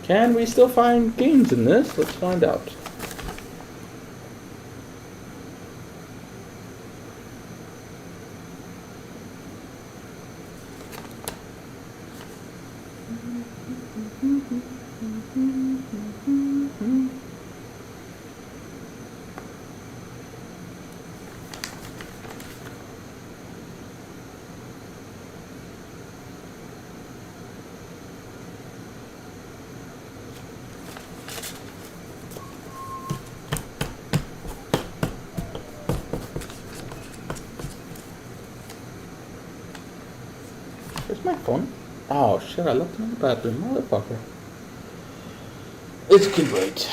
Can we still find games in this? Let's find out. Where's my phone? Oh shit, I left it in the bathroom, motherfucker. It's great.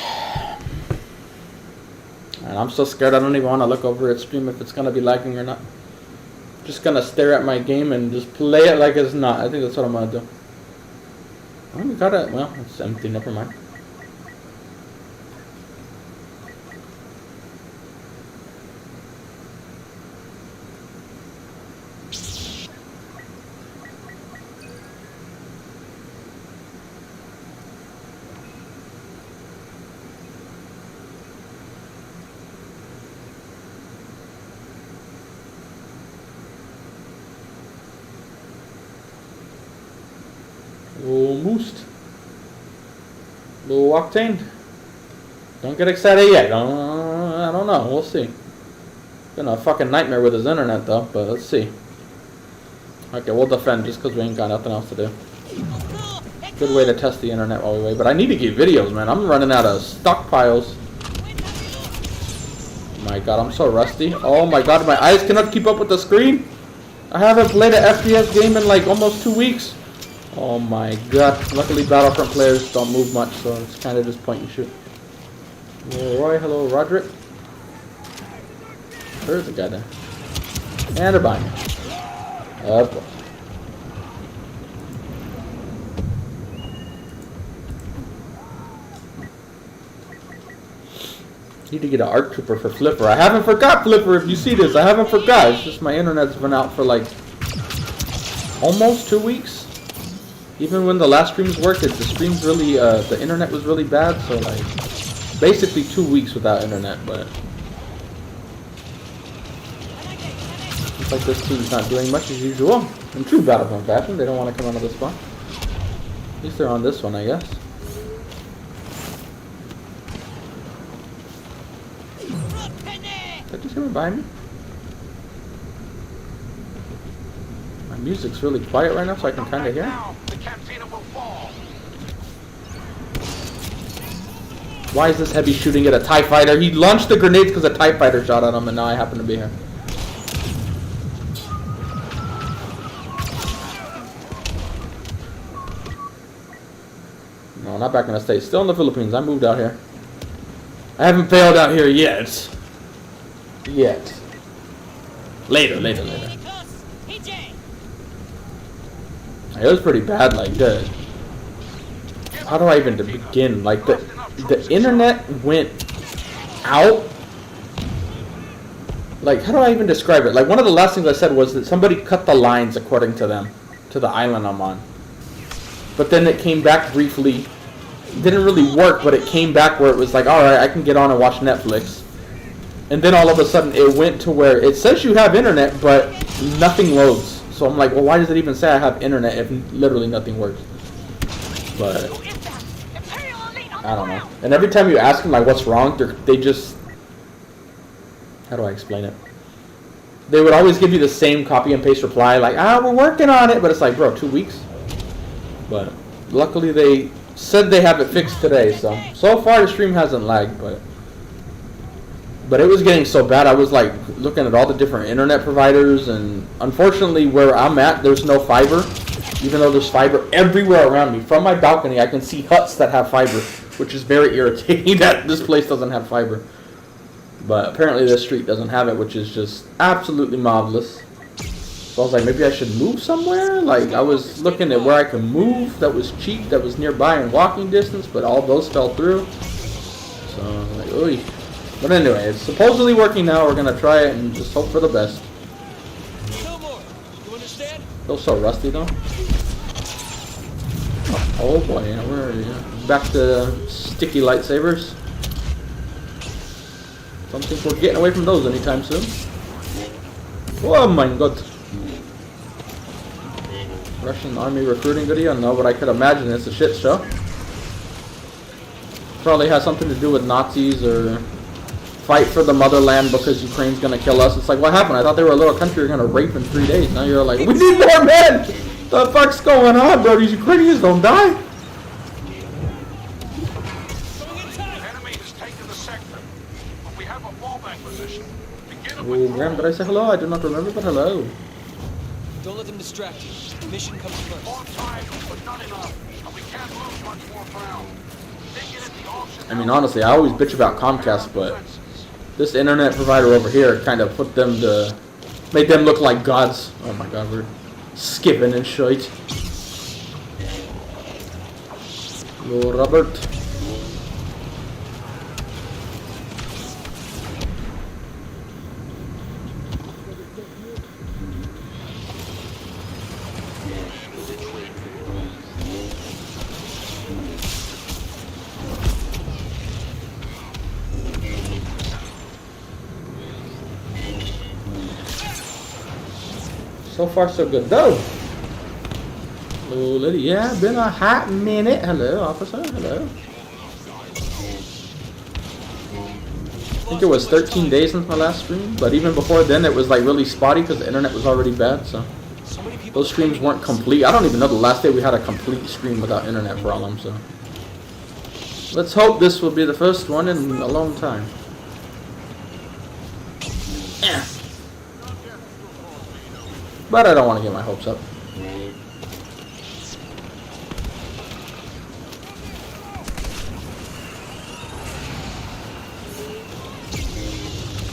And I'm so scared I don't even want to look over at stream if it's gonna be lagging or not. Just gonna stare at my game and just play it like it's not. I think that's what I'm gonna do. Oh, we got it. Well, it's empty, never mind. Almost. Low octane. Don't get excited yet. I don't know. We'll see. Been a fucking nightmare with his internet though, but let's see. Okay, we'll defend just because we ain't got nothing else to do. Good way to test the internet while we wait. But I need to get videos, man. I'm running out of stockpiles. My god, I'm so rusty. Oh my god, my eyes cannot keep up with the screen. I haven't played an FPS game in like almost 2 weeks. Oh my god. Luckily Battlefront players don't move much, so it's kind of just point and shoot. Hello Roy, hello Roderick. There's a guy there. And they're behind me. Of course. Need to get an ARC Trooper for Flipper. I haven't forgot Flipper, if you see this. I haven't forgot. It's just my internet's been out for like almost 2 weeks. Even when the last streams worked, the streams really, the internet was really bad, so like, basically 2 weeks without internet, but looks like this team's not doing much as usual. In true Battlefront fashion, they don't want to come out of this spawn. At least they're on this one, I guess. Did you see someone behind me? My music's really quiet right now, so I can kind of hear. Why is this heavy shooting at a TIE fighter? He launched the grenades because a TIE fighter shot at him, and now I happen to be here. No, not back in the States. Still in the Philippines. I moved out here. I haven't failed out here yet. Yet. Later. It was pretty bad, like, how do I even begin? Like, the internet went out. Like, how do I even describe it? Like, one of the last things I said was that somebody cut the lines, according to them, to the island I'm on. But then it came back briefly. It didn't really work, but it came back where it was like, alright, I can get on and watch Netflix. And then all of a sudden, it went to where it says you have internet, but nothing loads. So I'm like, well, why does it even say I have internet if literally nothing works? But I don't know. And every time you ask them, like, what's wrong, they just... How do I explain it? They would always give you the same copy and paste reply, like, we're working on it. But it's like, bro, 2 weeks? But luckily they said they have it fixed today. So far the stream hasn't lagged, but it was getting so bad. I was like looking at all the different internet providers, and unfortunately where I'm at, there's no fiber, even though there's fiber everywhere around me. From my balcony, I can see huts that have fiber, which is very irritating that this place doesn't have fiber. But apparently this street doesn't have it, which is just absolutely marvelous. So I was like, maybe I should move somewhere? Like, I was looking at where I could move that was cheap, that was nearby in walking distance, but all those fell through. So I was like, oy. But anyway, it's supposedly working now. We're gonna try it and just hope for the best. No more. You understand? Feels so rusty though. Oh. Oh boy, yeah, where are you? Back to sticky lightsabers. Don't think we're getting away from those anytime soon. Oh my god. Russian army recruiting video? No, but I could imagine it's a shit show. Probably has something to do with Nazis or fight for the motherland because Ukraine's gonna kill us. It's like, what happened? I thought they were a little country you're gonna rape in 3 days. Now you're like, we need more men! The fuck's going on, bro? These Ukrainians don't die. Enemy has taken the sector, but we have a fallback position. Oh, Graham, did I say hello? I do not remember, but hello. Don't let them distract you. Mission comes first. More time, but not enough. And we can't lose much more ground. I mean, honestly, I always bitch about Comcast, but this internet provider over here kind of put them to, made them look like gods. Oh my god, we're skipping and shite. Hello, Robert. So far, so good, though. Hello, lady. Yeah, been a hot minute. Hello, officer. Hello. I think it was 13 days since my last stream, but even before then, it was like really spotty because the internet was already bad. So those streams weren't complete. I don't even know the last day we had a complete stream without internet problems. So let's hope this will be the first one in a long time. Yeah. But I don't want to get my hopes up.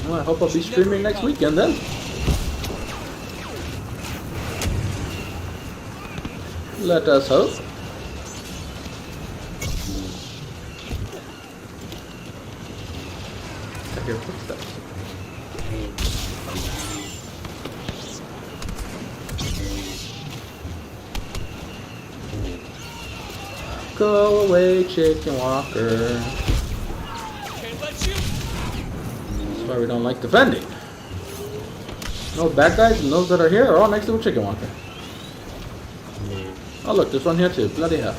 Well, I hope I'll be streaming next weekend then. Let us hope. I hear footsteps. Go away, chicken walker. Can't let you. That's why we don't like defending. No bad guys and those that are here are all next to a chicken walker. Oh look, there's one here too. Bloody hell.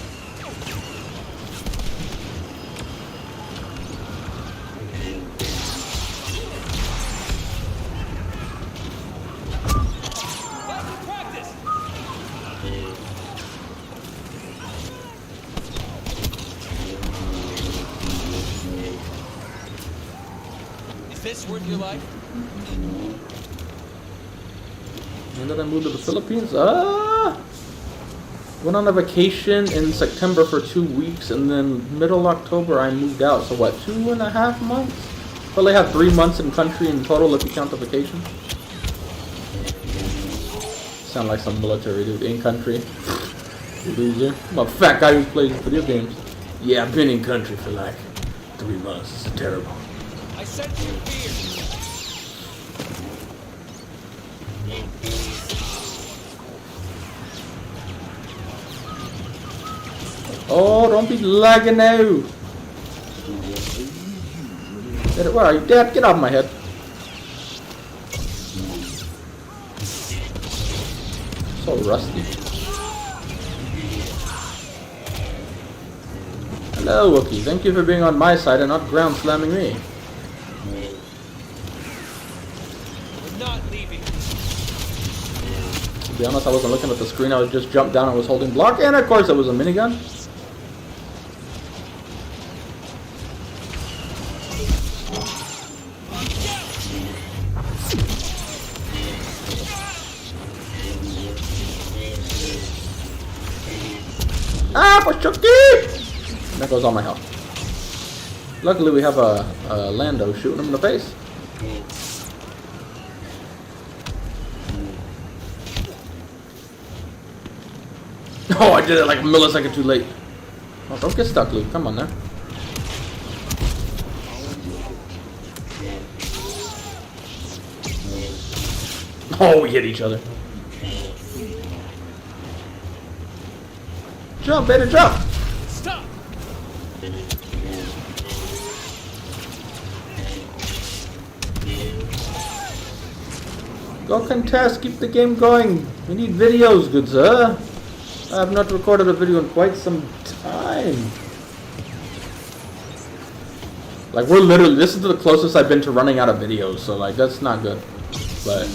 Is this worth your life? When did I move to the Philippines? Went on a vacation in September for 2 weeks, and then middle October I moved out. So what, 2.5 months? Probably have 3 months in country in total if you count the vacation. Sound like some military dude. In country. Loser. I'm a fat guy who plays video games. Yeah, I've been in country for like 3 months. It's terrible. I sent you beer. Oh, don't be lagging now. Where are you, Dad? Get off my head. So rusty. Hello, Wookie. Thank you for being on my side and not ground slamming me. We're not leaving. To be honest, I wasn't looking at the screen. I was just jumped down and was holding block, and of course it was a minigun. Ah, for Chucky! That goes all my health. Luckily, we have a Lando shooting him in the face. Oh, I did it like a millisecond too late. Oh, don't get stuck, Luke. Come on now. Oh, we hit each other. Jump, Beta, jump! Stop! Go contest, keep the game going. We need videos, good sir. I have not recorded a video in quite some time. Like, we're literally, this is the closest I've been to running out of videos, so like, that's not good. But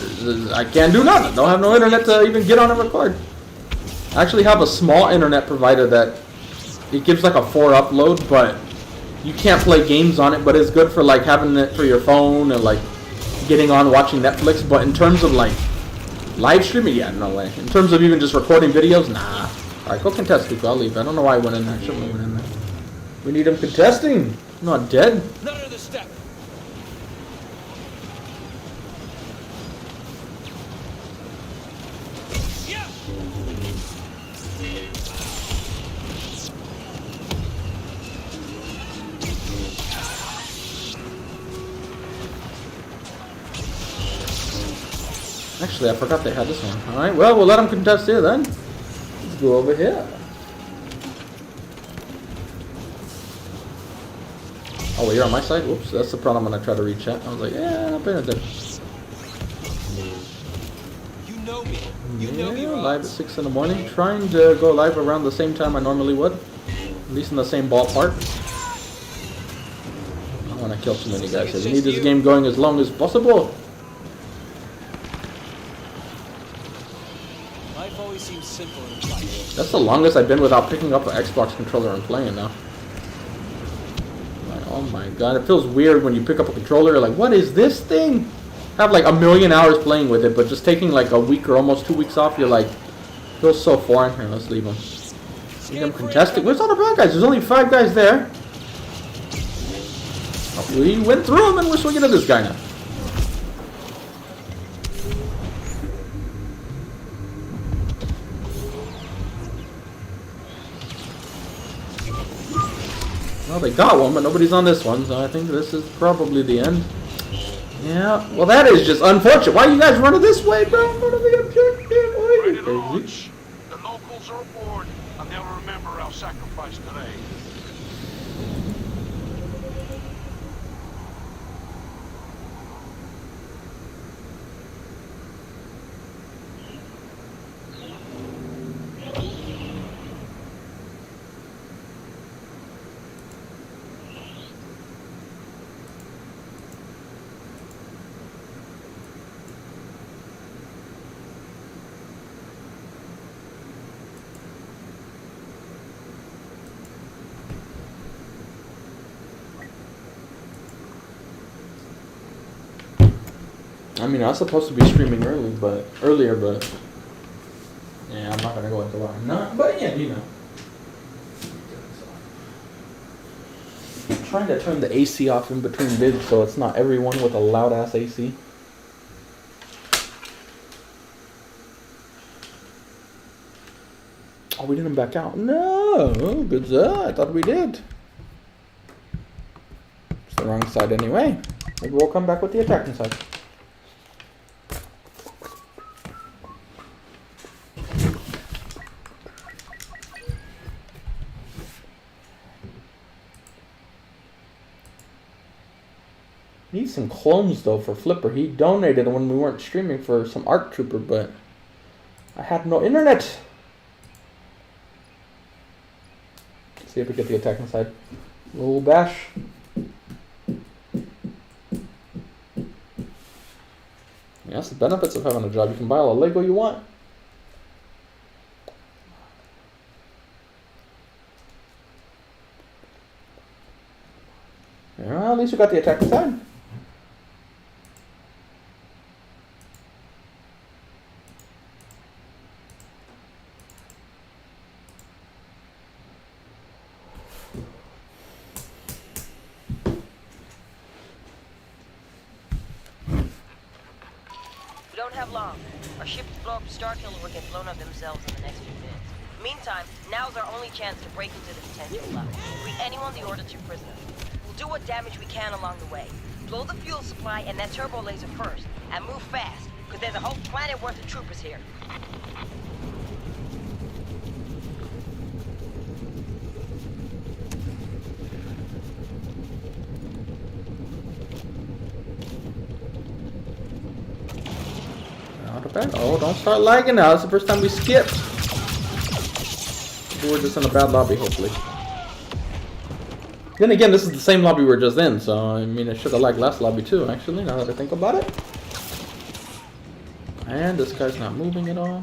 I can't do nothing. Don't have no internet to even get on and record. I actually have a small internet provider that it gives like a 4 upload, but you can't play games on it, but it's good for like having it for your phone and like getting on watching Netflix. But in terms of like live streaming, yeah, no way. In terms of even just recording videos, nah. Alright, go contest, Luke. I'll leave. I don't know why I went in there. I shouldn't have went in there. We need him contesting. I'm not dead. None of the step. Yeah. Actually, I forgot they had this one. Alright, well, we'll let him contest here then. Let's go over here. Oh, wait, you're on my side? Whoops, that's the problem when I try to read chat. I was like, yeah, I'm paying attention. You know me. You know me, Ross. Live at 6 in the morning. Trying to go live around the same time I normally would. At least in the same ballpark. I don't want to kill too many guys here. We need this game going as long as possible. Life always seems simple in a fight. That's the longest I've been without picking up an Xbox controller and playing now. Oh my god, it feels weird when you pick up a controller, you're like, what is this thing? I have like a million hours playing with it, but just taking like a week or almost 2 weeks off, you're like, feels so foreign. Here, let's leave them. Leave them contesting. Where's all the bad guys? There's only 5 guys there. Oh, we went through them and we're swinging at this guy now. Well, they got one, but nobody's on this one, so I think this is probably the end. Yeah, well, that is just unfortunate. Why are you guys running this way, bro? What are the objectives? Why are you crazy? The locals are aboard, and they'll remember our sacrifice today. I mean, I was supposed to be streaming earlier, but yeah, I'm not gonna go into why I'm not. But yeah, you know, I'm trying to turn the AC off in between vids so it's not everyone with a loud ass AC. Oh, we didn't back out. No, good sir. I thought we did. It's the wrong side anyway. Maybe we'll come back with the attacking side. Need some clones though for Flipper. He donated when we weren't streaming for some ARC Trooper, but I had no internet. Let's see if we get the attacking side. Little bash. Yeah, that's the benefits of having a job. You can buy all the Lego you want. Yeah, at least we got the attacking side. We don't have long. Our ships blow up Starkiller or get blown up themselves in the next few minutes. Meantime, now's our only chance to break into the potential lab. Free anyone the Order 2 prisoner. We'll do what damage we can along the way. Blow the fuel supply and that turbo laser first, and move fast, because there's a whole planet worth of troopers here. Okay. Oh, don't start lagging now. It's the first time we skipped. We're just in a bad lobby, hopefully. Then again, this is the same lobby we were just in, so I mean, I should have liked last lobby too, actually, now that I think about it. And this guy's not moving at all.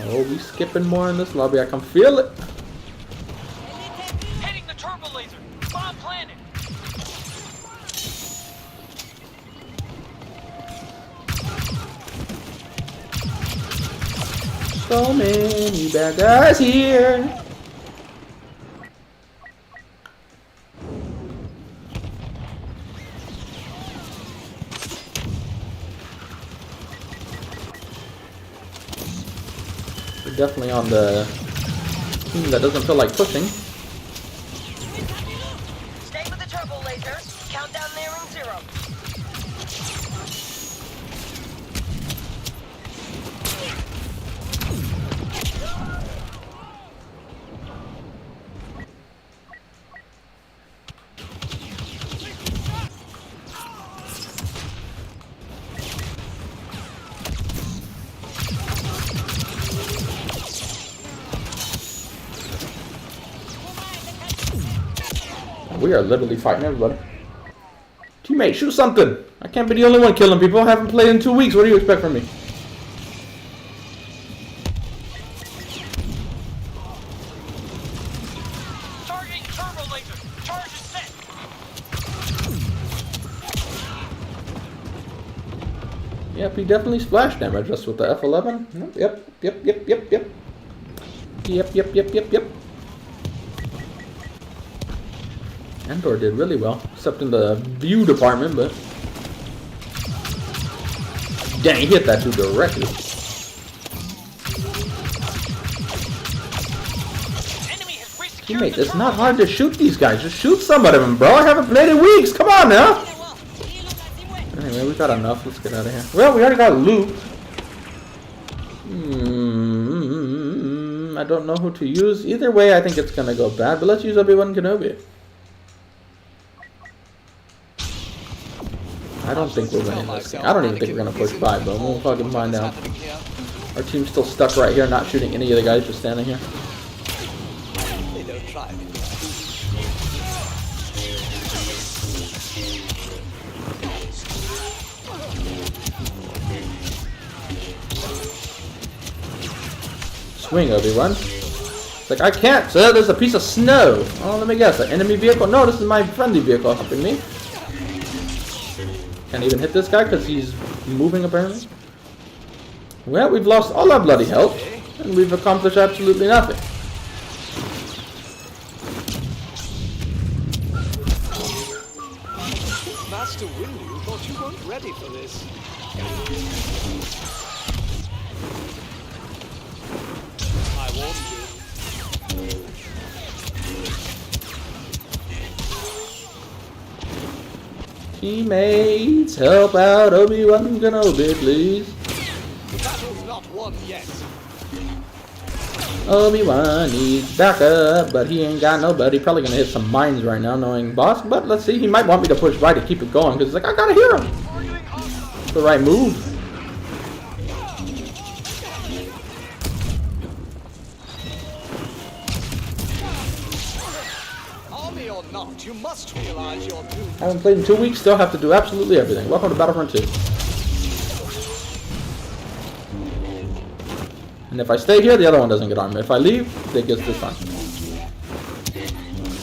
Oh, we skipping more in this lobby. I can feel it. Hitting the turbo laser. Bomb planted. So many bad guys here. We're definitely on the team that doesn't feel like pushing. Stay with the turbo laser. Countdown nearing 0. We are literally fighting everybody. Teammate, shoot something! I can't be the only one killing people. I haven't played in 2 weeks. What do you expect from me? Targeting turbo laser. Charge is set. Yep, he definitely splash damage us with the F11. Yep. Yep. Andor did really well, except in the view department, but... Dang, he hit that dude directly. Teammate, it's not hard to shoot these guys. Just shoot some of them, bro. I haven't played in weeks. Come on now. Anyway, we got enough. Let's get out of here. Well, we already got loot. I don't know who to use. Either way, I think it's going to go bad, but let's use Obi-Wan Kenobi. I don't think we're winning this game. I don't even think we're going to push 5, but we'll fucking find out. Our team's still stuck right here, not shooting any of the guys just standing here. They don't try. Swing, Obi-Wan. It's like, I can't, sir. There's a piece of snow. Oh, let me guess. An enemy vehicle? No, this is my friendly vehicle helping me. Can't even hit this guy because he's moving, apparently. Well, we've lost all our bloody health, and we've accomplished absolutely nothing. Master Windu thought you weren't ready for this. I warned you. Teammates, help out Obi-Wan Kenobi, please. The battle's not won yet. Obi-Wan needs backup, but he ain't got nobody. Probably gonna hit some mines right now, knowing boss. But let's see, he might want me to push by to keep it going, because he's like, I gotta hear him. It's the right move. Army or not, you must realize you're doomed. Haven't played in 2 weeks, still have to do absolutely everything. Welcome to Battlefront 2. And if I stay here, the other one doesn't get armed. If I leave, it gets this time.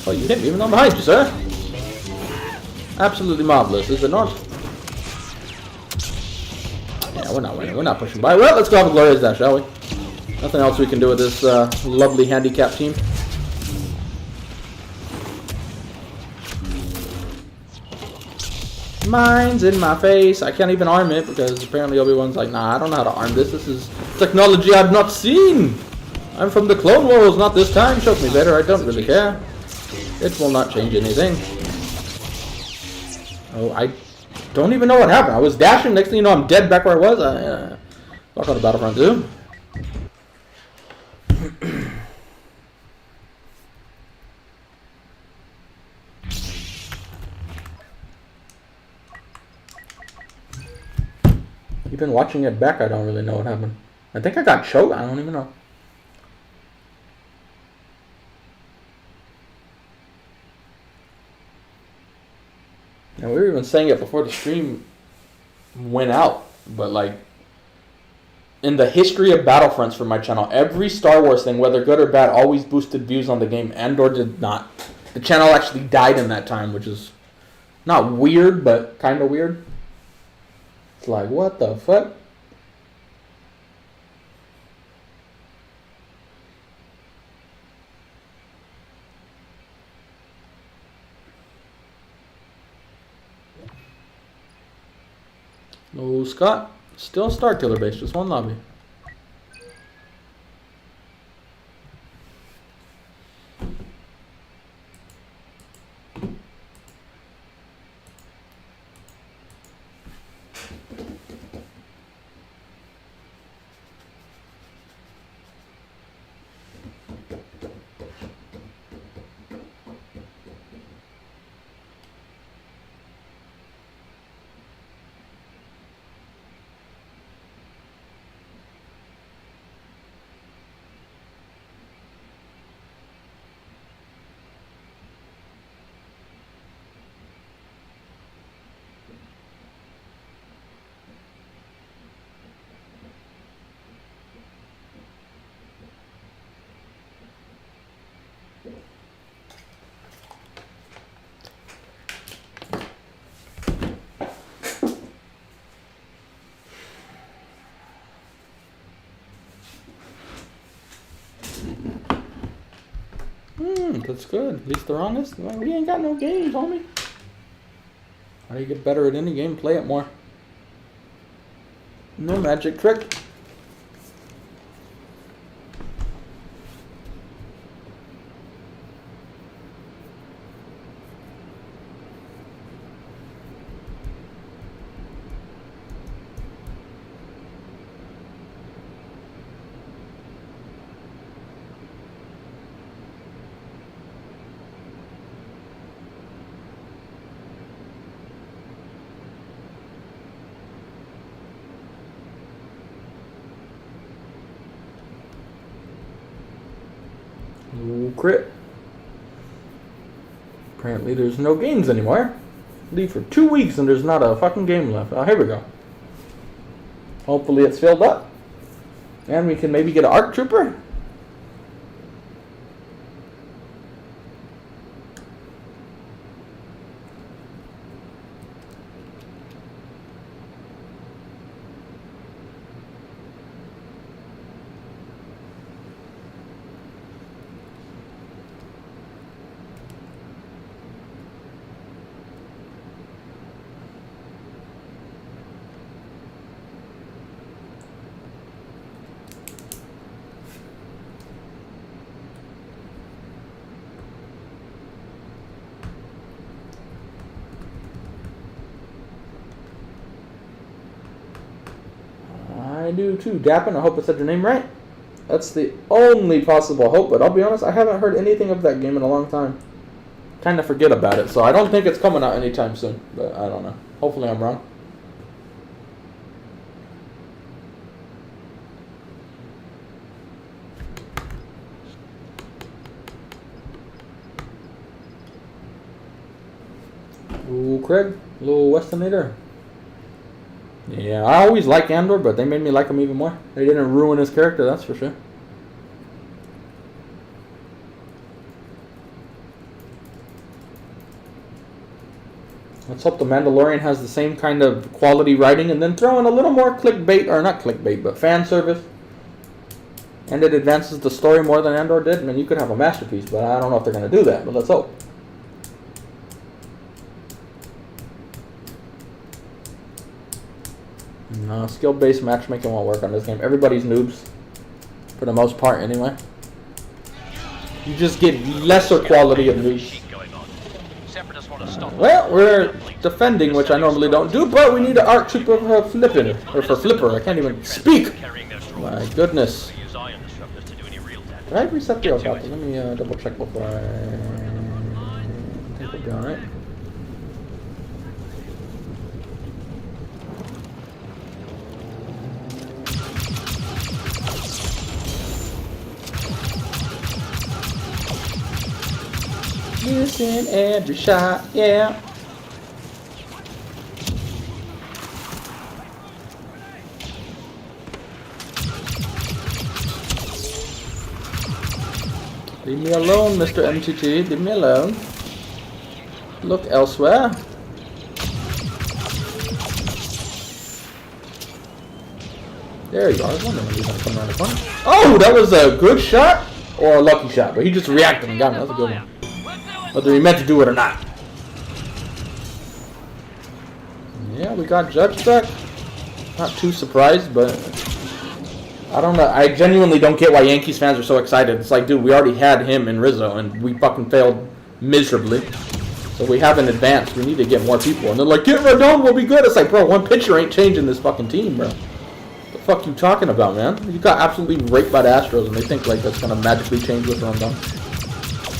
Oh, you hit me even though I'm behind you, sir. Absolutely marvelous, is it not? Yeah, we're not winning. We're not pushing by. Well, let's go have a glorious dash, shall we? Nothing else we can do with this lovely handicap team. Mines in my face. I can't even arm it because apparently Obi-Wan's like, nah, I don't know how to arm this. This is technology I've not seen. I'm from the Clone Wars, not this time. Show me better. I don't really care. It will not change anything. Oh, I don't even know what happened. I was dashing. Next thing you know, I'm dead back where I was. Welcome to Battlefront 2. Even watching it back, I don't really know what happened. I think I got choked. I don't even know. And we were even saying it before the stream went out, but like in the history of Battlefronts for my channel, every Star Wars thing, whether good or bad, always boosted views on the game. Andor did not. The channel actually died in that time, which is not weird, but kind of weird. It's like, what the fuck? Oh, Scott. Still Star Killer base, just one lobby. That's good. At least they're honest. We ain't got no games, homie. How do you get better at any game? Play it more. No magic trick. Ooh, crit. Apparently there's no games anymore. Leave for 2 weeks and there's not a fucking game left. Oh, here we go. Hopefully it's filled up. And we can maybe get an ARC Trooper. I do too, Dappin. I hope I said your name right. That's the only possible hope, but I'll be honest, I haven't heard anything of that game in a long time. Kind of forget about it, so I don't think it's coming out anytime soon, but I don't know. Hopefully I'm wrong. Ooh, Craig, little Westernator. Yeah, I always like Andor, but they made me like him even more. They didn't ruin his character, that's for sure. Let's hope the Mandalorian has the same kind of quality writing, and then throw in a little more clickbait, or not clickbait, but fan service. And it advances the story more than Andor did. I mean, you could have a masterpiece, but I don't know if they're going to do that, but let's hope. No, skill-based matchmaking won't work on this game. Everybody's noobs. For the most part, anyway. You just get lesser quality of noobs. Well, we're defending, which I normally don't do, but we need an ARC Trooper for flipping. Or for flipper. I can't even speak. My goodness. Did I reset the helicopter? Let me double check before I think we'll be alright. Missing every shot, yeah. Leave me alone, Mr. MTT. Leave me alone. Look elsewhere. There you are. I was wondering when he was going to come around the corner. Oh, that was a good shot or a lucky shot, but he just reacted and got me. That was a good one. Whether he meant to do it or not. Yeah, we got Judge back. Not too surprised, but I don't know. I genuinely don't get why Yankees fans are so excited. It's like, dude, we already had him in Rizzo, and we fucking failed miserably. So we haven't advanced. We need to get more people. And they're like, get Rodon, we'll be good. It's like, bro, one pitcher ain't changing this fucking team, bro. What the fuck you talking about, man? You got absolutely raped by the Astros, and they think like that's gonna magically change with Rodon.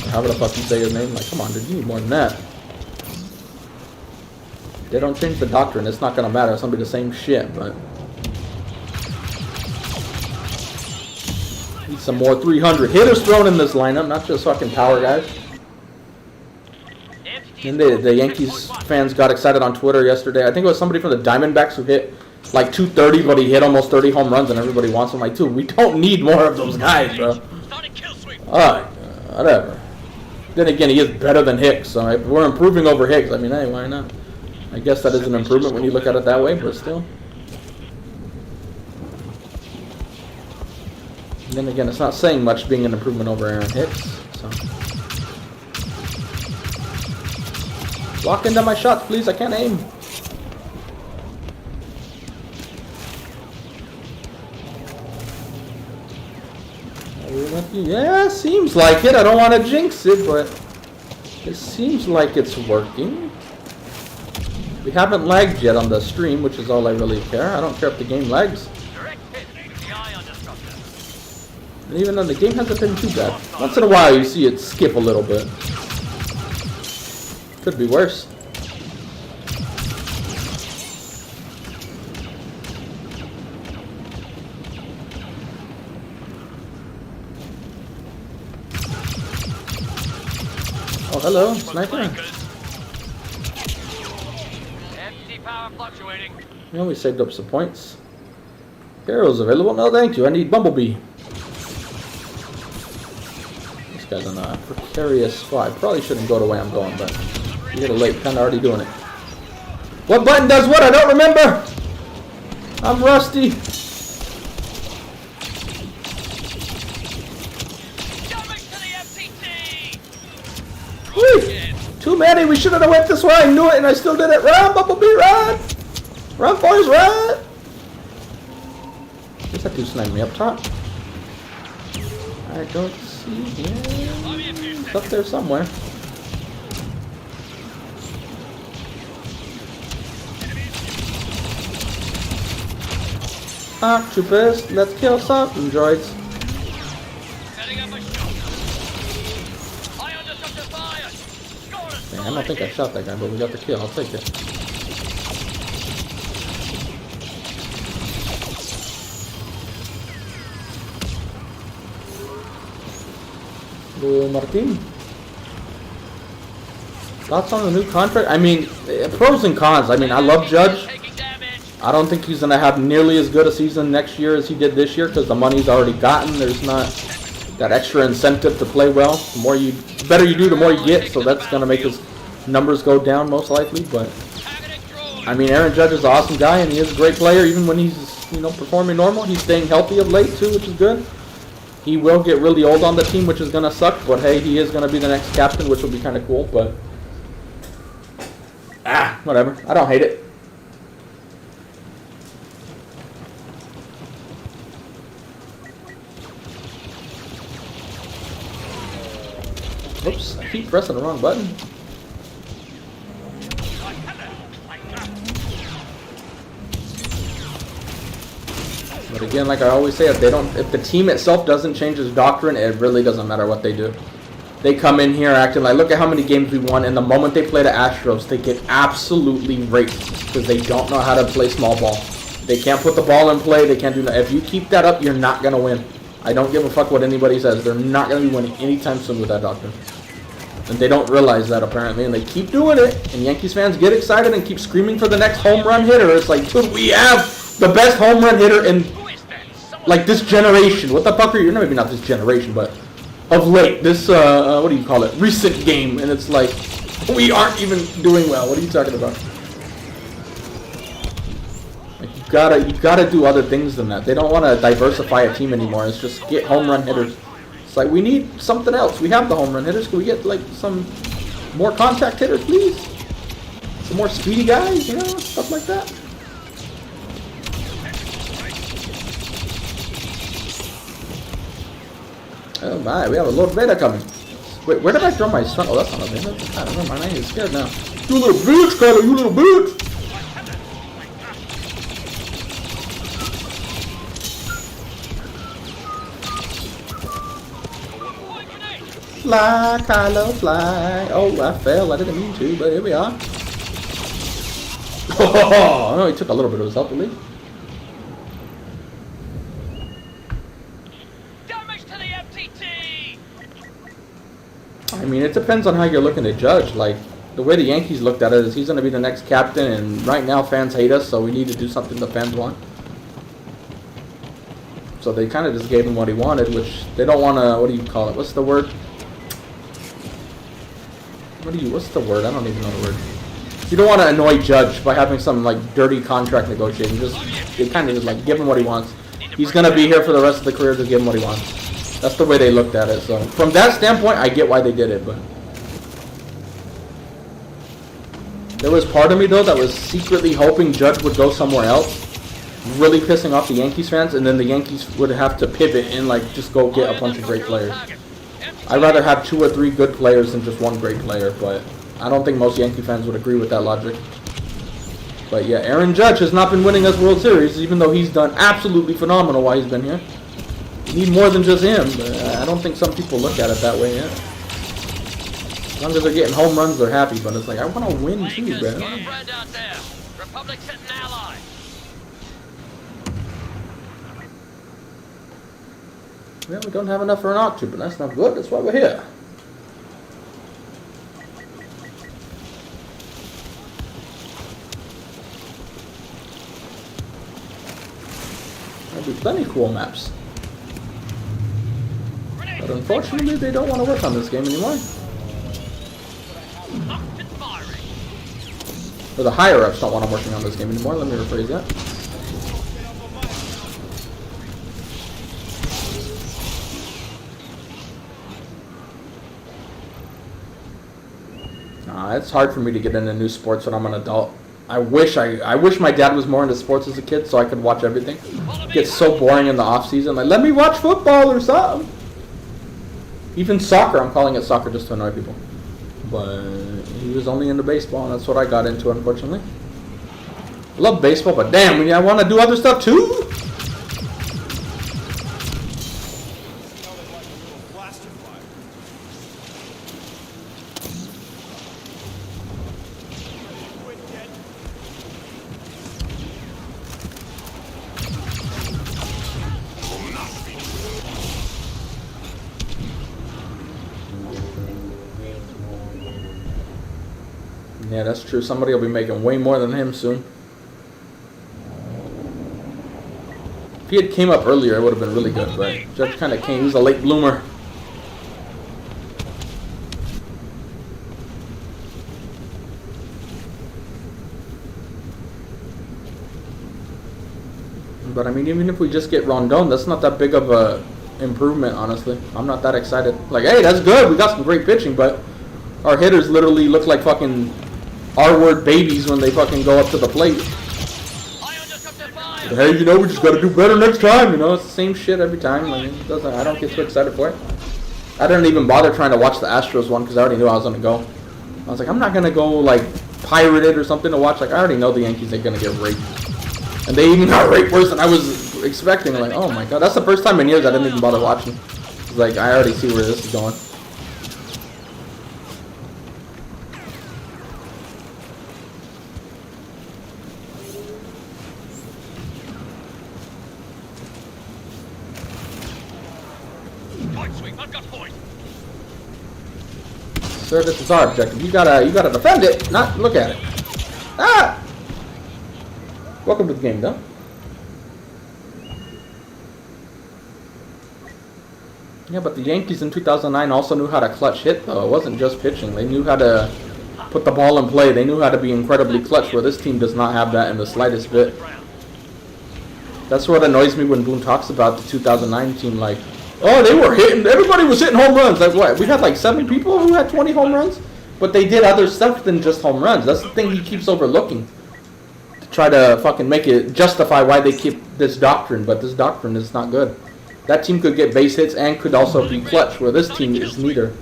How would I fucking say his name? Like, come on, dude, you need more than that. If they don't change the doctrine, it's not gonna matter. It's gonna be the same shit, but. Need some more 300 hitters thrown in this lineup, not just fucking power guys. And the Yankees fans got excited on Twitter yesterday. I think it was somebody from the Diamondbacks who hit like 230, but he hit almost 30 home runs, and everybody wants him. Like, dude, we don't need more of those guys, bro. Alright, whatever. Then again, he is better than Hicks, so if we're improving over Hicks, I mean, hey, why not? I guess that is an improvement when you look at it that way, but still. And then again, it's not saying much being an improvement over Aaron Hicks, so. Lock into my shots, please. I can't aim. Yeah, seems like it. I don't want to jinx it, but it seems like it's working. We haven't lagged yet on the stream, which is all I really care. I don't care if the game lags. And even though the game hasn't been too bad. Once in a while you see it skip a little bit. Could be worse. Oh, hello, sniper. Empty power fluctuating. Yeah, we saved up some points. Heroes available? No, thank you. I need Bumblebee. This guy's on a precarious spot. I probably shouldn't go the way I'm going, but a little late. Kind of already doing it. What button does what? I don't remember. I'm rusty. Whee! Too many. We should have went this way. I knew it, and I still did it. Run, Bumblebee, run! Run, boys, run! Is that dude sniping me up top? I don't see him. He's up there somewhere. Octopus, let's kill something, droids. Man, I don't think I shot that guy, but we got the kill. I'll take it. Martin, thoughts on the new contract? I mean, pros and cons. I mean, I love Judge. I don't think he's going to have nearly as good a season next year as he did this year because the money's already gotten. There's not that extra incentive to play well. The better you do, the more you get. So that's going to make his numbers go down most likely. But I mean, Aaron Judge is an awesome guy, and he is a great player. Even when he's performing normal, he's staying healthy of late too, which is good. He will get really old on the team, which is going to suck. But hey, he is going to be the next captain, which will be kind of cool. But whatever. I don't hate it. Oops, I keep pressing the wrong button. But again, like I always say, if the team itself doesn't change its doctrine, it really doesn't matter what they do. They come in here acting like, look at how many games we won, and the moment they play the Astros, they get absolutely raped because they don't know how to play small ball. They can't put the ball in play. They can't do that. If you keep that up, you're not gonna win. I don't give a fuck what anybody says. They're not gonna be winning anytime soon with that doctrine. And they don't realize that apparently, and they keep doing it. And Yankees fans get excited and keep screaming for the next home run hitter. It's like, dude, we have the best home run hitter in like this generation. What the fuck are you? Maybe not this generation, but of late, this what do you call it? Recent game, and it's like we aren't even doing well. What are you talking about? Like you gotta do other things than that. They don't want to diversify a team anymore. It's just get home run hitters. It's like we need something else. We have the home run hitters. Can we get like some more contact hitters, please? Some more speedy guys, you know, stuff like that. Oh my, we have a Lord Vader coming. Wait, where did I throw my son? Oh, that's not a Vader. I don't know, my name is scared now. You little bitch, Kyler, you little bitch! Fly, Kylo, fly. Oh, I fell. I didn't mean to, but here we are. Oh, no, he took a little bit of his health, I believe. Damage to the FTT! I mean, it depends on how you're looking to judge. Like, the way the Yankees looked at it is he's going to be the next captain, and right now fans hate us, so we need to do something the fans want. So they kind of just gave him what he wanted, which they don't want to, what do you call it? What's the word? What's the word? I don't even know the word. You don't want to annoy Judge by having some like dirty contract negotiating. They kind of just like give him what he wants. He's gonna be here for the rest of the career. Just give him what he wants. That's the way they looked at it. So from that standpoint, I get why they did it. But there was part of me though that was secretly hoping Judge would go somewhere else, really pissing off the Yankees fans, and then the Yankees would have to pivot and like just go get a bunch of great players. I'd rather have 2 or 3 good players than just one great player, but I don't think most Yankee fans would agree with that logic. But yeah, Aaron Judge has not been winning us World Series, even though he's done absolutely phenomenal while he's been here. We need more than just him, but I don't think some people look at it that way yet. As long as they're getting home runs, they're happy, but it's like, I want to win too, man. Republic's hit an ally. Yeah, we don't have enough for an auction, but that's not good. That's why we're here. There'll be plenty of cool maps. But unfortunately, they don't want to work on this game anymore. Or the higher-ups don't want to working on this game anymore. Let me rephrase that. It's hard for me to get into new sports when I'm an adult. I wish my dad was more into sports as a kid so I could watch everything. It gets so boring in the off season. Like, let me watch football or something. Even soccer. I'm calling it soccer just to annoy people. But he was only into baseball, and that's what I got into, unfortunately. I love baseball, but damn, I want to do other stuff too. Yeah, that's true. Somebody will be making way more than him soon. If he had came up earlier, it would have been really good, but Judge kind of came. He was a late bloomer. But I mean, even if we just get Rondon, that's not that big of a improvement, honestly. I'm not that excited. Like, hey, that's good. We got some great pitching, but our hitters literally look like fucking R-word babies when they fucking go up to the plate. But hey, you know, we just got to do better next time. You know, it's the same shit every time. I mean, I don't get too excited for it. I didn't even bother trying to watch the Astros one because I already knew I was gonna go. I was like, I'm not gonna go like pirate it or something to watch. Like, I already know the Yankees are gonna get raped, and they even got raped worse than I was expecting. Like, oh my god, that's the first time in years I didn't even bother watching. It's like, I already see where this is going. Sir, this is our objective. You gotta defend it, not look at it. Ah! Welcome to the game, though. Yeah, but the Yankees in 2009 also knew how to clutch hit, though. It wasn't just pitching. They knew how to put the ball in play. They knew how to be incredibly clutch, where this team does not have that in the slightest bit. That's what annoys me when Boone talks about the 2009 team, like, oh, they were hitting, everybody was hitting home runs. Like, what? We had like 7 people who had 20 home runs? But they did other stuff than just home runs. That's the thing he keeps overlooking. To try to fucking make it justify why they keep this doctrine, but this doctrine is not good. That team could get base hits and could also be clutch, where this team is neither.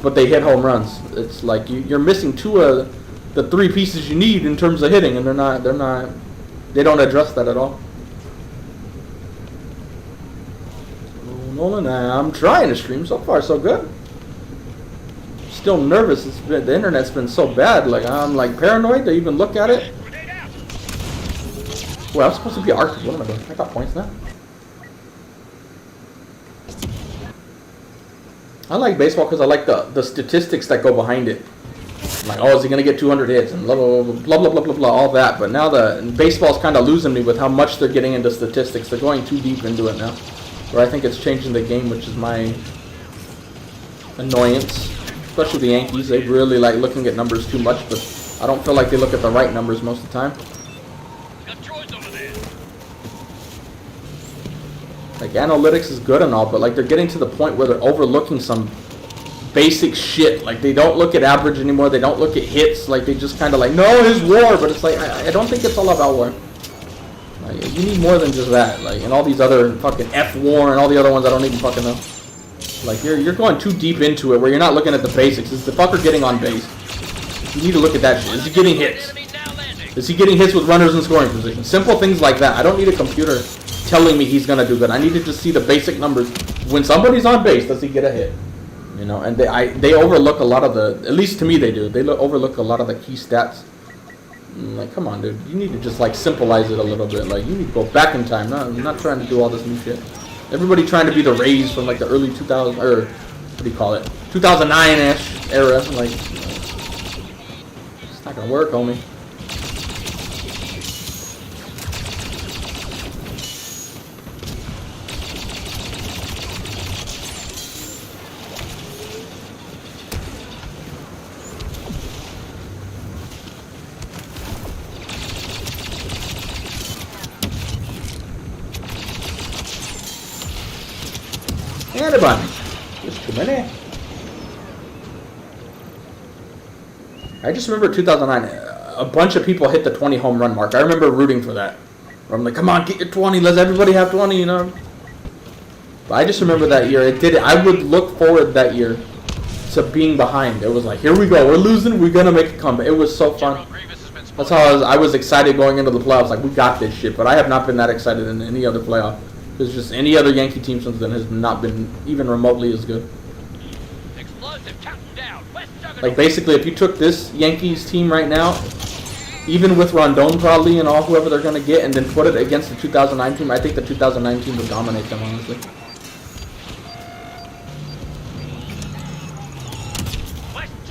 But they hit home runs. It's like you're missing 2 of the 3 pieces you need in terms of hitting, and they don't address that at all. Nolan, I'm trying to stream. So far, so good. Still nervous. The internet's been so bad. Like, I'm like paranoid to even look at it. Well, I'm supposed to be Arctic. What am I doing? I got points now. I like baseball because I like the statistics that go behind it. Like, oh, is he gonna get 200 hits and blah blah blah blah blah blah blah blah, all that. But now baseball's kind of losing me with how much they're getting into statistics. They're going too deep into it now. Where I think it's changing the game, which is my annoyance. Especially the Yankees, they really like looking at numbers too much, but I don't feel like they look at the right numbers most of the time. Like, analytics is good and all, but like they're getting to the point where they're overlooking some basic shit. Like, they don't look at average anymore, they don't look at hits, like they just kind of like, no, his WAR, but it's like, I don't think it's all about WAR. Like, you need more than just that, like, and all these other fucking F-WAR and all the other ones I don't even fucking know. Like, you're going too deep into it where you're not looking at the basics. Is the fucker getting on base? You need to look at that shit. Is he getting hits? Is he getting hits with runners in scoring position? Simple things like that. I don't need a computer telling me he's gonna do good. I need to just see the basic numbers. When somebody's on base, does he get a hit? You know, and they overlook a lot of the, at least to me they do. They overlook a lot of the key stats. Like, come on, dude. You need to just, like, simplify it a little bit. Like, you need to go back in time. I'm not trying to do all this new shit. Everybody trying to be the Rays from, like, the early 2000s, or, what do you call it? 2009-ish era. Like, it's not gonna work, homie. Everybody. There's too many. I just remember 2009, a bunch of people hit the 20 home run mark. I remember rooting for that. Where I'm like, come on, get your 20, let everybody have 20, you know. But I just remember that year, it did it. I would look forward that year to being behind. It was like, here we go, we're losing, we're gonna make a comeback. It was so fun. That's how I was excited going into the playoffs, like, we got this shit. But I have not been that excited in any other playoff. There's just any other Yankee team since then has not been even remotely as good. Like, basically, if you took this Yankees team right now, even with Rondon probably and all whoever they're going to get, and then put it against the 2009 team, I think the 2009 team would dominate them, honestly.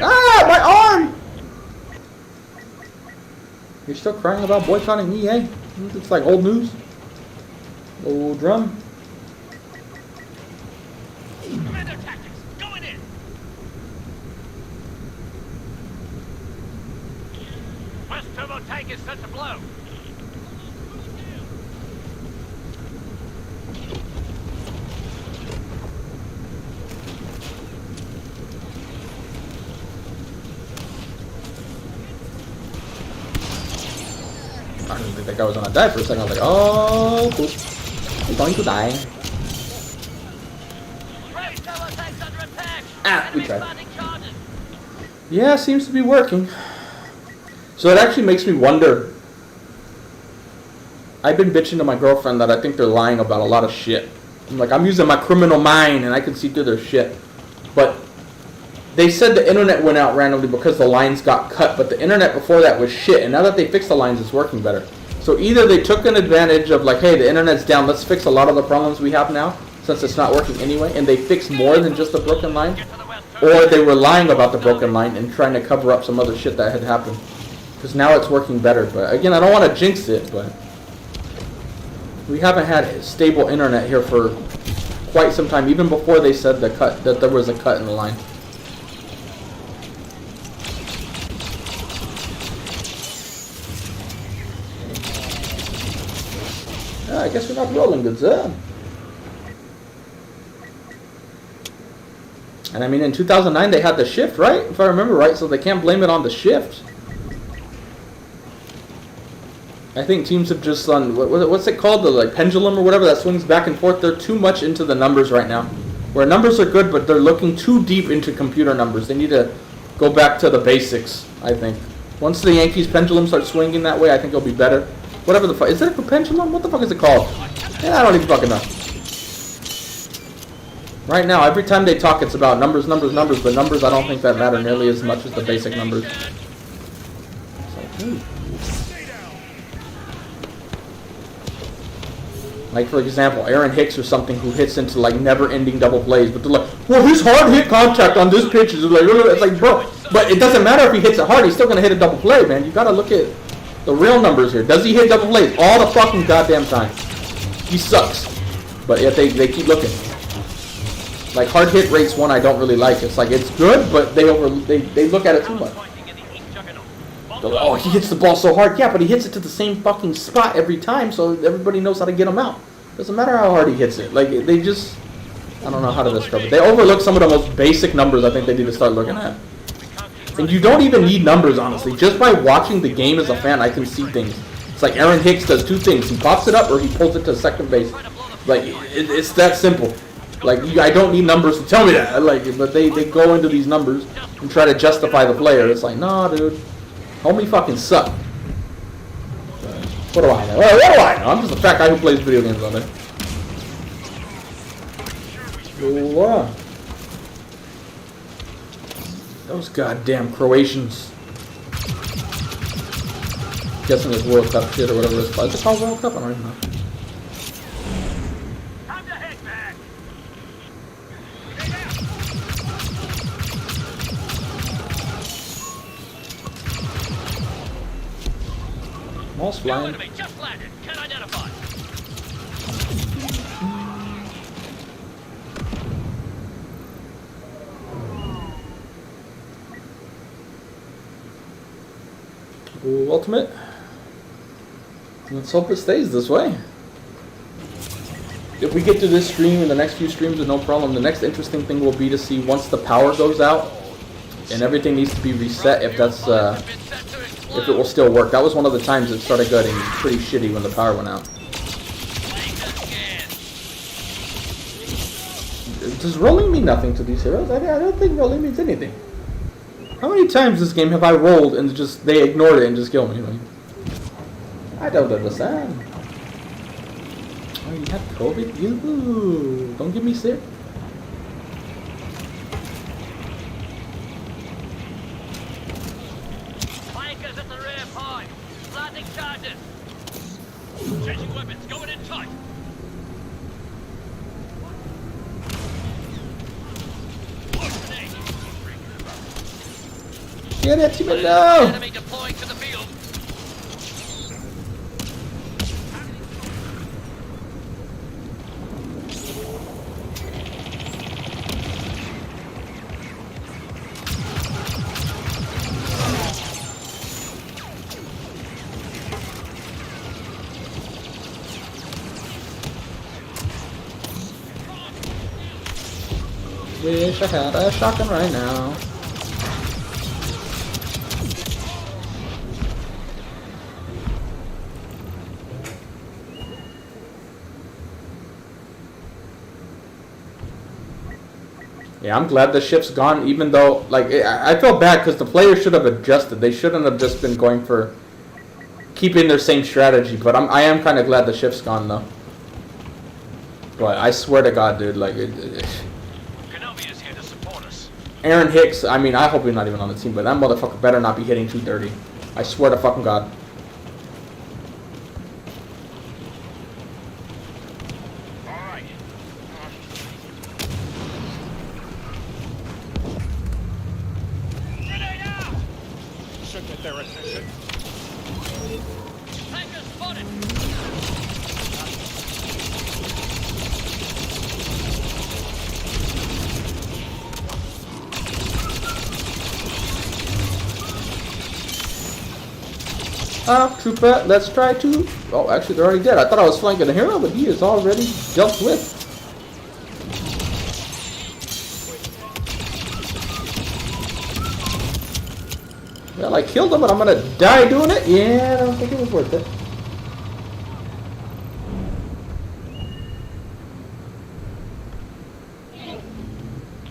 Ah, my arm! You're still crying about boycotting EA? It's like old news. Old drum. Commando tactics, going in. West turbo tank is set to blow. I didn't think that guy was gonna die for a second. I was like, oh, cool. He's going to die. Ah, we tried. Yeah, seems to be working. So it actually makes me wonder. I've been bitching to my girlfriend that I think they're lying about a lot of shit. I'm like, I'm using my criminal mind and I can see through their shit. But they said the internet went out randomly because the lines got cut, but the internet before that was shit, and now that they fixed the lines, it's working better. So either they took an advantage of like, hey, the internet's down, let's fix a lot of the problems we have now, since it's not working anyway, and they fixed more than just a broken line, or they were lying about the broken line and trying to cover up some other shit that had happened. Because now it's working better. But again, I don't want to jinx it, but we haven't had stable internet here for quite some time, even before they said that there was a cut in the line. I guess we're not rolling good, sir. And I mean, in 2009 they had the shift, right? If I remember right, so they can't blame it on the shift. I think teams have just done, what's it called? The like pendulum or whatever that swings back and forth. They're too much into the numbers right now. Where numbers are good, but they're looking too deep into computer numbers. They need to go back to the basics, I think. Once the Yankees pendulum starts swinging that way, I think it'll be better. Whatever the fuck, is it a pendulum? What the fuck is it called? Yeah, I don't even fucking know. Right now, every time they talk, it's about numbers, numbers, numbers, but numbers I don't think that matter nearly as much as the basic numbers. Like, for example, Aaron Hicks or something who hits into, like, never-ending double plays, but they're like, well, his hard hit contact on this pitch is like, it's like, bro, but it doesn't matter if he hits it hard, he's still going to hit a double play, man. You got to look at the real numbers here. Does he hit double plays all the fucking goddamn time? He sucks. But yet they keep looking. Like, hard hit rates one I don't really like. It's like, it's good, but they look at it too much. Like, oh, he hits the ball so hard. Yeah, but he hits it to the same fucking spot every time, so everybody knows how to get him out. Doesn't matter how hard he hits it. Like, they just, I don't know how to describe it. They overlook some of the most basic numbers I think they need to start looking at. And you don't even need numbers, honestly. Just by watching the game as a fan, I can see things. It's like Aaron Hicks does two things. He pops it up or he pulls it to second base. Like, it's that simple. Like, I don't need numbers to tell me that. Like, but they go into these numbers and try to justify the player. It's like, nah, dude. Homie fucking suck. What do I know? What do I know? I'm just a fat guy who plays video games all day. What? Those goddamn Croatians. Guessing it's World Cup shit or whatever it's called. Is it called World Cup? I don't even know. Time to head back. Mouse flying. Enemy just landed. Can identify. Ooh, ultimate. Let's hope it stays this way. If we get to this stream in the next few streams with no problem, the next interesting thing will be to see once the power goes out and everything needs to be reset, if that's if it will still work. That was one of the times it started getting pretty shitty when the power went out. Does rolling mean nothing to these heroes? I don't think rolling means anything. How many times this game have I rolled and just they ignored it and just killed me? Like, I don't understand. Oh, you have COVID? You don't get me sick. Flankers at the rear point. Planting charges. Changing weapons. Going in tight. Get it, Timmy, no! Enemy deploying to the field. Wish I had a shotgun right now. Yeah, I'm glad the ship's gone, even though, like, I feel bad because the players should have adjusted. They shouldn't have just been going for keeping their same strategy, but I am kind of glad the ship's gone, though. But I swear to God, dude, like, Kenobi is here to support us. Aaron Hicks, I mean, I hope he's not even on the team, but that motherfucker better not be hitting 230. I swear to fucking God. their attention. Tanker spotted! Trooper, let's try to... Oh, actually, they're already dead. I thought I was flanking a hero, but he is already dealt with. Well, I killed him, but I'm gonna die doing it? Yeah, I don't think it was worth it.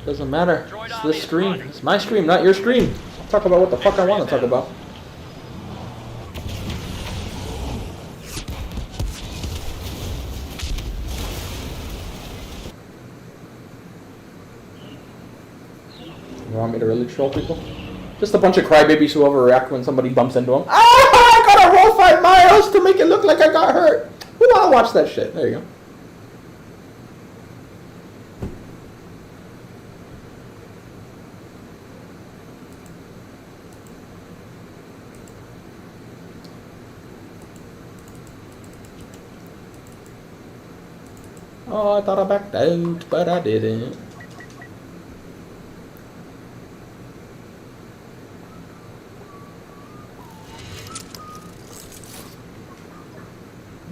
Doesn't matter. It's this stream. It's my stream, not your stream. I'll talk about what the fuck I want to talk about. You want me to really troll people? Just a bunch of crybabies who overreact when somebody bumps into them. Ah! I gotta roll 5 miles to make it look like I got hurt. Who wanna watch that shit? There you go. Oh, I thought I backed out, but I didn't.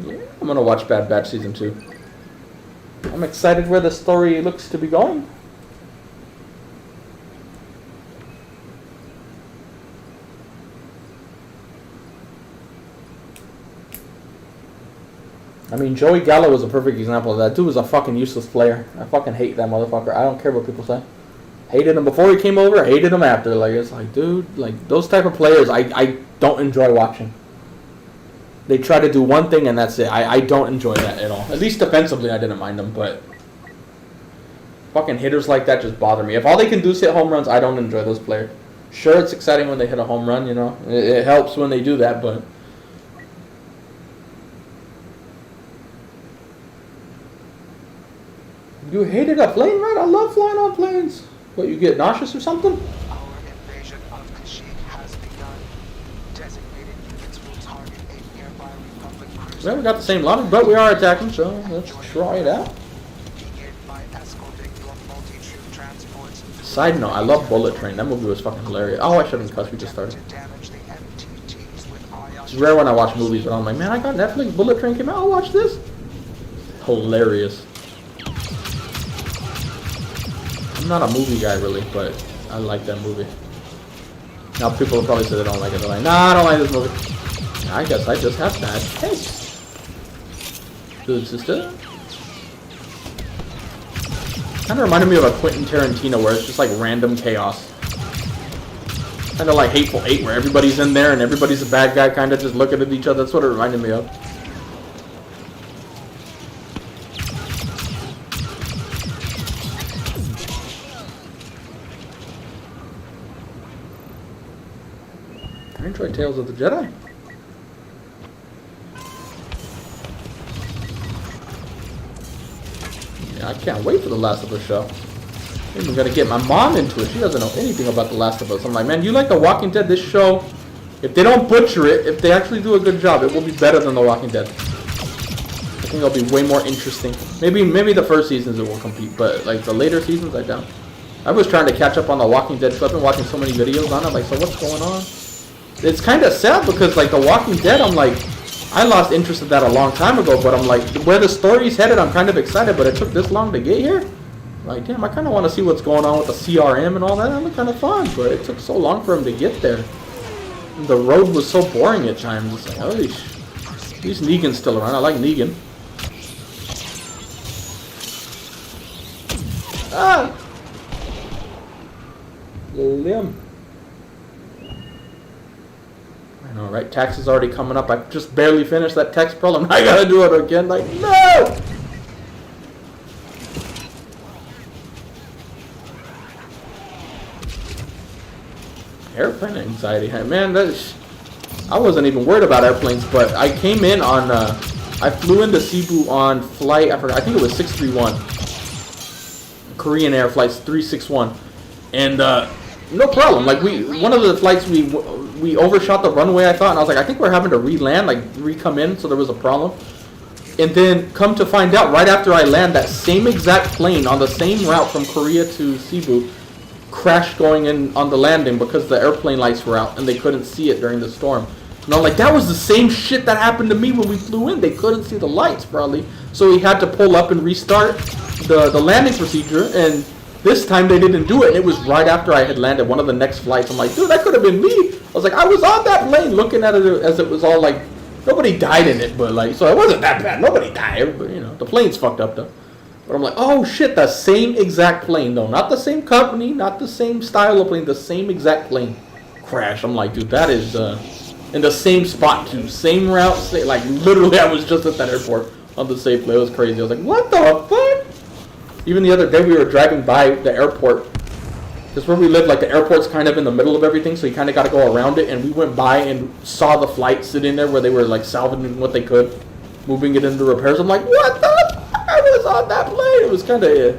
Yeah, I'm gonna watch Bad Batch Season 2. I'm excited where the story looks to be going. I mean, Joey Gallo was a perfect example of that. Dude was a fucking useless player. I fucking hate that motherfucker. I don't care what people say. Hated him before he came over, hated him after. Like, it's like, dude, like, those type of players, I don't enjoy watching. They try to do one thing and that's it. I don't enjoy that at all. At least defensively, I didn't mind them, but fucking hitters like that just bother me. If all they can do is hit home runs, I don't enjoy those players. Sure, it's exciting when they hit a home run, you know. It helps when they do that, but... You hated a plane ride? I love flying on planes. What, you get nauseous or something? Our invasion of Kashyyyk has begun. Designated units will target a nearby Republic cruiser. Well, we got the same logic, but we are attacking, so let's try it out. Begin by escorting your multi-troop transports. Side note, I love Bullet Train. That movie was fucking hilarious. Oh, I shouldn't cuss. We just started. To damage the MTTs with ion. It's rare when I watch movies, but I'm like, man, I got Netflix. Bullet Train came out. I'll watch this. Hilarious. I'm not a movie guy really, but I like that movie. Now people will probably say they don't like it. They're like, nah, I don't like this movie. I guess I just have bad taste. Good sister. Kind of reminded me of a Quentin Tarantino where it's just like random chaos. Kind of like Hateful Eight where everybody's in there and everybody's a bad guy kind of just looking at each other. That's what it reminded me of. I enjoy Tales of the Jedi. Yeah, I can't wait for the Last of Us show. I'm even gonna get my mom into it. She doesn't know anything about the Last of Us. I'm like, man, you like The Walking Dead? This show, if they don't butcher it, if they actually do a good job, it will be better than The Walking Dead. I think it'll be way more interesting. Maybe the first seasons it will compete, but like the later seasons, I doubt. I was trying to catch up on The Walking Dead, so I've been watching so many videos on it. Like, so what's going on? It's kind of sad because, like, The Walking Dead, I'm like, I lost interest in that a long time ago, but I'm like, where the story's headed, I'm kind of excited, but it took this long to get here? Like, damn, I kind of want to see what's going on with the CRM and all that. That looked kind of fun, but it took so long for him to get there. And the road was so boring at times. It's like, oh, at least Negan's still around. I like Negan. Ah! Limb. I know, right? Tax is already coming up. I just barely finished that tax problem. I gotta do it again. Like, no! Airplane anxiety. Hey, man, I wasn't even worried about airplanes, but I came in on, I flew into Cebu on flight, I forgot, I think it was 631. Korean Air Flights 361. And, no problem. Like one of the flights we overshot the runway, I thought, and I was like, I think we're having to re-land, like re-come in, so there was a problem. And then come to find out, right after I land, that same exact plane on the same route from Korea to Cebu crashed going in on the landing because the airplane lights were out and they couldn't see it during the storm. And I'm like, that was the same shit that happened to me when we flew in. They couldn't see the lights probably, so we had to pull up and restart the landing procedure. And this time they didn't do it, and it was right after I had landed one of the next flights. I'm like, dude, that could have been me. I was like, I was on that plane looking at it as it was all like, nobody died in it, but like, so it wasn't that bad. Nobody died, but you know, the plane's fucked up though. But I'm like, oh shit, the same exact plane though. Not the same company, not the same style of plane, the same exact plane crash. I'm like, dude, that is in the same spot too. Same route, like literally I was just at that airport on the same plane. It was crazy. I was like, what the fuck? Even the other day we were driving by the airport. Because where we live, like the airport's kind of in the middle of everything, so you kind of got to go around it. And we went by and saw the flight sitting there where they were like salvaging what they could, moving it into repairs. I'm like, what the fuck? I was on that plane. It was kind of a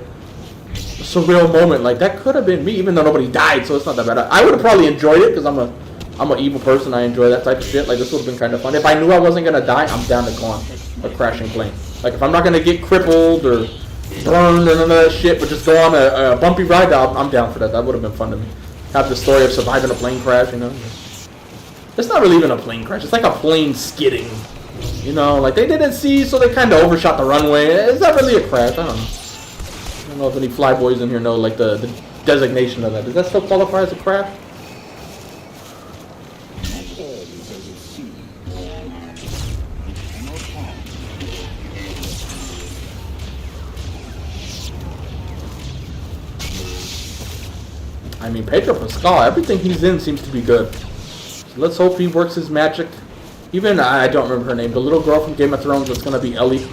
surreal moment. Like that could have been me, even though nobody died, so it's not that bad. I would have probably enjoyed it because I'm an evil person. I enjoy that type of shit. Like this would have been kind of fun. If I knew I wasn't gonna die, I'm down to go on a crashing plane. Like if I'm not gonna get crippled or burned and none of that shit, but just go on a bumpy ride, I'm down for that. That would have been fun to me. Have the story of surviving a plane crash, you know. It's not really even a plane crash. It's like a plane skidding. You know, like they didn't see, so they kind of overshot the runway. Is that really a crash? I don't know. I don't know if any flyboys in here know like the designation of that. Does that still qualify as a crash? I mean, Pedro Pascal, everything he's in seems to be good. So let's hope he works his magic. Even, I don't remember her name, the little girl from Game of Thrones that's going to be Ellie.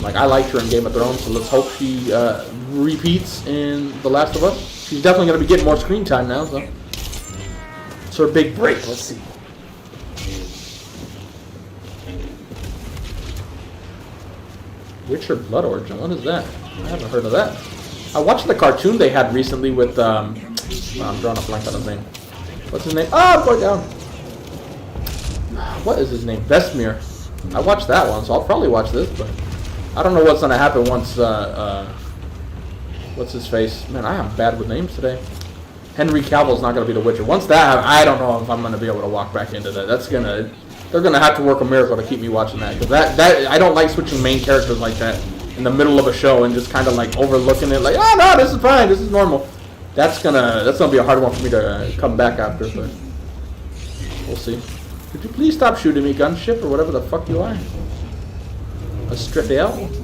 Like, I liked her in Game of Thrones, so let's hope she repeats in The Last of Us. She's definitely going to be getting more screen time now, so. It's her big break, let's see. Witcher Blood Origin, what is that? I haven't heard of that. I watched the cartoon they had recently with, I'm drawing a blank on his name. What's his name? Oh, boy, down. What is his name? Vesemir. I watched that one, so I'll probably watch this, but I don't know what's going to happen once, what's his face? Man, I am bad with names today. Henry Cavill's not going to be the Witcher. Once that, I don't know if I'm going to be able to walk back into that. That's going to... They're going to have to work a miracle to keep me watching that. Because that I don't like switching main characters like that in the middle of a show and just kind of like overlooking it. Like, oh, no, this is fine. This is normal. That's gonna be a hard one for me to come back after. But we'll see. Could you please stop shooting me, gunship, or whatever the fuck you are? A Stradale?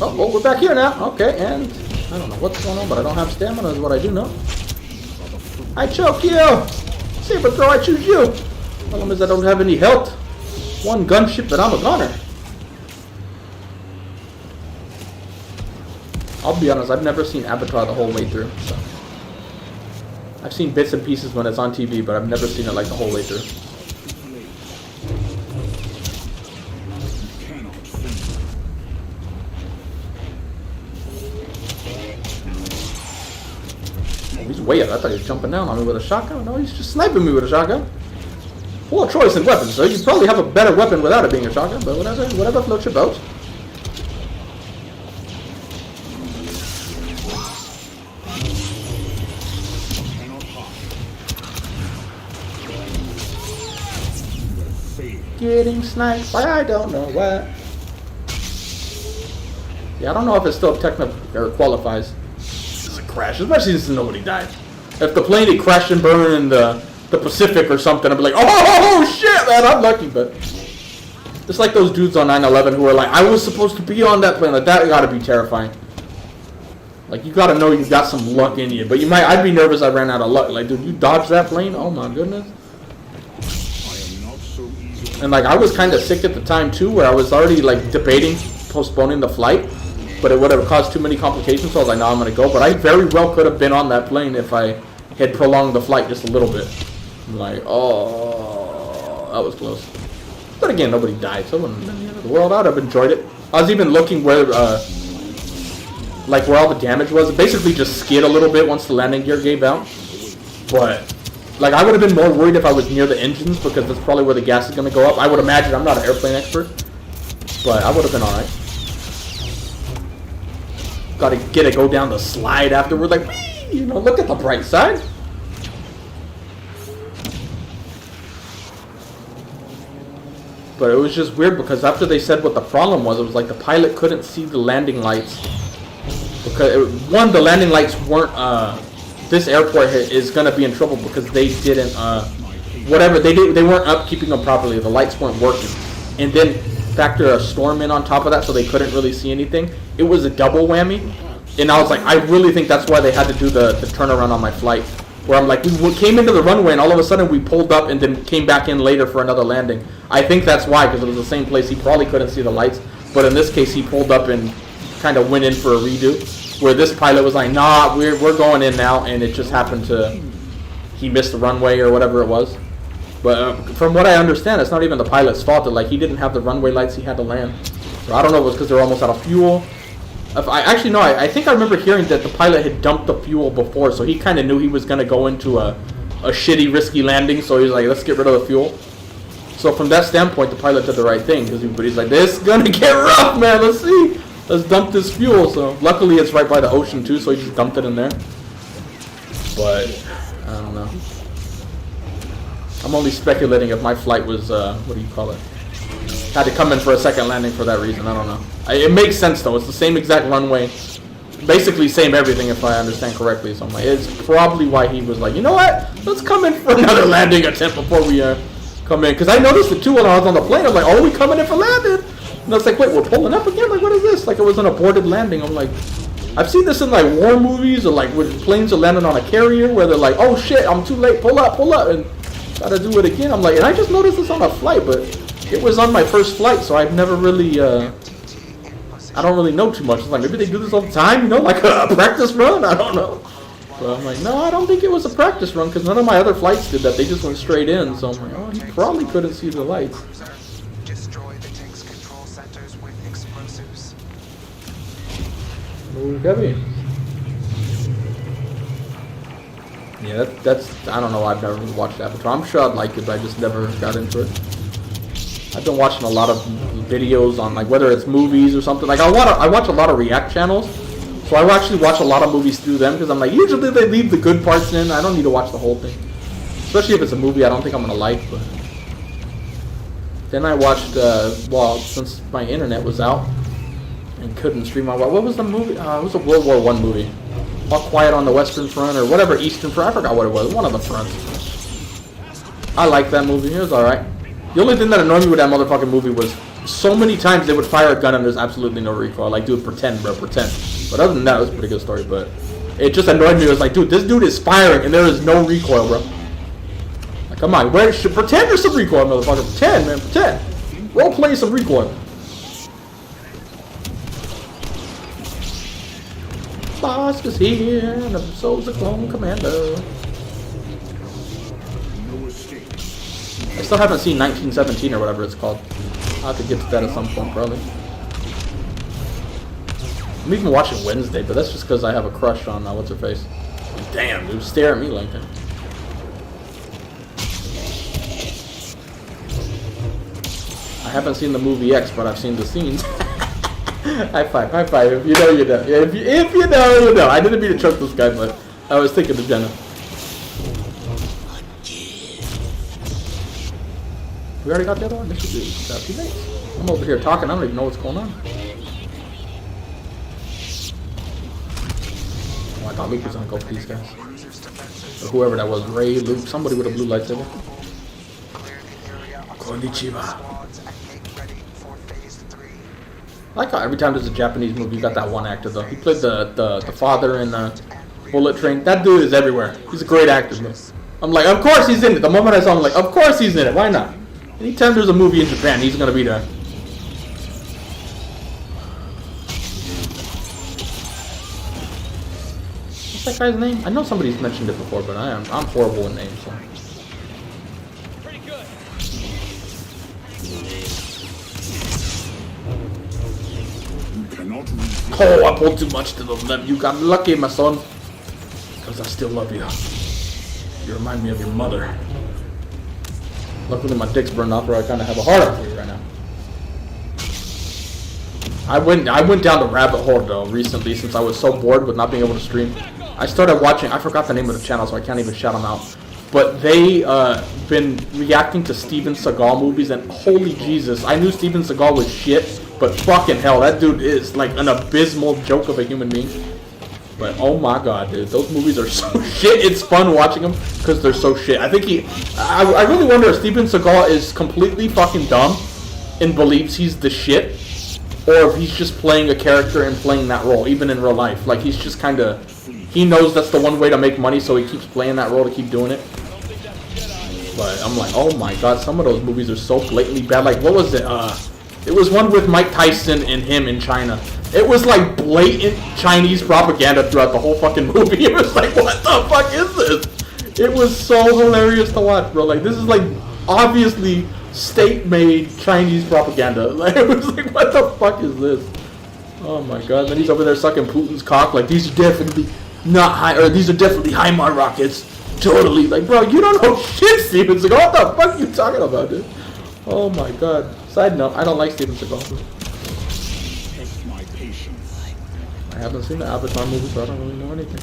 Oh, we're back here now. Okay, and I don't know what's going on, but I don't have stamina is what I do know. I choke you! Saber throw, I choose you! Problem is I don't have any health. One gunship, but I'm a gunner. I'll be honest, I've never seen Avatar the whole way through. So. I've seen bits and pieces when it's on TV, but I've never seen it like the whole way through. He's way up. I thought he was jumping down on me with a shotgun. No, he's just sniping me with a shotgun. Poor choice in weapons, so you probably have a better weapon without it being a shotgun, but whatever floats your boat. Getting sniped by I don't know what. Yeah, I don't know if it still or qualifies. Crash, especially since nobody died. If the plane had crashed and burned in the Pacific or something, I'd be like, oh shit, man, I'm lucky. But it's like those dudes on 9/11 who are like, I was supposed to be on that plane. Like that gotta be terrifying. Like you gotta know you got some luck in you, but I'd be nervous I ran out of luck. Like, dude, you dodged that plane? Oh my goodness. And like I was kind of sick at the time too, where I was already like debating postponing the flight. but it would have caused too many complications, so I was like, no, I'm going to go. But I very well could have been on that plane if I had prolonged the flight just a little bit. I'm like, oh, that was close. But again, nobody died, so it wouldn't have been the end of the world. I would have enjoyed it. I was even looking where, like where all the damage was. It basically just skid a little bit once the landing gear gave out. But, like, I would have been more worried if I was near the engines, because that's probably where the gas is going to go up. I would imagine. I'm not an airplane expert, but I would have been alright. Got to get it go down the slide afterward, like, whee! You know, look at the bright side. But it was just weird because after they said what the problem was, it was like the pilot couldn't see the landing lights. Because, one, the landing lights weren't, this airport is going to be in trouble because they didn't, whatever, they weren't upkeeping them properly. The lights weren't working. And then factor a storm in on top of that, so they couldn't really see anything. It was a double whammy. And I was like, I really think that's why they had to do the turnaround on my flight. Where I'm like, we came into the runway and all of a sudden we pulled up and then came back in later for another landing. I think that's why, because it was the same place. He probably couldn't see the lights. But in this case, he pulled up and kind of went in for a redo. Where this pilot was like, nah, we're going in now. And it just happened to, he missed the runway or whatever it was. But from what I understand, it's not even the pilot's fault. That, like, he didn't have the runway lights he had to land. So I don't know if it was because they were almost out of fuel. Actually, no, I think I remember hearing that the pilot had dumped the fuel before, so he kind of knew he was going to go into a shitty, risky landing, so he was like, let's get rid of the fuel. So from that standpoint, the pilot did the right thing, because he's like, this is going to get rough, man, let's see. Let's dump this fuel. So luckily it's right by the ocean, too, so he just dumped it in there. But, I don't know. I'm only speculating if my flight was, what do you call it? Had to come in for a second landing for that reason. I don't know. It makes sense, though. It's the same exact runway. Basically same everything, if I understand correctly. So I'm like, it's probably why he was like, you know what? Let's come in for another landing attempt before we come in. Because I noticed it, too, when I was on the plane. I'm like, oh, are we coming in for landing? And I was like, wait, we're pulling up again? Like, what is this? Like, it was an aborted landing. I'm like, I've seen this in, like, war movies or, like, when planes are landing on a carrier where they're like, oh, shit, I'm too late. Pull up, and gotta do it again. I'm like, and I just noticed this on a flight, but it was on my first flight, so I've never really, I don't really know too much. It's like, maybe they do this all the time, you know, like a practice run? I don't know. But I'm like, no, I don't think it was a practice run, because none of my other flights did that. They just went straight in, so I'm like, oh, he probably couldn't see the lights. Destroy the tank's control centers with explosives. Move heavy. Yeah, that's, I don't know, I've never really watched Avatar. I'm sure I'd like it, but I just never got into it. I've been watching a lot of videos on, like, whether it's movies or something. Like, I watch a lot of React channels, so I actually watch a lot of movies through them, because I'm like, usually they leave the good parts in. I don't need to watch the whole thing. Especially if it's a movie I don't think I'm going to like, but... Then I watched, well, since my internet was out, and couldn't stream my... What was the movie? It was a World War I movie. All Quiet on the Western Front, or whatever, Eastern Front. I forgot what it was. One of the fronts. I liked that movie. It was alright. The only thing that annoyed me with that motherfucking movie was so many times they would fire a gun and there's absolutely no recoil. Like, dude, pretend, bro, pretend. But other than that, it was a pretty good story. But it just annoyed me. It was like, dude, this dude is firing and there is no recoil, bro. Like, come on, pretend there's some recoil, motherfucker. Pretend, man, pretend. Role play some recoil. Boss is here, and the soul's a clone commando. I still haven't seen 1917 or whatever it's called. I'll have to get to that at some point, probably. I'm even watching Wednesday, but that's just because I have a crush on, what's-her-face. Damn, dude, stare at me like that. I haven't seen the movie X, but I've seen the scenes. High five, high five. If you know, you know. If you know, you know. I didn't mean to choke this guy, but I was thinking of Jenna. We already got the other one? This should be about 2 minutes. I'm over here talking, I don't even know what's going on. Oh, I thought Luke was gonna go for these guys. Or whoever that was, Ray, Luke, somebody with a blue lightsaber. Konnichiwa. I like how every time there's a Japanese movie, you got that one actor though. He played the father in Bullet Train. That dude is everywhere. He's a great actor, though. I'm like, of course he's in it. The moment I saw him, I'm like, of course he's in it. Why not? Anytime there's a movie in Japan, he's gonna be there. that guy's name? I know somebody's mentioned it before, but I'm horrible with names. So. Pretty good. Oh, I pulled too much to the left. You got lucky, my son. Because I still love you. You remind me of your mother. Luckily, my dick's burned off, or I kind of have a heart on you right now. I went down the rabbit hole though recently since I was so bored with not being able to stream. I started watching. I forgot the name of the channel, so I can't even shout them out. But they been reacting to Steven Seagal movies, and holy Jesus, I knew Steven Seagal was shit, but fucking hell, that dude is like an abysmal joke of a human being. But oh my god, dude, those movies are so shit. It's fun watching them because they're so shit. I think I really wonder if Steven Seagal is completely fucking dumb and believes he's the shit, or if he's just playing a character and playing that role, even in real life. Like, he's just kind of, he knows that's the one way to make money, so he keeps playing that role to keep doing it. But I'm like, oh my god, some of those movies are so blatantly bad. Like, what was it? It was one with Mike Tyson and him in China. It was like blatant Chinese propaganda throughout the whole fucking movie. It was like, what the fuck is this? It was so hilarious to watch, bro. Like, this is like obviously state-made Chinese propaganda. Like, it was like, what the fuck is this? Oh my god. Then he's over there sucking Putin's cock. Like, these are definitely not high, or these are definitely HIMARS rockets. Totally. Like, bro, you don't know shit, Steven Seagal. What the fuck are you talking about, dude? Oh my god. Side note, I don't like Steven Seagal. I haven't seen the Avatar movie, so I don't really know anything.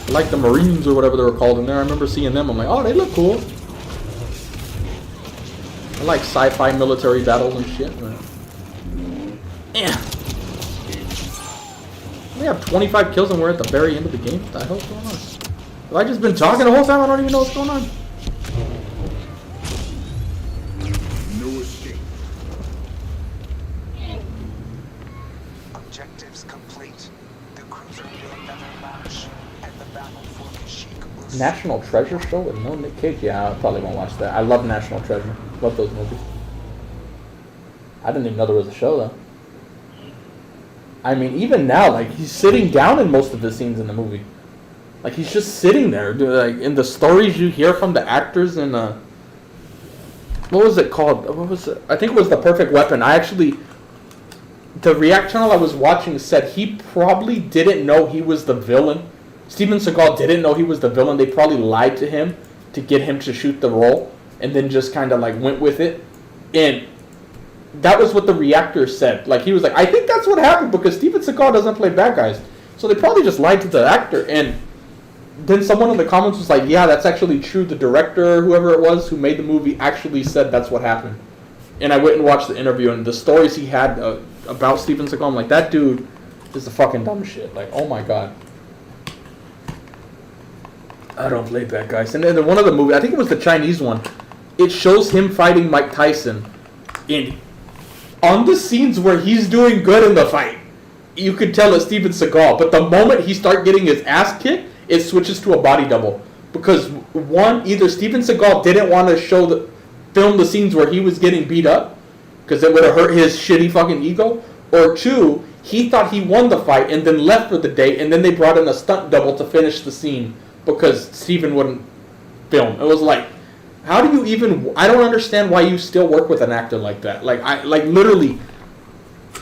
I like the Marines or whatever they were called in there. I remember seeing them. I'm like, oh, they look cool. I like sci-fi military battles and shit. Yeah. We have 25 kills and we're at the very end of the game. What the hell's going on? Have I just been talking the whole time? I don't even know what's going on. No escape. Objectives complete. The cruiser will never launch, and the battle for Kashyyyk will National Treasure show with no Nick Cage? Yeah, I probably won't watch that. I love National Treasure. Love those movies. I didn't even know there was a show though. I mean, even now, like, he's sitting down in most of the scenes in the movie. Like, he's just sitting there. Dude, like, in the stories you hear from the actors in, what was it called? What was it? I think it was The Perfect Weapon. The React channel I was watching said he probably didn't know he was the villain. Steven Seagal didn't know he was the villain. They probably lied to him to get him to shoot the role, and then just kind of, like, went with it. And that was what the reactor said. Like, he was like, I think that's what happened because Steven Seagal doesn't play bad guys. So they probably just lied to the actor. And then someone in the comments was like, yeah, that's actually true. The director, whoever it was who made the movie, actually said that's what happened. And I went and watched the interview, and the stories he had about Steven Seagal, I'm like, that dude is the fucking dumb shit. Like, oh my god. I don't play bad guys. And then one of the movies, I think it was the Chinese one, it shows him fighting Mike Tyson in... On the scenes where he's doing good in the fight, you could tell it's Steven Seagal. But the moment he starts getting his ass kicked, it switches to a body double. Because one, either Steven Seagal didn't want to film the scenes where he was getting beat up, because it would have hurt his shitty fucking ego. Or two, he thought he won the fight and then left for the day, and then they brought in a stunt double to finish the scene because Steven wouldn't film. It was like, how do you even... I don't understand why you still work with an actor like that. Like, literally,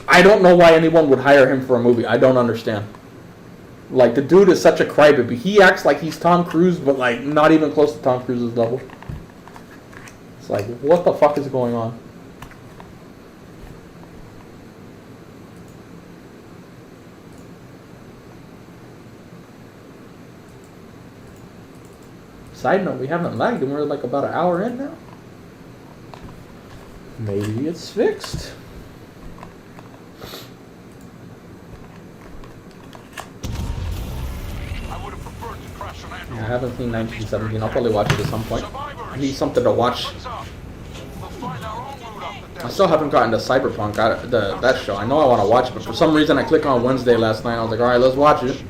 I don't know why anyone would hire him for a movie. I don't understand. Like, the dude is such a crybaby. He acts like he's Tom Cruise, but, like, not even close to Tom Cruise's level. It's like, what the fuck is going on? Side note, we haven't lagged and we're like about an hour in now. Maybe it's fixed. I would have preferred to crash on Andrew. I haven't seen 1917. I'll probably watch it at some point. I need something to watch. What's up? We'll find our own route up the I still haven't gotten to Cyberpunk, that show. I know I want to watch it, but for some reason I clicked on Wednesday last night. I was like, alright, let's watch it.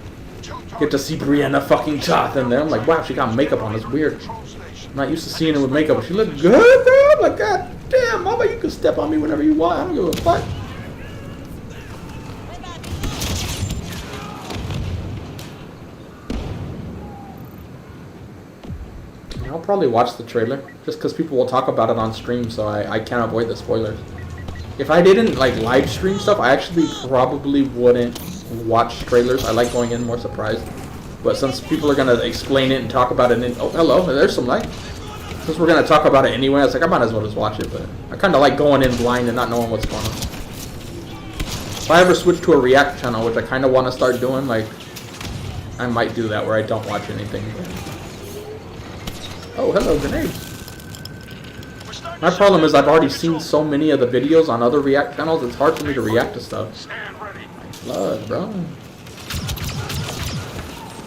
Get to see BrianF fucking Toth in there. I'm like, wow, she got makeup on. It's weird. I'm not used to seeing her with makeup. She looked good, bro. I'm like, god damn, mama, you can step on me whenever you want. I don't give a fuck. probably watch the trailer just because people will talk about it on stream, so I can't avoid the spoilers. If I didn't like live stream stuff, I actually probably wouldn't watch trailers. I like going in more surprised. But since people are gonna explain it and talk about it, oh hello, there's some light. Since we're gonna talk about it anyway, I was like, I might as well just watch it. But I kind of like going in blind and not knowing what's going on. If I ever switch to a react channel, which I kind of want to start doing, like I might do that where I don't watch anything. Oh hello, grenades. My problem is I've already seen so many of the videos on other react channels, it's hard for me to react to stuff. Blood, bro.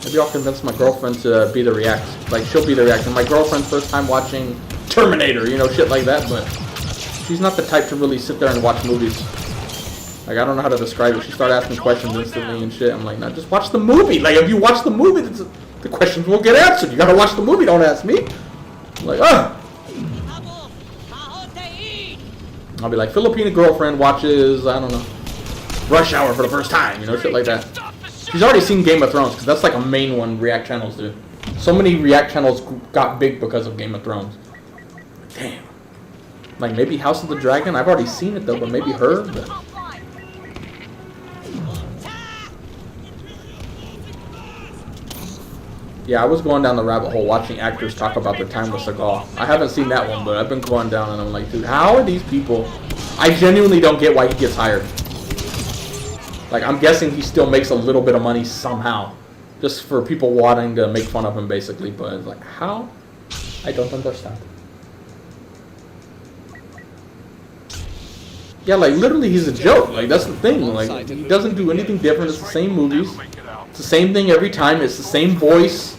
Maybe I'll convince my girlfriend to be the react. Like, she'll be the react. And my girlfriend's first time watching Terminator, you know, shit like that, but she's not the type to really sit there and watch movies. Like, I don't know how to describe it. She started asking questions instantly and shit. I'm like, no, just watch the movie. Like, if you watch the movie, the questions will get answered. You gotta watch the movie, don't ask me. I'm like, ugh. I'll be like, Filipino girlfriend watches, I don't know, Rush Hour for the first time, you know, shit like that. She's already seen Game of Thrones, because that's like a main one React channels do. So many React channels got big because of Game of Thrones. Damn. Like, maybe House of the Dragon? I've already seen it, though, but maybe her? But... yeah, I was going down the rabbit hole watching actors talk about their time with Seagal. I haven't seen that one, but I've been going down and I'm like, dude, how are these people? I genuinely don't get why he gets hired. Like, I'm guessing he still makes a little bit of money somehow. Just for people wanting to make fun of him, basically. But it's like, how? I don't understand. Yeah, like, literally he's a joke. Like, that's the thing. Like, he doesn't do anything different. It's the same movies. It's the same thing every time. It's the same voice.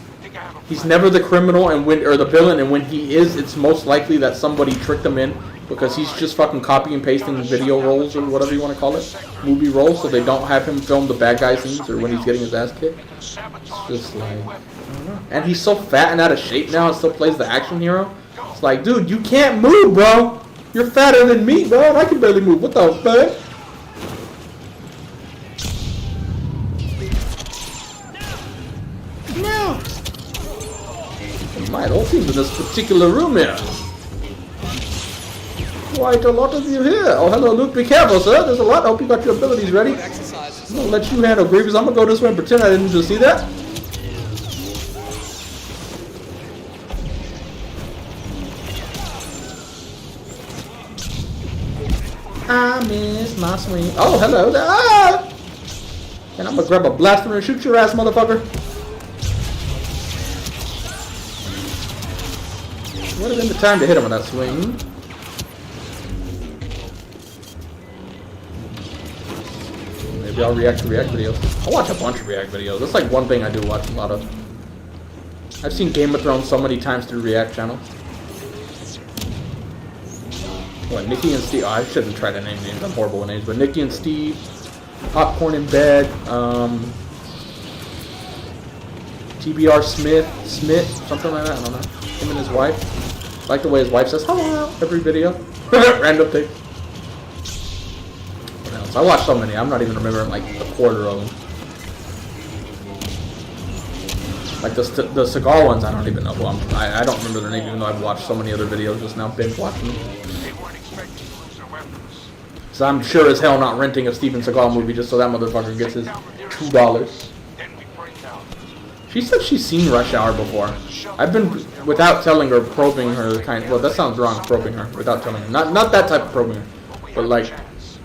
He's never the criminal and when, or the villain, and when he is, it's most likely that somebody tricked him in because he's just fucking copy and pasting video roles or whatever you want to call it, movie roles, so they don't have him film the bad guy scenes or when he's getting his ass kicked. It's just like, I don't know. And he's so fat and out of shape now and still plays the action hero. It's like, dude, you can't move, bro. You're fatter than me, bro, and I can barely move. What the fuck? No. My whole team in this particular room here. Quite a lot of you here. Oh, hello, Luke. Be careful, sir. There's a lot. I hope you got your abilities ready. I'm gonna let you handle Grievous. I'm gonna go this way and pretend I didn't just see that. I miss my swing. Oh, hello there. Ah! And I'm gonna grab a blaster and shoot your ass, motherfucker. Would have been the time to hit him with that swing. Maybe I'll react to React videos. I watch a bunch of React videos. That's like one thing I do watch a lot of. I've seen Game of Thrones so many times through React channels. What, Nikki and Steve? Oh, I shouldn't try to name names. I'm horrible with names. But Nikki and Steve, Popcorn in Bed, TBR Smith, something like that. I don't know. Him and his wife. I like the way his wife says hello every video. Random thing. What else? I watched so many. I'm not even remembering like a quarter of them. Like the Seagal ones, I don't even know who I don't remember their name, even though I've watched so many other videos just now, binge watching them. So I'm sure as hell not renting a Steven Seagal movie just so that motherfucker gets his $2. She said she's seen Rush Hour before. I've been, without telling her, probing her, well, that sounds wrong, probing her, without telling her. Not that type of probing her, but like,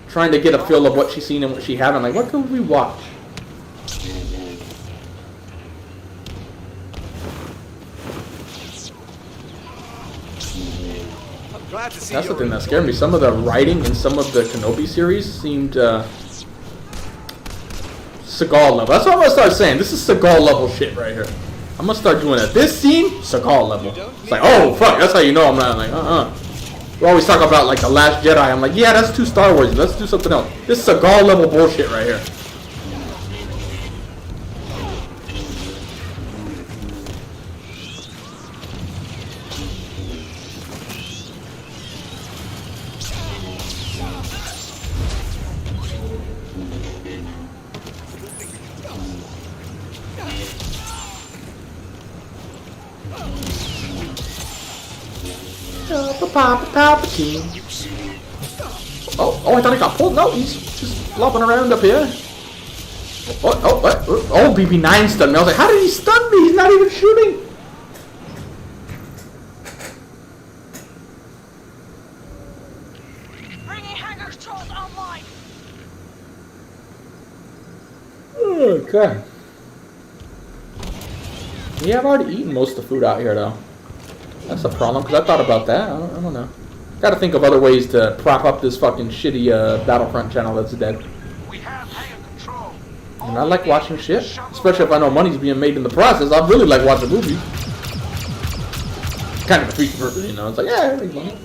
trying to get a feel of what she's seen and what she haven't. Like, what could we watch? That's the thing that scared me. Some of the writing in some of the Kenobi series seemed Seagal level. That's what I'm gonna start saying. This is Seagal level shit right here. I'm gonna start doing it. This scene, Seagal level. It's like, oh fuck, that's how you know I'm not like, We always talk about like The Last Jedi. I'm like, yeah, that's too Star Wars. Let's do something else. This is Seagal level bullshit right here. Papa Palpatine. Oh, I thought he got pulled. No, he's just flopping around up here. Oh, BB9 stunned me. I was like, how did he stun me? He's not even shooting. Bringing hangar controls online. Okay. Yeah, I've already eaten most of the food out here, though. That's a problem, because I thought about that. I don't know. Gotta think of other ways to prop up this fucking shitty Battlefront channel that's dead. We have hangar control. And I like watching shit, especially if I know money's being made in the process. I really like watching movies. Kind of a freaky purpose, you know. It's like, yeah, everything's money.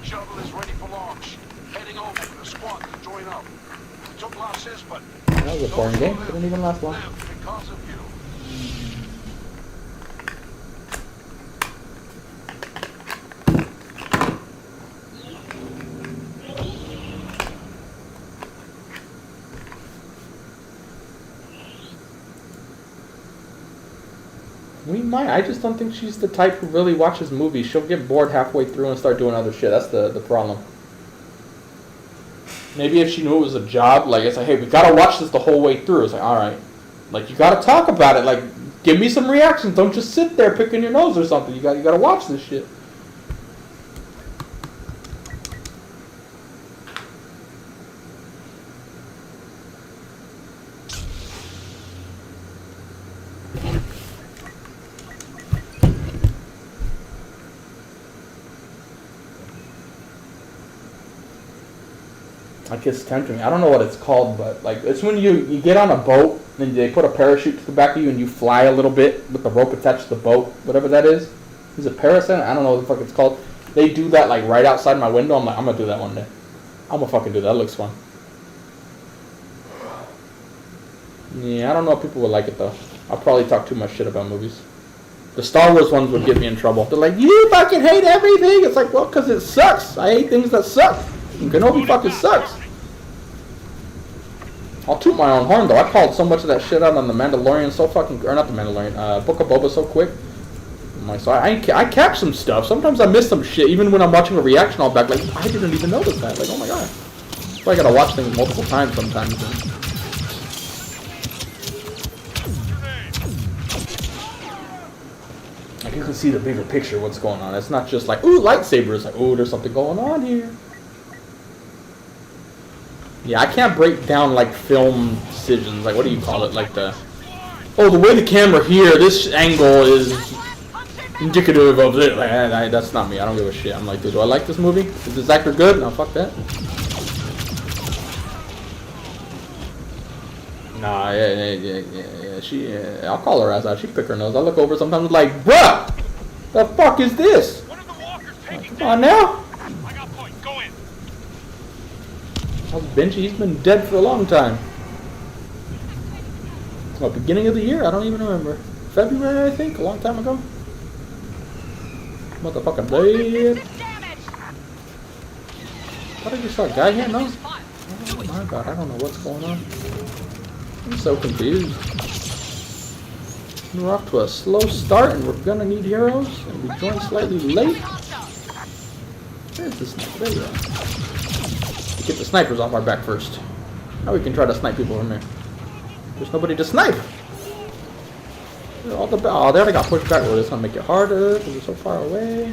Shuttle is ready for launch. Heading over for the squad to join up. We took losses, but That was a boring game. Didn't even last long. live because of you. We might. I just don't think she's the type who really watches movies. She'll get bored halfway through and start doing other shit. That's the problem. Maybe if she knew it was a job, like it's like, hey, we gotta watch this the whole way through. It's like, all right, like you gotta talk about it. Like, give me some reactions. Don't just sit there picking your nose or something. You gotta watch this shit. Like it's tempting. I don't know what it's called, but like it's when you get on a boat and they put a parachute to the back of you and you fly a little bit with the rope attached to the boat, whatever that is. Is it parasailing? I don't know what the fuck it's called. They do that like right outside my window. I'm like, I'm gonna do that one day. I'm gonna fucking do that. That looks fun. Yeah, I don't know if people would like it though. I'll probably talk too much shit about movies. The Star Wars ones would get me in trouble. They're like, you fucking hate everything. It's like, well, because it sucks. I hate things that suck. Kenobi fucking sucks. I'll toot my own horn though. I called so much of that shit out on the Mandalorian so fucking, or not the Mandalorian, Book of Boba so quick. So I catch some stuff. Sometimes I miss some shit. Even when I'm watching a reaction, I'll back like, I didn't even notice that. Like, oh my god. So I gotta watch things multiple times sometimes. Like you can see the bigger picture, what's going on. It's not just like, ooh, lightsabers. Like, ooh, there's something going on here. Yeah, I can't break down like film decisions. Like, what do you call it? Like the way the camera here, this angle is indicative of it. Like, that's not me. I don't give a shit. I'm like, dude, do I like this movie? Is this actor good? No, fuck that. Nah, yeah. I'll call her ass out. She pick her nose. I look over sometimes like, bruh, the fuck is this? One of the walkers taking Come on now. I got point. Go in. How's Benji? He's been dead for a long time. What, beginning of the year? I don't even remember. February, I think, a long time ago. Motherfucking dead. What did you saw a guy here? No? Oh my god, I don't know what's going on. I'm so confused. We're off to a slow start and we're gonna need heroes. And we joined slightly late. Where's the sniper? There you are. Get the snipers off our back first. Now we can try to snipe people from there. There's nobody to snipe. All the they already got pushed back. Well, it's gonna make it harder because we're so far away.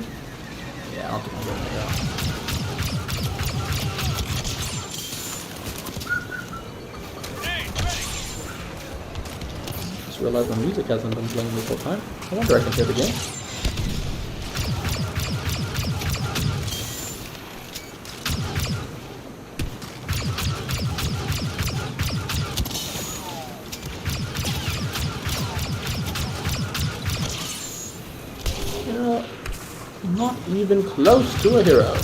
Yeah, I don't think I'm gonna make it. Just realized the music hasn't been playing this whole time. I wonder I can hear the game. Not even close to a hero. I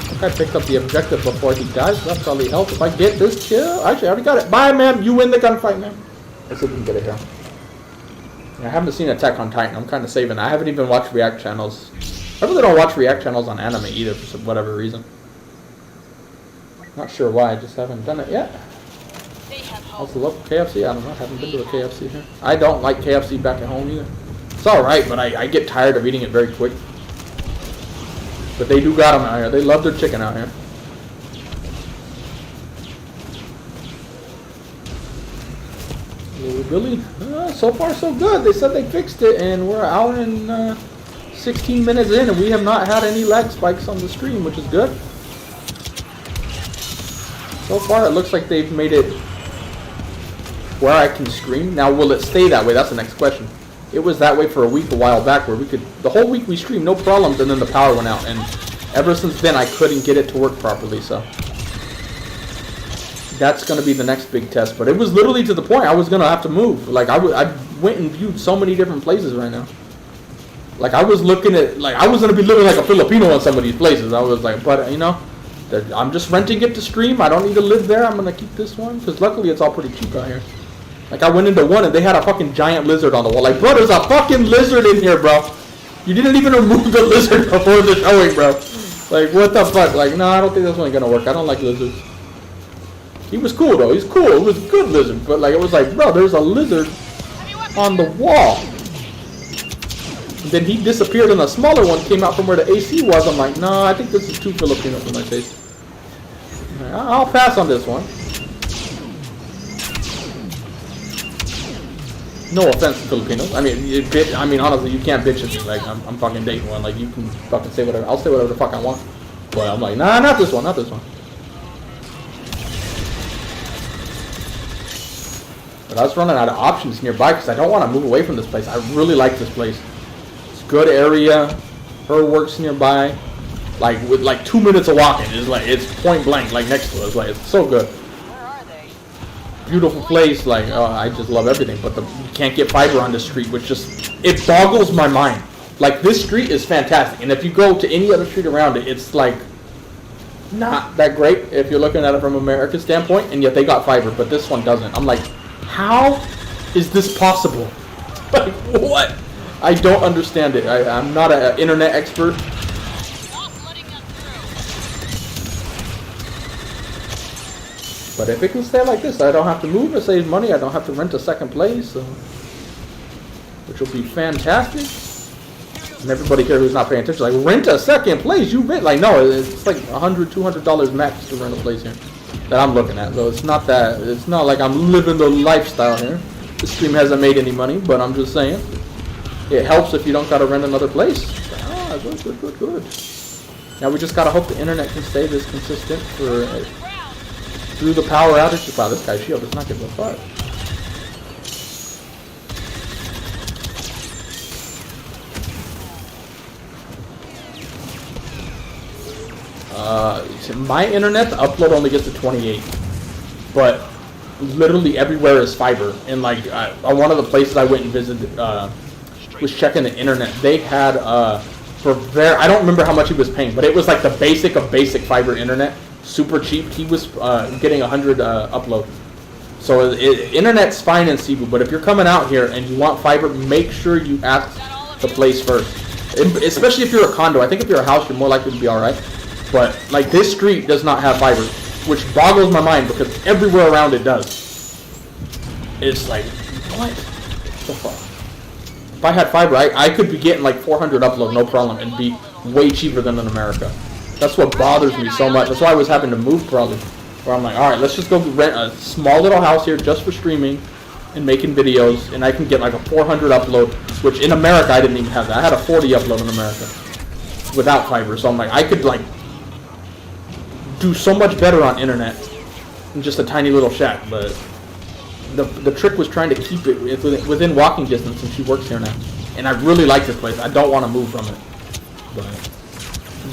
think I picked up the objective before he dies. So that's probably help if I get this kill. Actually, I already got it. Bye, ma'am. You win the gunfight, ma'am. Let's see if we can get it here. Yeah, I haven't seen Attack on Titan. I'm kind of saving. I haven't even watched React channels. I really don't watch React channels on anime either for whatever reason. Not sure why. I just haven't done it yet. How's the local KFC? I don't know. I haven't been to a KFC here. I don't like KFC back at home either. It's alright, but I get tired of eating it very quick. But they do got them out here. They love their chicken out here. Little Billy, so far so good. They said they fixed it, and we're an hour and 16 minutes in, and we have not had any lag spikes on the stream, which is good. So far, it looks like they've made it where I can stream. Now, will it stay that way? That's the next question. It was that way for a week a while back, where we could, the whole week we streamed, no problems, and then the power went out, and ever since then, I couldn't get it to work properly, so that's going to be the next big test. But it was literally to the point I was going to have to move. Like, I went and viewed so many different places right now. Like, I was looking at, like, I was going to be living like a Filipino in some of these places. I was like, but, you know, I'm just renting it to stream. I don't need to live there. I'm going to keep this one, because luckily it's all pretty cheap out here. Like, I went into one, and they had a fucking giant lizard on the wall. Like, bro, there's a fucking lizard in here, bro. You didn't even remove the lizard before the showing, bro. Like, what the fuck? Like, no, I don't think that's going to work. I don't like lizards. He was cool, though. He's cool. It was a good lizard. But, like, it was like, bro, there's a lizard on the wall. And then he disappeared, and a smaller one came out from where the AC was. I'm like, no, I think this is too Filipino for my taste. I'll pass on this one. No offense to Filipinos. I mean, honestly, you can't bitch at me. Like, I'm fucking dating one. Like, you can fucking say whatever. I'll say whatever the fuck I want. But I'm like, nah, not this one, not this one. But I was running out of options nearby because I don't want to move away from this place. I really like this place. It's a good area. Her works nearby. Like, with like 2 minutes of walking. It's point blank, like next to us. Like, it's so good. Beautiful place. Like, I just love everything. But you can't get fiber on this street, which just, it boggles my mind. Like, this street is fantastic. And if you go to any other street around it, it's like not that great if you're looking at it from America's standpoint. And yet they got fiber, but this one doesn't. I'm like, how is this possible? Like, what? I don't understand it. I'm not an internet expert. But if it can stay like this, I don't have to move. It saves money. I don't have to rent a second place, so, which will be fantastic. And everybody here who's not paying attention, like, rent a second place. You rent, like, no, it's like $100, $200 max to rent a place here that I'm looking at. So it's not that. It's not like I'm living the lifestyle here. This stream hasn't made any money, but I'm just saying it helps if you don't gotta rent another place. Ah, good. Now we just gotta hope the internet can stay this consistent for. Through the power outage. Wow, this guy's shield does not give a fuck. My internet, the upload only gets to 28. But literally everywhere is fiber. And like, one of the places I went and visited, was checking the internet. They had, I don't remember how much he was paying, but it was like the basic of basic fiber internet. Super cheap. He was getting 100 upload. So internet's fine in Cebu, but if you're coming out here and you want fiber, make sure you ask the place first. Especially if you're a condo. I think if you're a house, you're more likely to be alright. But like, this street does not have fiber, which boggles my mind because everywhere around it does. It's like, what the fuck? If I had fiber, I could be getting like 400 upload, no problem, and be way cheaper than in America. That's what bothers me so much. That's why I was having to move probably. Where I'm like, alright, let's just go rent a small little house here just for streaming and making videos, and I can get like a 400 upload, which in America I didn't even have that. I had a 40 upload in America without fiber. So I'm like, I could like do so much better on internet than just a tiny little shack. But the trick was trying to keep it within walking distance, and she works here now. And I really like this place. I don't want to move from it. But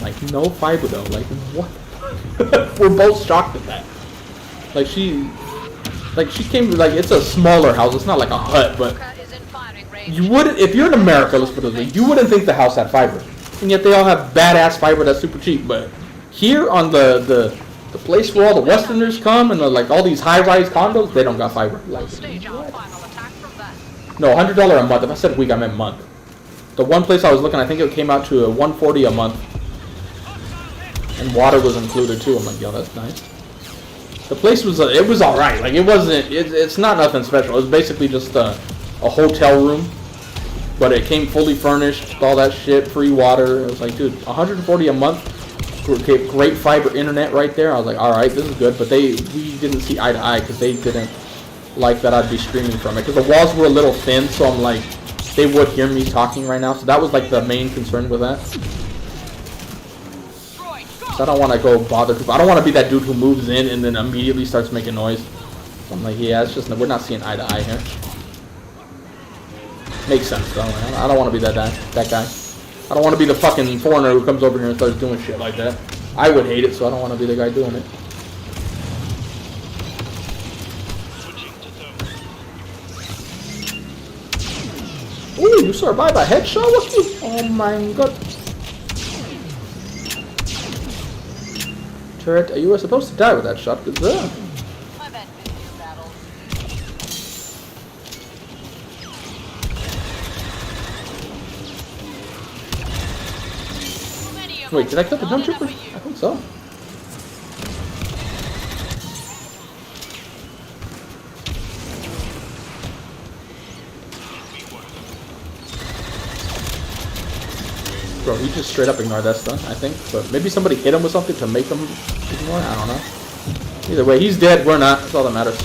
like, no fiber though. Like, what? We're both shocked at that. Like, she came, like, it's a smaller house. It's not like a hut, but you wouldn't, if you're in America, let's put it this way, you wouldn't think the house had fiber. And yet they all have badass fiber that's super cheap. But here on the place where all the Westerners come and like all these high-rise condos, they don't got fiber. Like, no, $100 a month. If I said week, I meant month. The one place I was looking, I think it came out to $140 a month. And water was included too. I'm like, yo, that's nice. The place was, it was alright. Like, it wasn't, it's not nothing special. It was basically just a hotel room. but it came fully furnished, all that shit, free water. It was like, dude, $140 a month, great fiber internet right there. I was like, all right, this is good. But we didn't see eye to eye because they didn't like that I'd be streaming from it, because the walls were a little thin. So I'm like, they would hear me talking right now. So that was like the main concern with that. So I don't want to go bother people. I don't want to be that dude who moves in and then immediately starts making noise. So I'm like, yeah, it's just, we're not seeing eye to eye here. Makes sense though. I don't want to be that guy. I don't want to be the fucking foreigner who comes over here and starts doing shit like that. I would hate it, so I don't want to be the guy doing it. Ooh, you survived a headshot with you? Oh my god. Turret, you were supposed to die with that shot. Good job. I've had many battles. Wait, did I kill the jump trooper? I think so. Bro, he just straight up ignored that stun, I think. But maybe somebody hit him with something to make him ignore it? I don't know. Either way, he's dead, we're not. That's all that matters.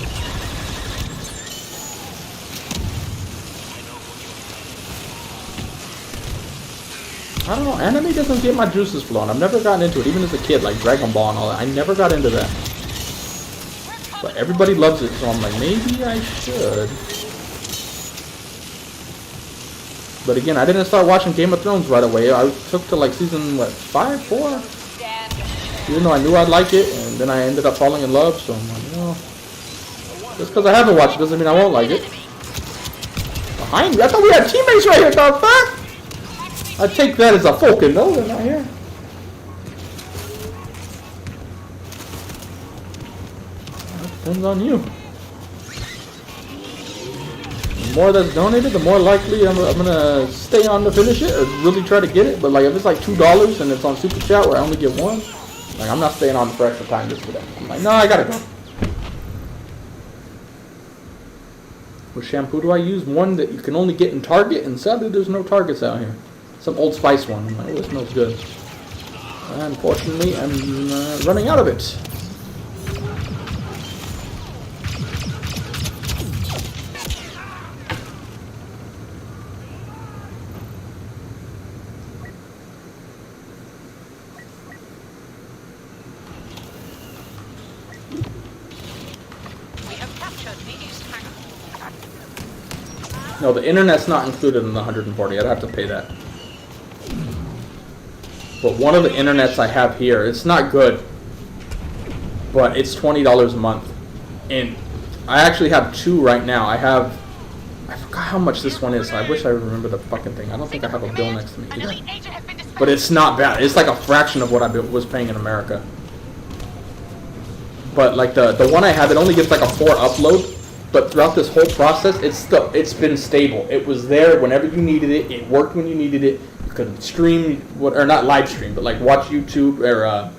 I don't know, anime doesn't get my juices flowing. I've never gotten into it, even as a kid, like Dragon Ball and all that. I never got into that. But everybody loves it, so I'm like, maybe I should. But again, I didn't start watching Game of Thrones right away. I took to like season, what, 5, 4? Even though I knew I'd like it, and then I ended up falling in love, so I'm like, well, just because I haven't watched it doesn't mean I won't like it. Behind me? I thought we had teammates right here, dog. Fuck! I take that as a fucking no, they're not here. Depends on you. The more that's donated, the more likely I'm gonna stay on to finish it or really try to get it. But like if it's like $2 and it's on Super Chat where I only get one, like I'm not staying on for extra time just for that. I'm like, no, I gotta go. What shampoo do I use? One that you can only get in Target, and sadly there's no Targets out here. Some Old Spice one. I'm like, oh, it smells good. Unfortunately, I'm running out of it. No, the internet's not included in the 140. I'd have to pay that. But one of the internets I have here, it's not good, but it's $20 a month. And I actually have two right now. I forgot how much this one is. I wish I remember the fucking thing. I don't think I have a bill next to me either. But it's not bad. It's like a fraction of what I was paying in America. But like the one I have, it only gets like a 4 upload. But throughout this whole process, it's been stable. It was there whenever you needed it. It worked when you needed it. You could stream, or not live stream, but like watch YouTube or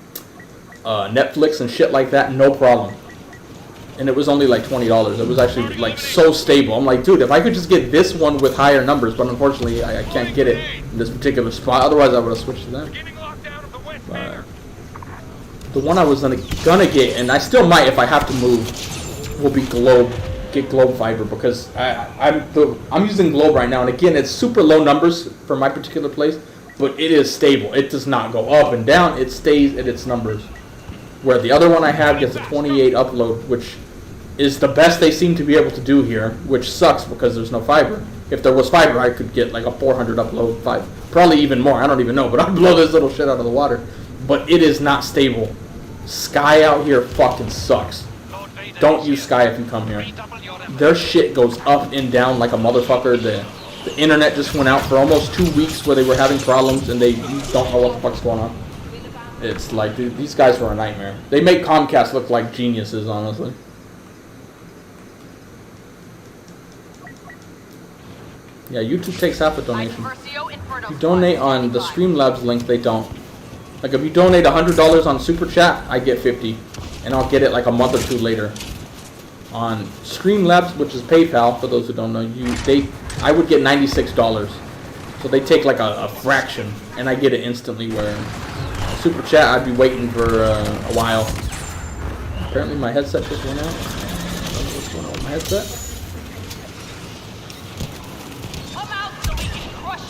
Netflix and shit like that, no problem. And it was only like $20. It was actually like so stable. I'm like, dude, if I could just get this one with higher numbers, but unfortunately I can't get it in this particular spot. Otherwise I would have switched to them. But the one I was gonna get, and I still might if I have to move, will be Globe. Get Globe Fiber, because I'm using Globe right now, and again, it's super low numbers for my particular place, but it is stable. It does not go up and down. It stays at its numbers. Where the other one I have gets a 28 upload, which is the best they seem to be able to do here, which sucks because there's no fiber. If there was fiber, I could get like a 400 upload, probably even more. I don't even know, but I'd blow this little shit out of the water. But it is not stable. Sky out here fucking sucks. Don't use Sky if you come here. Their shit goes up and down like a motherfucker. The internet just went out for almost 2 weeks where they were having problems and they don't know what the fuck's going on. It's like, dude, these guys were a nightmare. They make Comcast look like geniuses, honestly. Yeah, YouTube takes half a donation. If you donate on the Streamlabs link, they don't. Like if you donate $100 on Super Chat, I get 50. And I'll get it like a month or two later. On Streamlabs, which is PayPal, for those who don't know, I would get $96. So they take like a fraction, and I get it instantly. Where Super Chat, I'd be waiting for a while. Apparently my headset just went out. I don't know what's going on with my headset. Come out so we can crush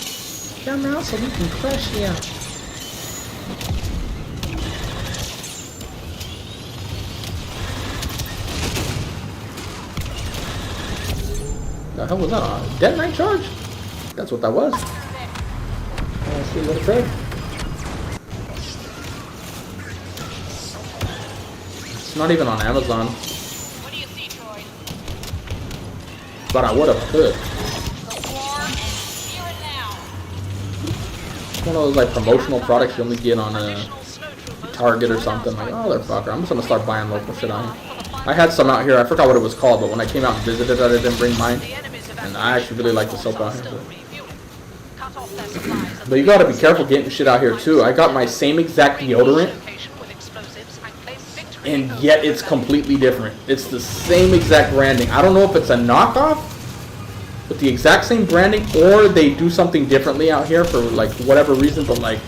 you. Come out so we can crush you. The hell was that? A detonite charge? That's what that was. Let's see what it said. It's not even on Amazon. What do you see, Troy? But I would have could. The war and here and now. It's one of those like promotional products you only get on Target or something. Like, oh, motherfucker, I'm just gonna start buying local shit out here. I had some out here. I forgot what it was called, but when I came out and visited, I didn't bring mine. And I actually really like the soap out here. But you gotta be careful getting shit out here too. I got my same exact deodorant, and yet it's completely different. It's the same exact branding. I don't know if it's a knockoff with the exact same branding, or they do something differently out here for like whatever reason. But like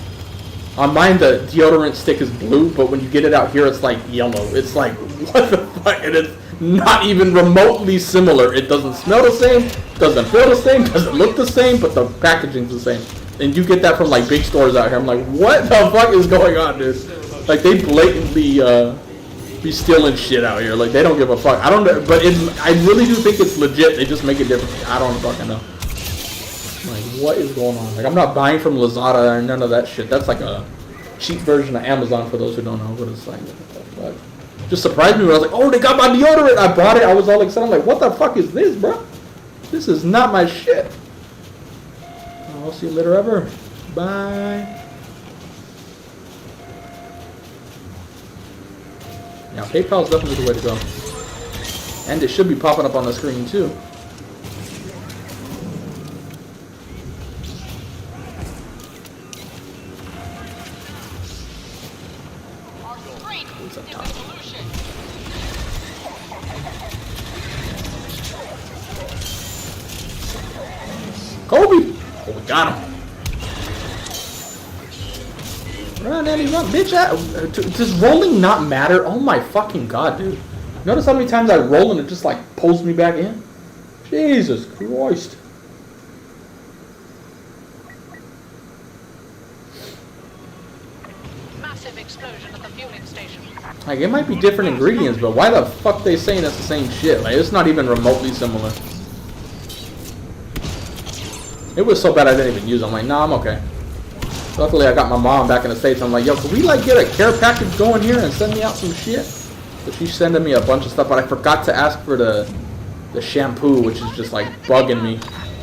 on mine, the deodorant stick is blue, but when you get it out here, it's like yellow. It's like, what the fuck? And it's not even remotely similar. It doesn't smell the same, doesn't feel the same, doesn't look the same, but the packaging's the same. And you get that from like big stores out here. I'm like, what the fuck is going on, dude? Like they blatantly be stealing shit out here. Like they don't give a fuck. I don't know, but I really do think it's legit. They just make it different. I don't fucking know. Like, what is going on? Like, I'm not buying from Lazada or none of that shit. That's like a cheap version of Amazon for those who don't know what it's like. What the fuck? Just surprised me when I was like, oh, they got my deodorant. I bought it. I was all excited. I'm like, what the fuck is this, bro? This is not my shit. I'll see you later ever. Bye. Now, PayPal is definitely the way to go. And it should be popping up on the screen, too. What's up top? Kobe! Oh, we got him. Run, Eddie, run, bitch! Does rolling not matter? Oh my fucking god, dude. Notice how many times I roll and it just like pulls me back in? Jesus Christ. Massive explosion at the fueling station. Like, it might be different ingredients, but why the fuck they saying it's the same shit? Like, it's not even remotely similar. It was so bad I didn't even use it. I'm like, nah, I'm okay. Luckily, I got my mom back in the States. I'm like, yo, can we like get a care package going here and send me out some shit? So she's sending me a bunch of stuff, but I forgot to ask for the shampoo, which is just like bugging me.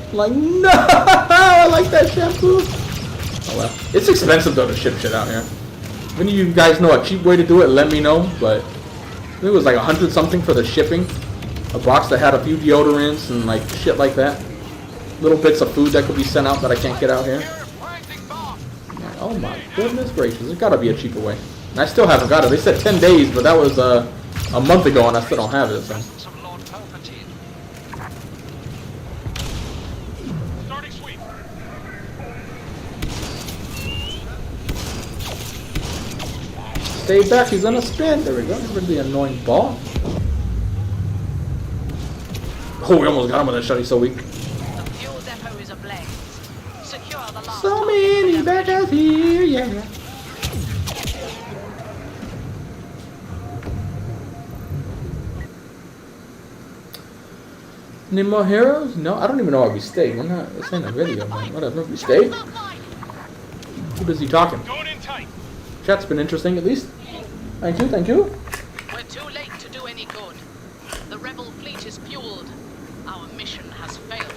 I'm like, no, I like that shampoo. Oh well, it's expensive though to ship shit out here. If any of you guys know a cheap way to do it, let me know. But I think it was like 100 something for the shipping. A box that had a few deodorants and like shit like that. Little bits of food that could be sent out that I can't get out here. Oh my goodness gracious, there's gotta be a cheaper way. And I still haven't got it. They said 10 days, but that was a month ago and I still don't have it, so. Stay back, he's gonna spin. There we go, get rid of the annoying ball. Oh, we almost got him with that shot, he's so weak. So many bad guys here, yeah. Need more heroes? No, I don't even know why we stayed. We're not, this ain't a video, man. Whatever, we stayed. Too busy talking. Chat's been interesting, at least. Thank you, thank you. We're too late to do any good. The rebel fleet is fueled. Our mission has failed.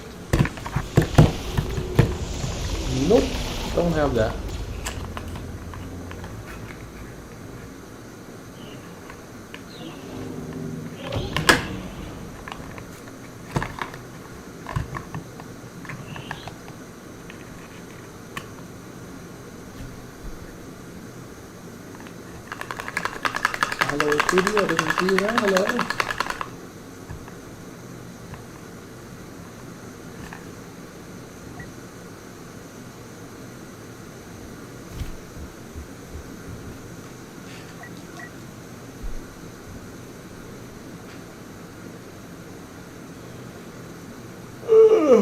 Nope, don't have that. Hello, studio, I didn't see you there. Hello. The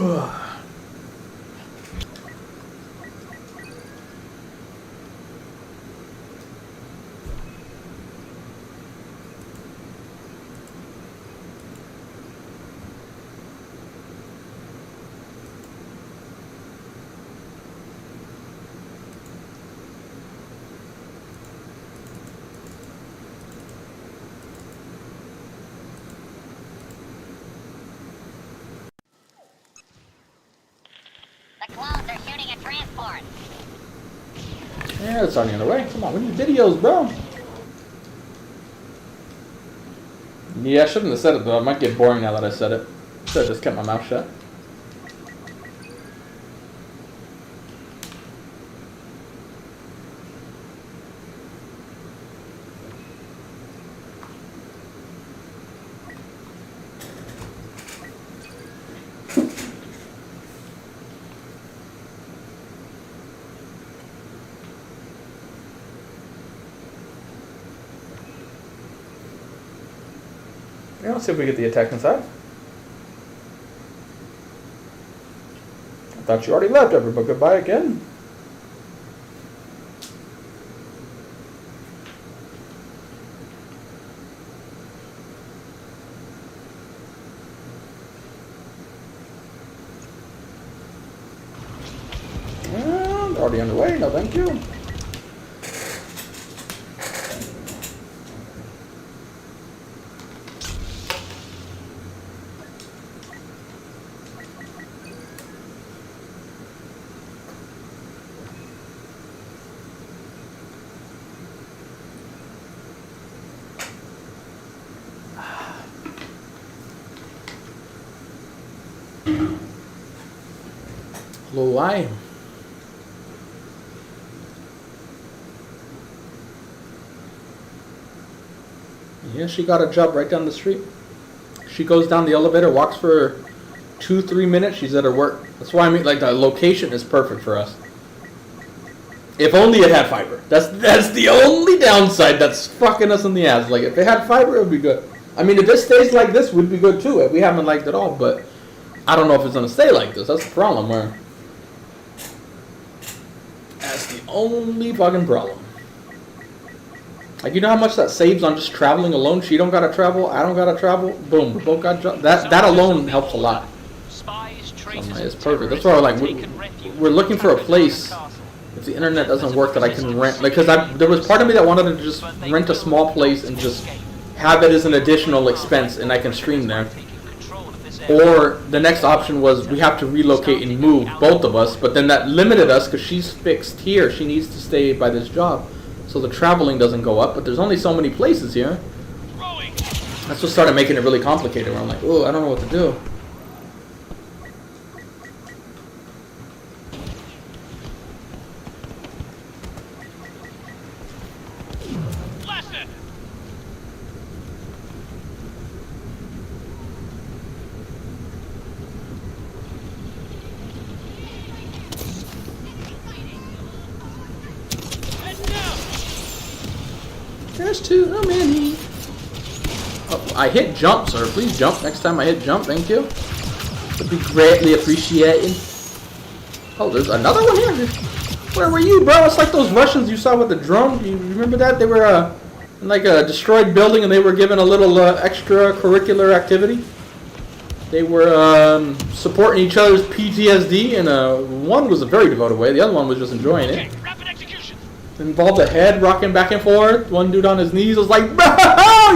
clones are shooting a transport. Yeah, it's already on the way. Come on, we need videos, bro. Yeah, I shouldn't have said it, though. It might get boring now that I said it. Should have just kept my mouth shut. Yeah, let's see if we get the attack inside. I thought you already left, everybody. Goodbye again. And already underway. No, thank you. Hello, why? Yeah, she got a job right down the street. She goes down the elevator, walks for 2-3 minutes, she's at her work. That's why I mean, like, the location is perfect for us. If only it had fiber. That's the only downside that's fucking us in the ass. Like, if it had fiber, it would be good. I mean, if it stays like this, we'd be good too. We haven't liked it all, but I don't know if it's gonna stay like this. That's the problem. Where that's the only fucking problem. Like, you know how much that saves on just traveling alone? She don't gotta travel, I don't gotta travel. Boom, we both got jobs. That alone helps a lot. So, it's perfect. That's why we're looking for a place. If the internet doesn't work, that I can rent. Like, because there was part of me that wanted to just rent a small place and just have it as an additional expense, and I can stream there. Or the next option was we have to relocate and move, both of us, but then that limited us because she's fixed here. She needs to stay by this job, so the traveling doesn't go up, but there's only so many places here. That's what started making it really complicated, where I'm like, oh, I don't know what to do. There's too many. Oh, I hit jump, sir. Please jump next time I hit jump. Thank you. Would be greatly appreciated. Oh, there's another one here. Where were you, bro? It's like those Russians you saw with the drone. You remember that? They were in like a destroyed building, and they were given a little extracurricular activity. They were supporting each other's PTSD, and one was a very devoted way. The other one was just enjoying it. Involved a head rocking back and forth. One dude on his knees was like, bro,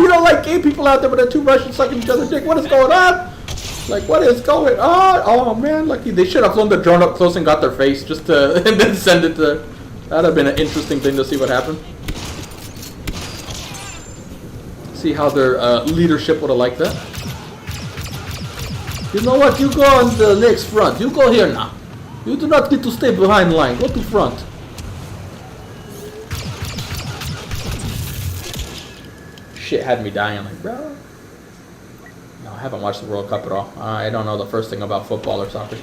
you don't like gay people out there, but the two Russians sucking each other's dick. What is going on? Like, what is going on? Oh man, lucky they should have flown the drone up close and got their face just to and then send it to. That'd have been an interesting thing to see what happened. See how their leadership would have liked that. You know what? You go on the next front. You go here now. You do not get to stay behind line. Go to front. Shit had me dying, like, bro. No, I haven't watched the World Cup at all. I don't know the first thing about football or soccer.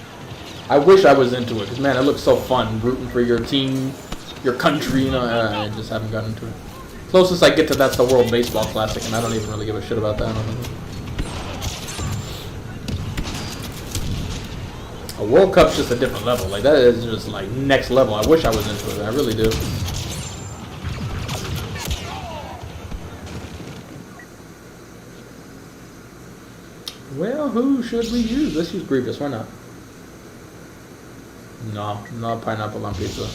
I wish I was into it, because man, it looks so fun, rooting for your team, your country, you know. I just haven't gotten into it. Closest I get to that's the World Baseball Classic, and I don't even really give a shit about that. A World Cup's just a different level. Like, that is just, like, next level. I wish I was into it. I really do. Well, who should we use? Let's use Grievous. Why not? No, not pineapple on pizza.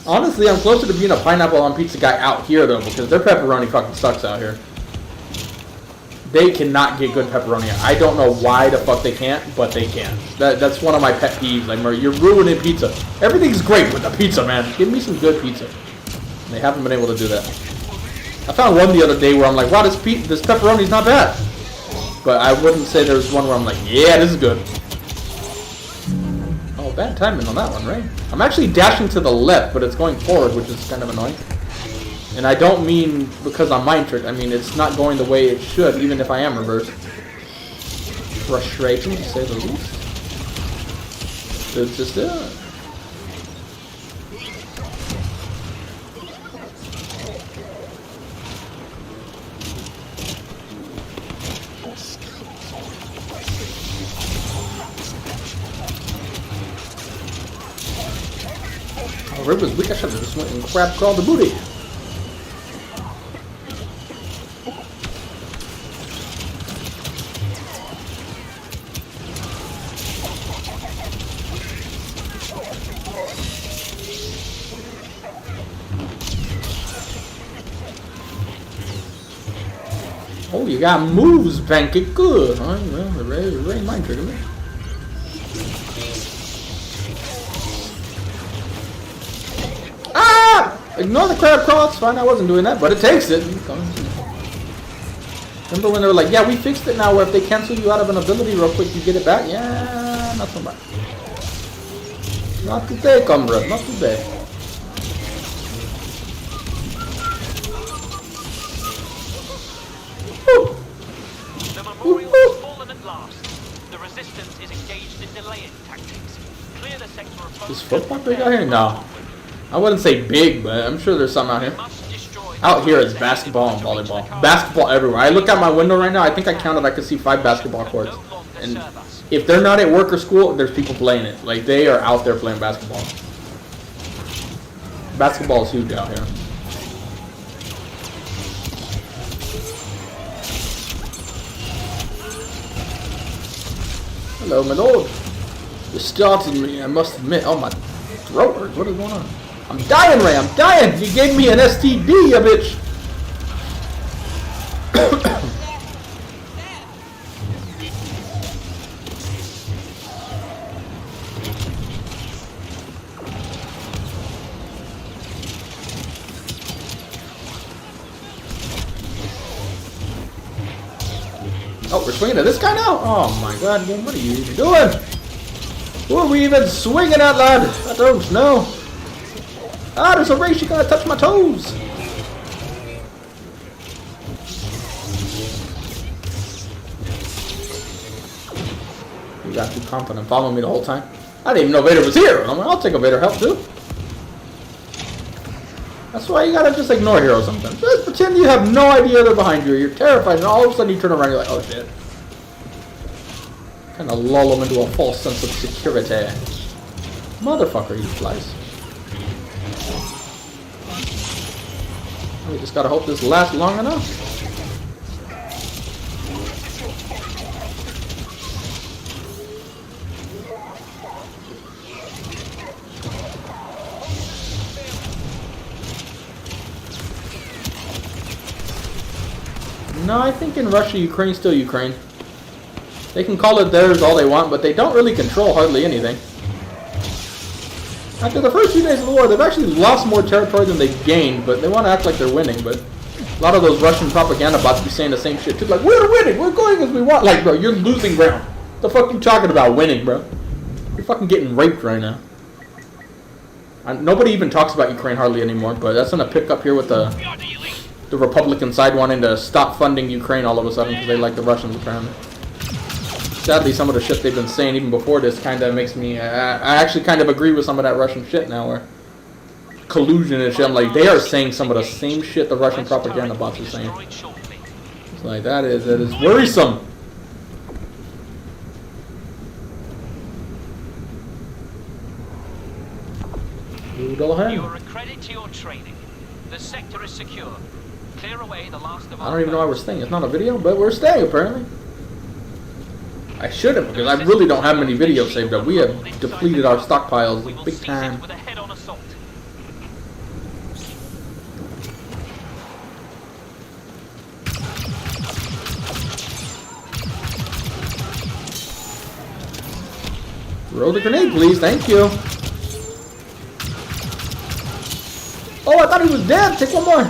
Honestly, I'm closer to being a pineapple on pizza guy out here, though, because their pepperoni fucking sucks out here. They cannot get good pepperoni. I don't know why the fuck they can't, but they can. That's one of my pet peeves. Like, Murray, you're ruining pizza. Everything's great with the pizza, man. Give me some good pizza. And they haven't been able to do that. I found one the other day where I'm like, wow, this pepperoni's not bad. But I wouldn't say there's one where I'm like, yeah, this is good. Oh, bad timing on that one, right? I'm actually dashing to the left, but it's going forward, which is kind of annoying. And I don't mean because I'm mind tricked. I mean, it's not going the way it should, even if I am reversed. Frustrating, to say the least. It's just it. Oh, Rib was weak. I should have just went and crab crawled the booty. Oh, you got moves, Pancake. Good. All right, well, the Ray mind triggered me. Ah! Ignore the crab crawl. It's fine. I wasn't doing that, but it takes it. Remember when they were like, yeah, we fixed it now where if they cancel you out of an ability real quick, you get it back? Yeah, not so much. Not today, comrade. Not today. The memorial has fallen at last. The resistance is engaged in delaying tactics. Clear the sector of Is football big out here? No. I wouldn't say big, but I'm sure there's some out here. Out here it's basketball and volleyball. Basketball everywhere. I look out my window right now, I think I counted, I could see 5 basketball courts. And if they're not at work or school, there's people playing it. Like, they are out there playing basketball. Basketball is huge out here. Hello, my lord. You startled me, I must admit. Oh, my throat hurts. What is going on? I'm dying, Ray. I'm dying. You gave me an STD, you bitch. Oh, we're swinging at this guy now? Oh my god, what are you even doing? Who are we even swinging at, lad? I don't know. Ah, there's a race, you gotta touch my toes. You got too confident following me the whole time. I didn't even know Vader was here. I'm like, I'll take a Vader help too. That's why you gotta just ignore heroes sometimes. Just pretend you have no idea they're behind you. You're terrified, and all of a sudden you turn around and you're like, oh shit. Kind of lull them into a false sense of security. Motherfucker, he flies. We just gotta hope this lasts long enough. No, I think in Russia, Ukraine's still Ukraine. They can call it theirs all they want, but they don't really control hardly anything. After the first few days of the war, they've actually lost more territory than they've gained, but they want to act like they're winning. But a lot of those Russian propaganda bots be saying the same shit too. Like, we're winning, we're going as we want. Like, bro, you're losing ground. The fuck you talking about winning, bro? You're fucking getting raped right now. Nobody even talks about Ukraine hardly anymore, but that's gonna pick up here with the Republican side wanting to stop funding Ukraine all of a sudden because they like the Russians apparently. Sadly, some of the shit they've been saying even before this kind of makes me... I actually kind of agree with some of that Russian shit now, where collusion and shit. I'm like, they are saying some of the same shit the Russian propaganda bots are saying. It's like, that is worrisome. $2 You are hand. a credit to your training. The sector is secure. Clear away the last of I don't even know why we're staying. It's not a video, but we're staying apparently. I should have, because I really don't have many videos saved up. We have depleted our stockpiles big time. With a head-on assault. Throw the grenade, please. Thank you. Oh, I thought he was dead. Take one more.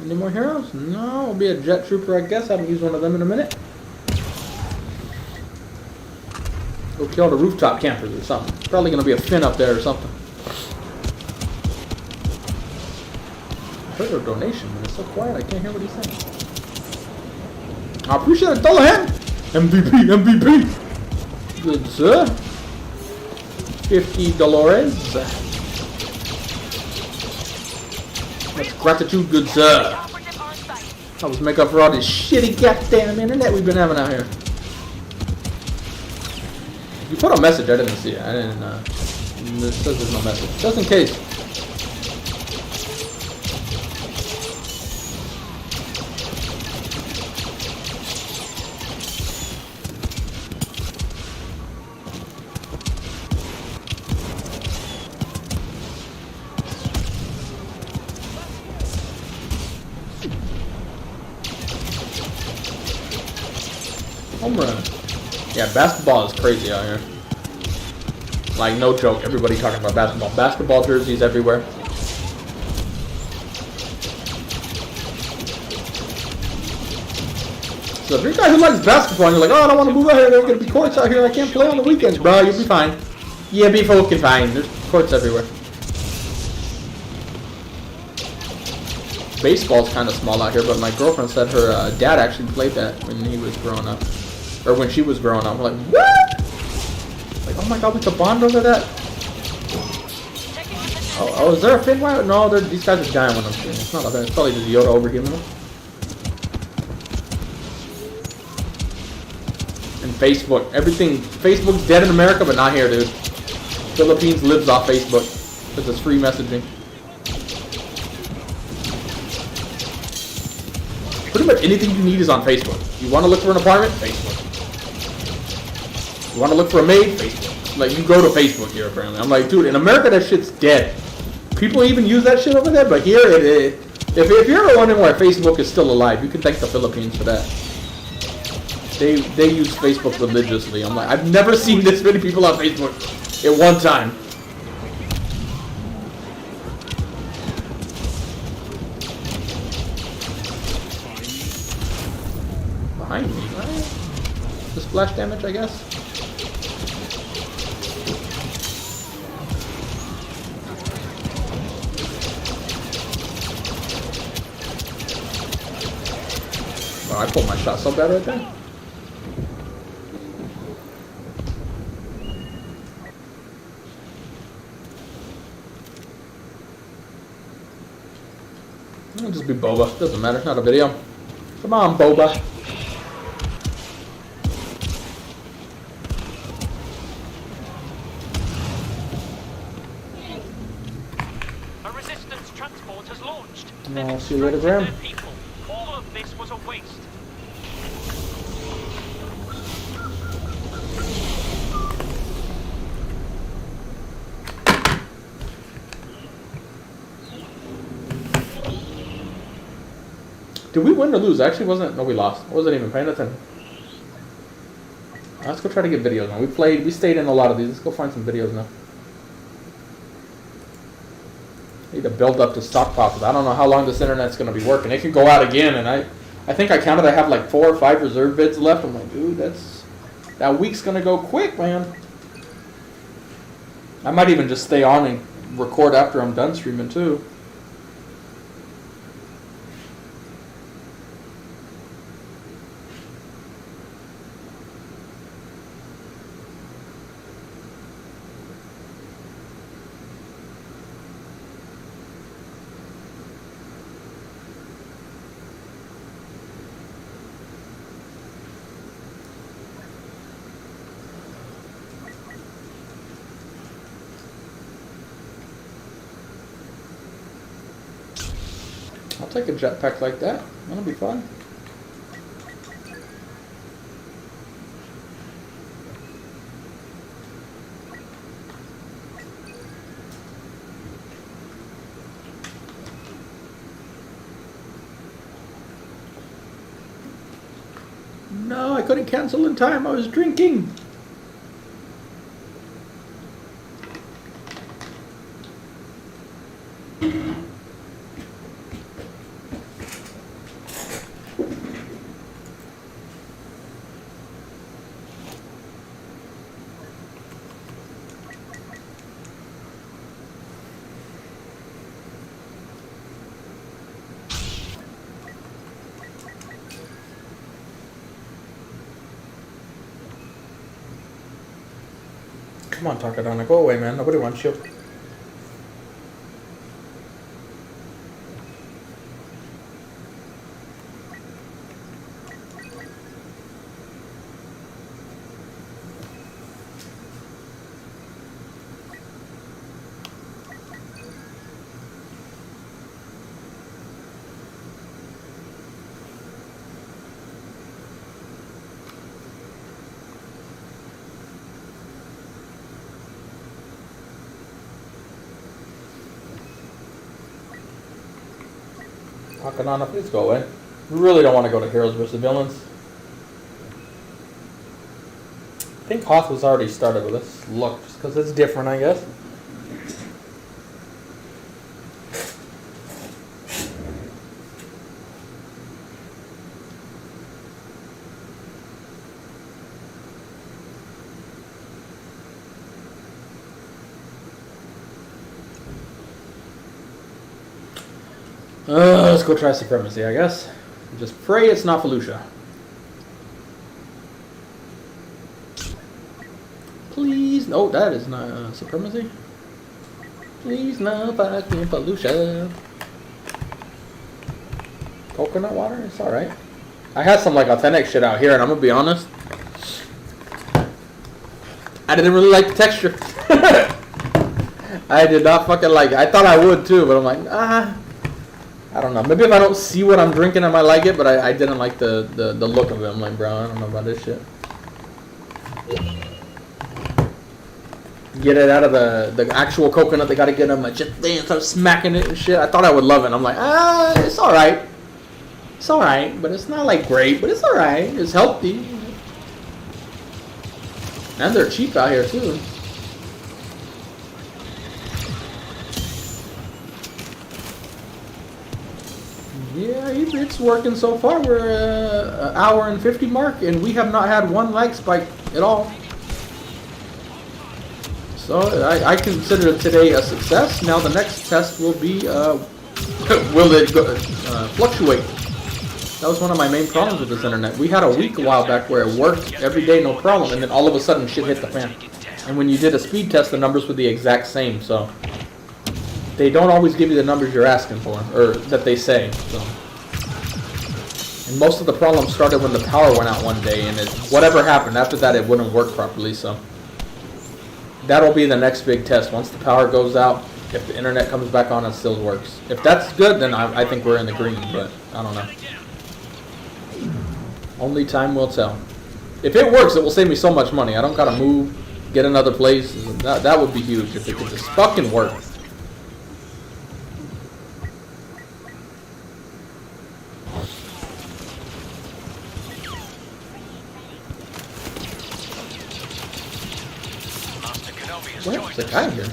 Any more heroes? No, it'll be a jet trooper, I guess. I haven't used one of them in a minute. Go kill the rooftop campers or something. Probably gonna be a Finn up there or something. I heard a donation, but it's so quiet I can't hear what he's saying. I appreciate it, $1 MVP, MVP. Good sir. $50. Much gratitude, good sir. I was make up for all this shitty goddamn internet we've been having out here. You put a message, I didn't see it. I didn't, it says there's no message. Just in case. Home run. Yeah, basketball is crazy out here. Like, no joke, everybody talking about basketball. Basketball jerseys everywhere. So if you're a guy who likes basketball and you're like, oh, I don't want to move out here, there's going to be courts out here, I can't play on the weekends, bro, you'll be fine. Yeah, be fucking fine. There's courts everywhere. Baseball's kind of small out here, but my girlfriend said her dad actually played that when he was growing up. Or when she was growing up. I'm like, what? Like, oh my god, we could bond over that? Oh, is there a Finn Wire? No, these guys are dying when I'm shooting. It's not a bad. It's probably just Yoda overhealing them. And Facebook. Everything. Facebook's dead in America, but not here, dude. Philippines lives off Facebook. Because it's free messaging. Pretty much anything you need is on Facebook. You want to look for an apartment? Facebook. You want to look for a maid? Facebook. Like, you go to Facebook here, apparently. I'm like, dude, in America, that shit's dead. People even use that shit over there, but here, if you're ever wondering why Facebook is still alive, you can thank the Philippines for that. They use Facebook religiously. I'm like, I've never seen this many people on Facebook at one time. Behind me, right? The splash damage, I guess. Wow, I pulled my shot so bad right there. It'll just be boba. Doesn't matter. It's not a video. Come on, boba. A resistance transport has launched. I'll see you later, Graham. People. All of this was a waste. Did we win or lose? Actually, wasn't. No, we lost. I wasn't even paying attention. Let's go try to get videos now. We stayed in a lot of these. Let's go find some videos now. Need to build up the stockpile because I don't know how long this internet's going to be working. It can go out again, and I think I counted I have like 4 or 5 reserve vids left. I'm like, dude, that week's going to go quick, man. I might even just stay on and record after I'm done streaming too. I'll take a jetpack like that. That'll be fun. No, I couldn't cancel in time. I was drinking. Come on, Takadana, go away, man. Nobody wants you. Takadana, please go away. We really don't want to go to Heroes vs. Villains. I think Hoth was already started with this. Look, just because it's different, I guess. Let's go try Supremacy, I guess. Just pray it's not Felucia. Please, no, that is not Supremacy. Please, no fucking Felucia. Coconut water? It's alright. I had some like authentic shit out here, and I'm gonna be honest. I didn't really like the texture. I did not fucking like it. I thought I would too, but I'm like, I don't know. Maybe if I don't see what I'm drinking, I might like it, but I didn't like the look of it. I'm like, bro, I don't know about this shit. Get it out of the actual coconut. They gotta get them like just damn, start smacking it and shit. I thought I would love it. I'm like, it's alright. It's alright, but it's not like great, but it's alright. It's healthy. And they're cheap out here too. Yeah, it's working so far. We're an hour and 50 mark, and we have not had one lag spike at all. So I consider today a success. Now the next test will be, will it fluctuate? That was one of my main problems with this internet. We had a week a while back where it worked every day, no problem, and then all of a sudden shit hit the fan. And when you did a speed test, the numbers were the exact same, so they don't always give you the numbers you're asking for, or that they say. So. And most of the problems started when the power went out one day, and whatever happened after that, it wouldn't work properly. So that'll be the next big test. Once the power goes out, if the internet comes back on, it still works. If that's good, then I think we're in the green, but I don't know. Only time will tell. If it works, it will save me so much money. I don't gotta move, get another place. That would be huge if it could just fucking work. Where's the guy here?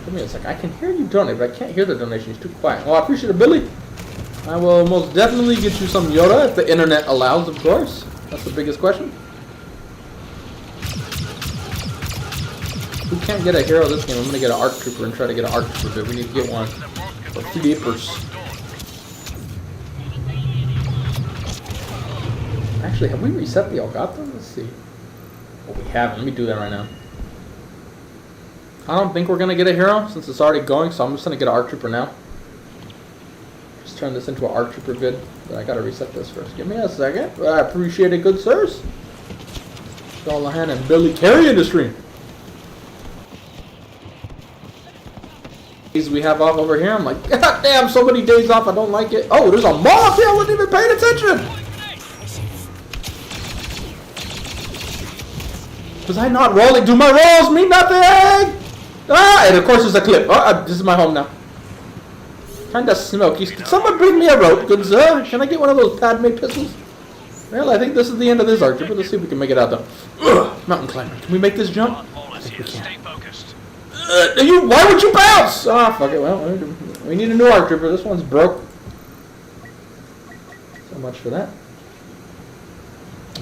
Give me a sec. I can hear you donate, but I can't hear the donation. It's too quiet. Oh, I appreciate it, Billy. I will most definitely get you some Yoda if the internet allows, of course. That's the biggest question. Who can't get a hero this game? I'm gonna get an ARC Trooper and try to get an ARC Trooper. We need to get one. For Flippers. Actually, have we reset the Elgato? Let's see. Oh, we haven't. Let me do that right now. I don't think we're going to get a hero since it's already going, so I'm just going to get an ARC Trooper now. Just turn this into an ARC Trooper vid, but I got to reset this first. Give me a second. I appreciate it, good sirs. Callahan and Billy carrying the stream. We have off over here. I'm like, God damn, so many days off. I don't like it. Oh, there's a moth here. I wasn't even paying attention. Was I not rolling? Do my rolls mean nothing? Ah, and of course there's a clip. Oh, this is my home now. Kinda smoky. Can someone bring me a rope, good sir? Can I get one of those Padme pistols? Well, I think this is the end of this archer, but let's see if we can make it out though. Ugh, mountain climber. Can we make this jump? I think we can. Why would you bounce? Ah, fuck it. Well, we need a new archer, but this one's broke. So much for that.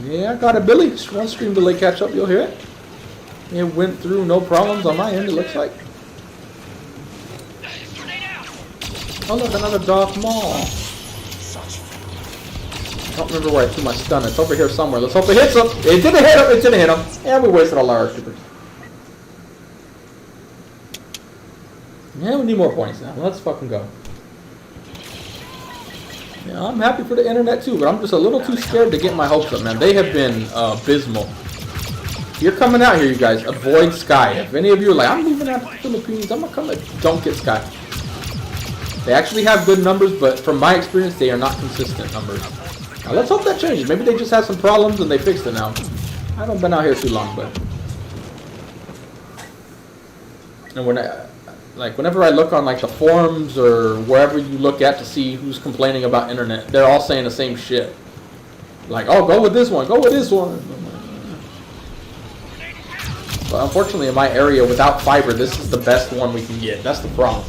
Yeah, I got it, Billy. One stream delay catch up, you'll hear it. It went through no problems on my end, it looks like. Oh look, another Darth Maul. I don't remember where I threw my stun. It's over here somewhere. Let's hope it hits him. It didn't hit him. It didn't hit him. And we wasted all our troopers. Yeah, we need more points now. Let's fucking go. Yeah, I'm happy for the internet too, but I'm just a little too scared to get my hopes up, man. They have been abysmal. If you're coming out here, you guys, avoid Sky. If any of you are like, I'm moving out to the Philippines, I'm gonna come and don't get Sky. They actually have good numbers, but from my experience, they are not consistent numbers. Now, let's hope that changes. Maybe they just had some problems and they fixed it now. I haven't been out here too long, but... And whenever I look on like the forums or wherever you look at to see who's complaining about internet, they're all saying the same shit. Like, oh, go with this one, go with this one. But unfortunately, in my area, without fiber, this is the best one we can get. That's the problem.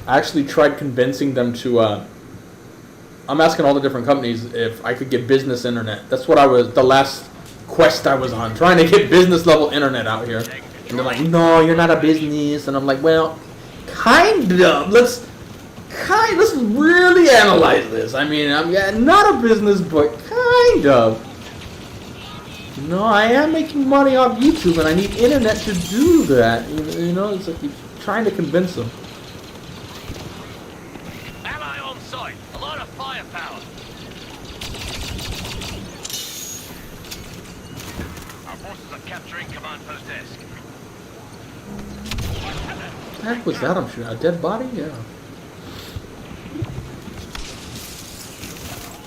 I actually tried convincing them to, I'm asking all the different companies if I could get business internet. That's what the last quest I was on, trying to get business level internet out here. And they're like, no, you're not a business. And I'm like, well, kind of. Let's really analyze this. I mean, I'm not a business, but kind of. No, I am making money off YouTube, and I need internet to do that. You know, it's like you're trying to convince them. Ally on site. A lot of firepower. Our forces are capturing command post desk. What the heck was that I'm shooting? A dead body? Yeah.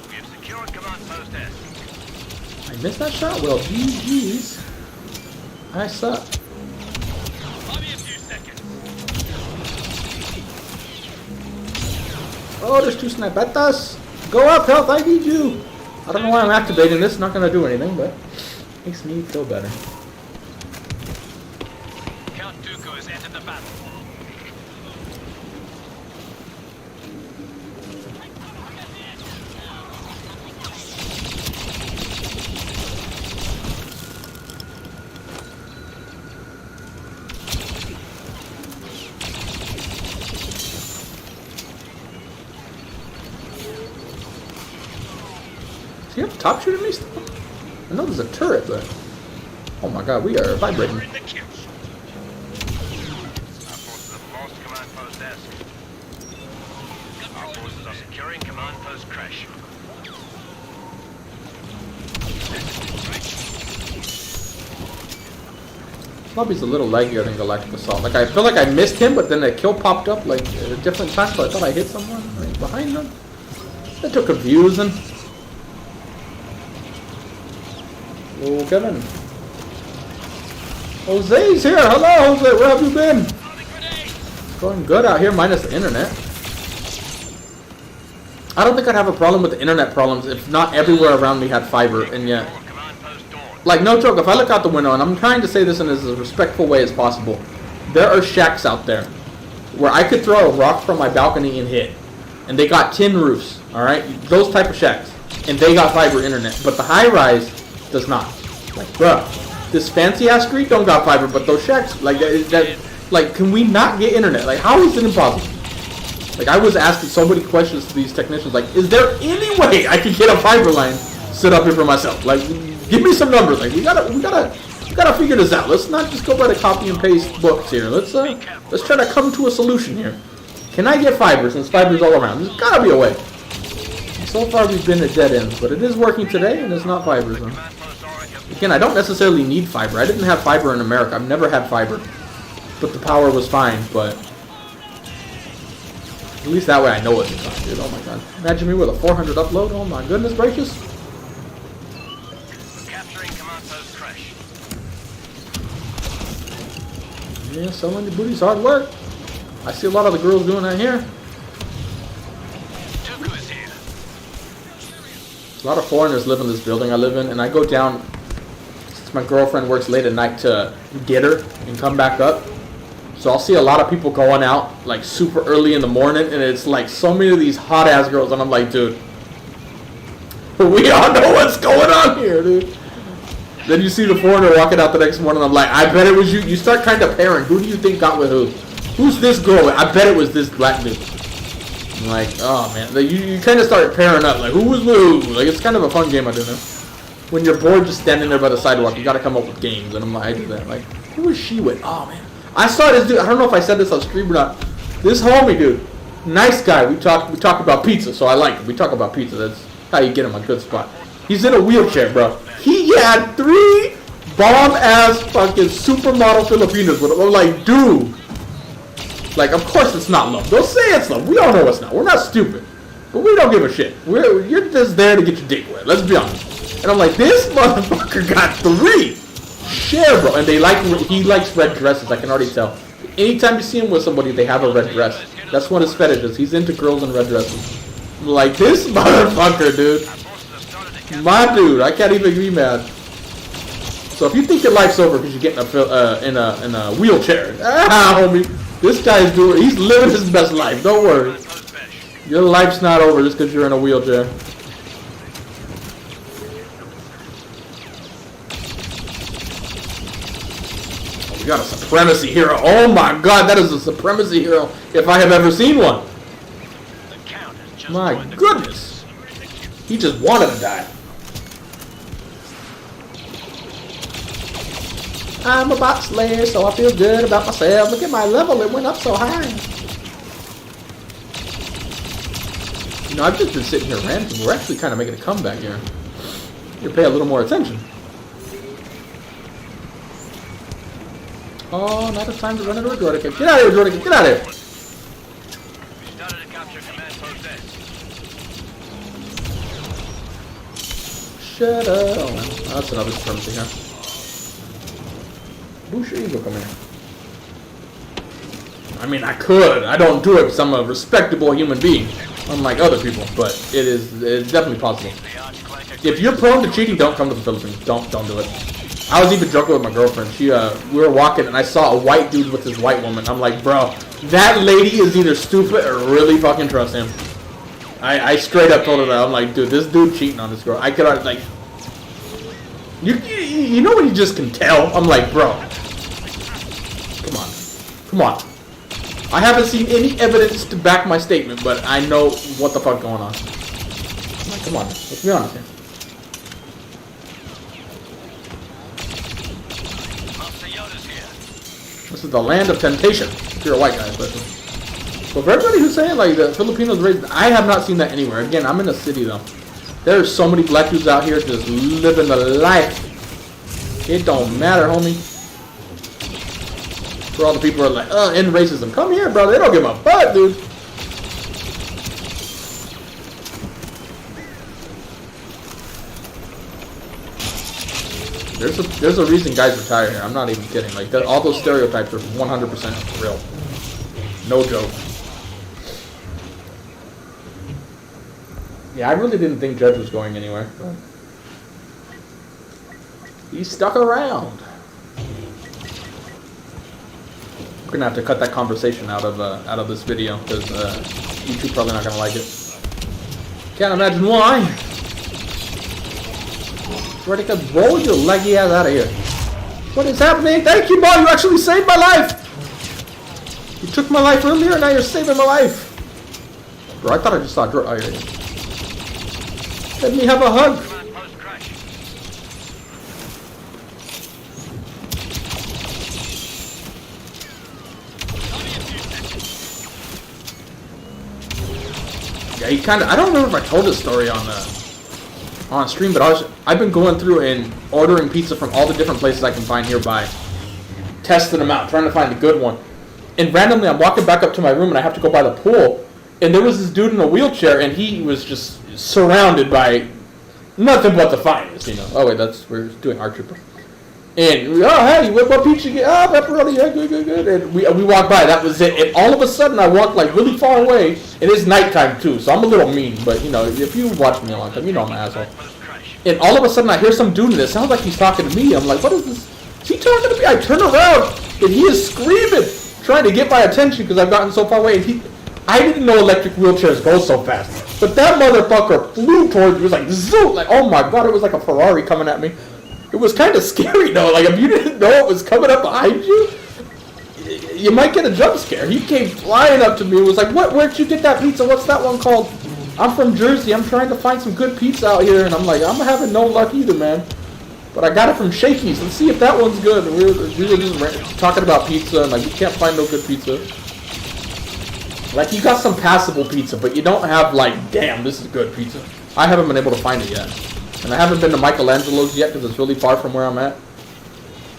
We have secured command post desk. I missed that shot? Well, GG's. I suck. I'll be a few seconds. Oh, there's two snipetas. Go up, health, I need you. I don't know why I'm activating this. Not going to do anything, but makes me feel better. Count Dooku has entered the battle. Is he up top shooting me still? I know there's a turret, but... Oh my god, we are vibrating. Our forces have lost command post desk. Our forces are securing command post crash. Lobby's a little laggier than Galactic Assault. Like, I feel like I missed him, but then a kill popped up, like, at a different time, so I thought I hit someone right behind them. That took confusing. Oh, Kevin. Jose's here. Hello, Jose. Where have you been? It's going good out here, minus the internet. I don't think I'd have a problem with the internet problems if not everywhere around me had fiber, and yet... Like, no joke, if I look out the window, and I'm trying to say this in as a respectful way as possible, there are shacks out there where I could throw a rock from my balcony and hit. And they got tin roofs, alright? Those type of shacks. And they got fiber internet. But the high-rise does not. Like, bruh, this fancy-ass street don't got fiber, but those shacks, like, like, can we not get internet? Like, how is it impossible? Like, I was asking so many questions to these technicians, like, is there any way I could get a fiber line set up here for myself? Like, give me some numbers. Like, we gotta figure this out. Let's not just go by the copy and paste books here. Let's try to come to a solution here. Can I get fiber since fiber's all around? There's gotta be a way. So far we've been at dead ends, but it is working today and it's not fiber. So. Again, I don't necessarily need fiber. I didn't have fiber in America. I've never had fiber. But the power was fine, but... At least that way I know it's fine, dude. Oh my god. Imagine me with a 400 upload. Oh my goodness gracious. Capturing command post Crash. Yeah, selling the booty's hard work. I see a lot of the girls doing that here. Dooku is here. A lot of foreigners live in this building I live in, and I go down, since my girlfriend works late at night, to get her and come back up. So I'll see a lot of people going out like super early in the morning, and it's like so many of these hot ass girls, and I'm like, dude, we all know what's going on here, dude. Then you see the foreigner walking out the next morning, I'm like, I bet it was you. You start kind of pairing. Who do you think got with who? Who's this girl? I bet it was this black dude. I'm like, oh man, you kind of start pairing up, like who was with who? Like it's kind of a fun game I do now. When you're bored just standing there by the sidewalk, you gotta come up with games, and I'm like, I do that. Like, who is she with? Oh man, I saw this dude. I don't know if I said this on stream or not. This homie dude, nice guy. We talk about pizza, so I like him. We talk about pizza. That's how you get him a good spot. He's in a wheelchair, bro. He had 3 bomb-ass fucking supermodel Filipinos with him. I'm like, dude. Like, of course it's not love. They'll say it's love. We all know it's not. We're not stupid. But we don't give a shit. You're just there to get your dick wet. Let's be honest. And I'm like, this motherfucker got 3. Share, bro. And he likes red dresses. I can already tell. Anytime you see him with somebody, they have a red dress. That's one of his fetishes. He's into girls in red dresses. I'm like, this motherfucker, dude. My dude. I can't even be mad. So if you think your life's over because you're getting in a wheelchair, homie. This guy's he's living his best life. Don't worry. Your life's not over just because you're in a wheelchair. Oh, we got a supremacy hero. Oh my god, that is a supremacy hero if I have ever seen one. My goodness. He just wanted to die. I'm a bot slayer, so I feel good about myself. Look at my level, it went up so high. You know, I've just been sitting here ranting. We're actually kind of making a comeback here. You pay a little more attention. Oh, now it's time to run into a Droideka. Get out of here, Droideka, get out of here. We started to capture command post S. Shut up. Oh, that's another supremacy here. Busha Eagle, come here. I mean, I could. I don't do it because I'm a respectable human being, unlike other people. But it's definitely possible. If you're prone to cheating, don't come to the Philippines. Don't do it. I was even joking with my girlfriend. We were walking and I saw a white dude with his white woman. I'm like, bro, that lady is either stupid or really fucking trust him. I straight up told her that. I'm like, dude, this dude cheating on this girl. I could like. You know when you just can tell? I'm like, bro. Come on. I haven't seen any evidence to back my statement, but I know what the fuck going on. I'm like, come on, let's be honest here. This is the land of temptation. If you're a white guy, especially. So for everybody who's saying like the Filipinos raised, I have not seen that anywhere. Again, I'm in a city though. There's so many black dudes out here just living the life. It don't matter, homie. For all the people who are like, end racism. Come here, bro. They don't give a fuck, dude. There's a reason guys retire here. I'm not even kidding. Like all those stereotypes are 100% real. No joke. Yeah, I really didn't think Judge was going anywhere. But he stuck around. We're gonna have to cut that conversation out of this video because YouTube's probably not gonna like it. Can't imagine why. Droideka, roll your leggy ass out of here. What is happening? Thank you, boy. You actually saved my life. You took my life earlier, now you're saving my life. Bro, I thought I just saw Droideka. Oh, here it is. Let me have a hug. Yeah, he kind of. I don't remember if I told this story on on stream, but I've been going through and ordering pizza from all the different places I can find nearby, testing them out, trying to find a good one. And randomly, I'm walking back up to my room, and I have to go by the pool, and there was this dude in a wheelchair, and he was just surrounded by nothing but the finest, you know. Oh wait, we're doing Archer. And hey, what pizza you get? Oh, pepperoni, yeah, good. And we walked by. That was it. And all of a sudden, I walked like really far away. It is nighttime too, so I'm a little mean. But you know, if you watch me a long time, you know I'm an asshole. And all of a sudden, I hear some dude, and it sounds like he's talking to me. I'm like, what is this? Is he talking to me? I turn around, and he is screaming, trying to get my attention because I've gotten so far away. And I didn't know electric wheelchairs go so fast. But that motherfucker flew towards me. It was like zoom, like oh my god, it was like a Ferrari coming at me. It was kind of scary though. Like if you didn't know it was coming up behind you, you might get a jump scare. He came flying up to me and was like, where'd you get that pizza? What's that one called? I'm from Jersey. I'm trying to find some good pizza out here. And I'm like, I'm having no luck either, man. But I got it from Shakey's. Let's see if that one's good. And we were just talking about pizza, and like, we can't find no good pizza. Like, you got some passable pizza, but you don't have, like, damn, this is good pizza. I haven't been able to find it yet. And I haven't been to Michelangelo's yet because it's really far from where I'm at.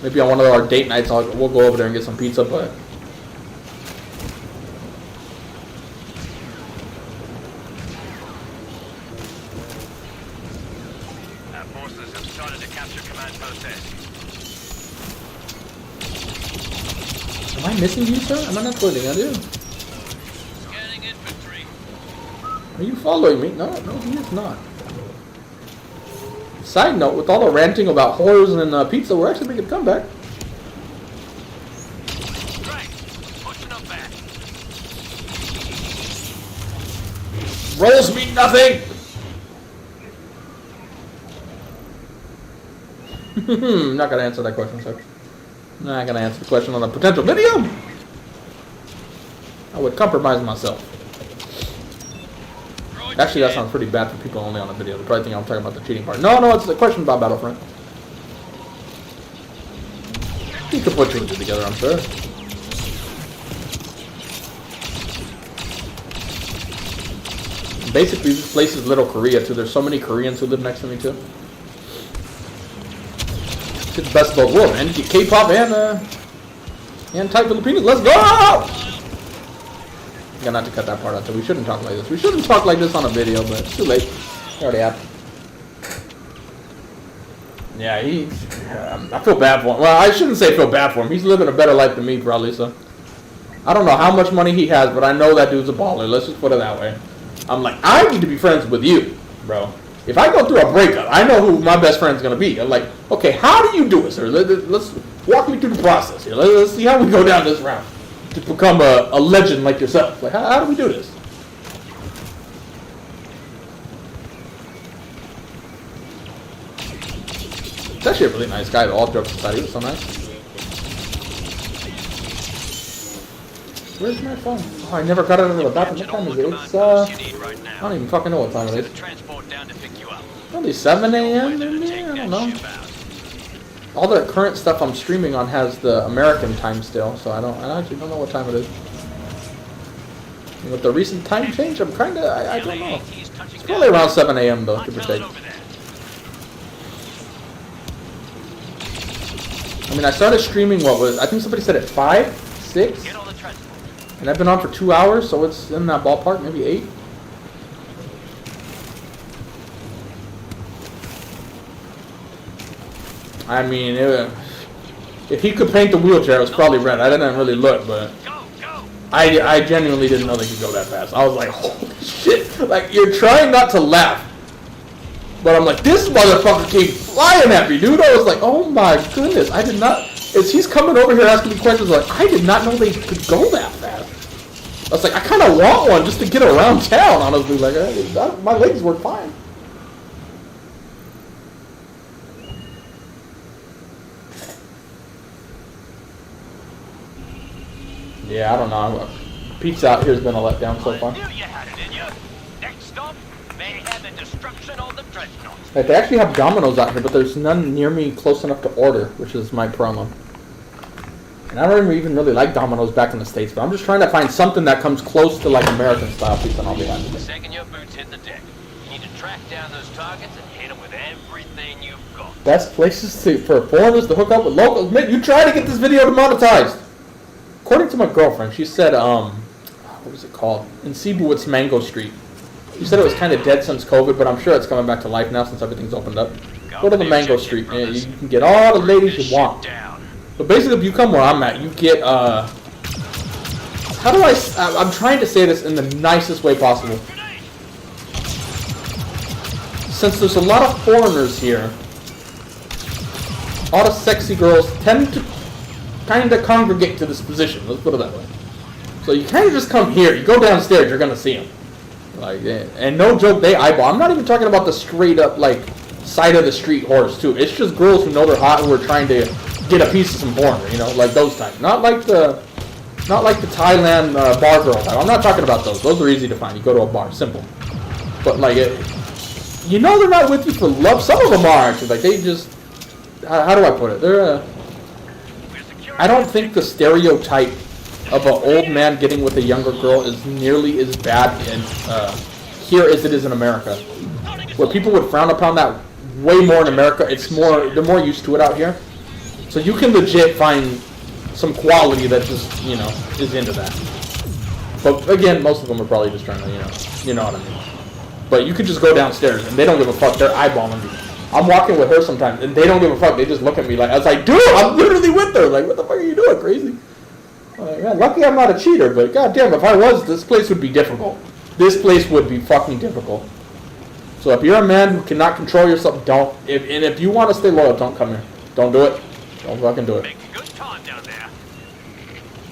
Maybe on one of our date nights, we'll go over there and get some pizza, but... Our forces have started to capture command post A. Am I missing you, sir? Am I not clothing at you? Scanning infantry. Are you following me? No, he is not. Side note, with all the ranting about horrors and pizza, we're actually making a comeback. Right. Pushing them back. Rolls mean nothing! Not gonna answer that question, sir. Not gonna answer the question on a potential video. I would compromise myself. Actually, that sounds pretty bad for people only on the video. They probably think I'm talking about the cheating part. No, it's a question about Battlefront. You can put two and two together, I'm sure. Basically, this place is Little Korea, too. There's so many Koreans who live next to me, too. It's the best of both worlds, man. You get K-pop and tight Filipinos. Let's go! I'm gonna have to cut that part out, so we shouldn't talk like this. We shouldn't talk like this on a video, but it's too late. It already happened. Yeah, I feel bad for him. Well, I shouldn't say feel bad for him. He's living a better life than me, probably, so. I don't know how much money he has, but I know that dude's a baller. Let's just put it that way. I'm like, I need to be friends with you, bro. If I go through a breakup, I know who my best friend's gonna be. I'm like, okay, how do you do it, sir? Let's walk me through the process here. Let's see how we go down this route to become a legend like yourself. Like, how do we do this? He's actually a really nice guy, all jokes aside. He was so nice. Where's my phone? Oh, I never got it out of the bathroom. What time is it? It's, I don't even fucking know what time it is. Only 7 a.m. I don't know. All the current stuff I'm streaming on has the American time still, so I actually don't know what time it is. And with the recent time change, I'm kind of, I don't know. It's probably around 7 a.m. though, give or take. I mean, I started streaming, I think somebody said at 5, 6? And I've been on for 2 hours, so it's in that ballpark, maybe 8. I mean, if he could paint the wheelchair, it was probably red. I didn't really look, but I genuinely didn't know they could go that fast. I was like, holy shit. Like, you're trying not to laugh. But I'm like, this motherfucker came flying at me, dude. I was like, oh my goodness. I did not, as he's coming over here asking me questions, like, I did not know they could go that fast. I was like, I kind of want one just to get around town, honestly. Like, my legs work fine. Yeah, I don't know. Pizza out here has been a letdown so far. Like, they actually have Domino's out here, but there's none near me close enough to order, which is my problem. And I don't even really like Domino's back in the States, but I'm just trying to find something that comes close to like American style pizza, and I'll be happy. The second your boots hit the deck, you need to track down those targets and hit them with with everything you've got. Best places for foreigners to hook up with locals. Man, you try to get this video demonetized. According to my girlfriend, she said, what was it called? In Cebu, it's Mango Street. She said it was kind of dead since COVID, but I'm sure it's coming back to life now since everything's opened up. Go to the Mango Street, and you can get all the ladies you want. But basically, if you come where I'm at, you get, how do I'm trying to say this in the nicest way possible. Since there's a lot of foreigners here, all the sexy girls tend to kind of congregate to this position. Let's put it that way. So you kind of just come here. You go downstairs, you're gonna see them. Like, and no joke, they eyeball. I'm not even talking about the straight up like side of the street whores too. It's just girls who know they're hot who are trying to get a piece of some foreigner. You know, like those types. Not like the Thailand bar girl type. I'm not talking about those. Those are easy to find. You go to a bar, simple. But like, you know, they're not with you for love. Some of them are actually. Like they just. How do I put it? They're. I don't think the stereotype of an old man getting with a younger girl is nearly as bad in here as it is in America. Where people would frown upon that way more in America. It's more, they're more used to it out here. So you can legit find some quality that just, you know, is into that. But again, most of them are probably just trying to, you know what I mean. But you could just go downstairs and they don't give a fuck. They're eyeballing you. I'm walking with her sometimes and they don't give a fuck. They just look at me like, I was like, dude, I'm literally with her. Like, what the fuck are you doing, crazy? Like, man, lucky I'm not a cheater, but goddamn, if I was, this place would be difficult. This place would be fucking difficult. So if you're a man who cannot control yourself, don't. If you want to stay loyal, don't come here. Don't do it. Don't fucking do it. Make a good time down there.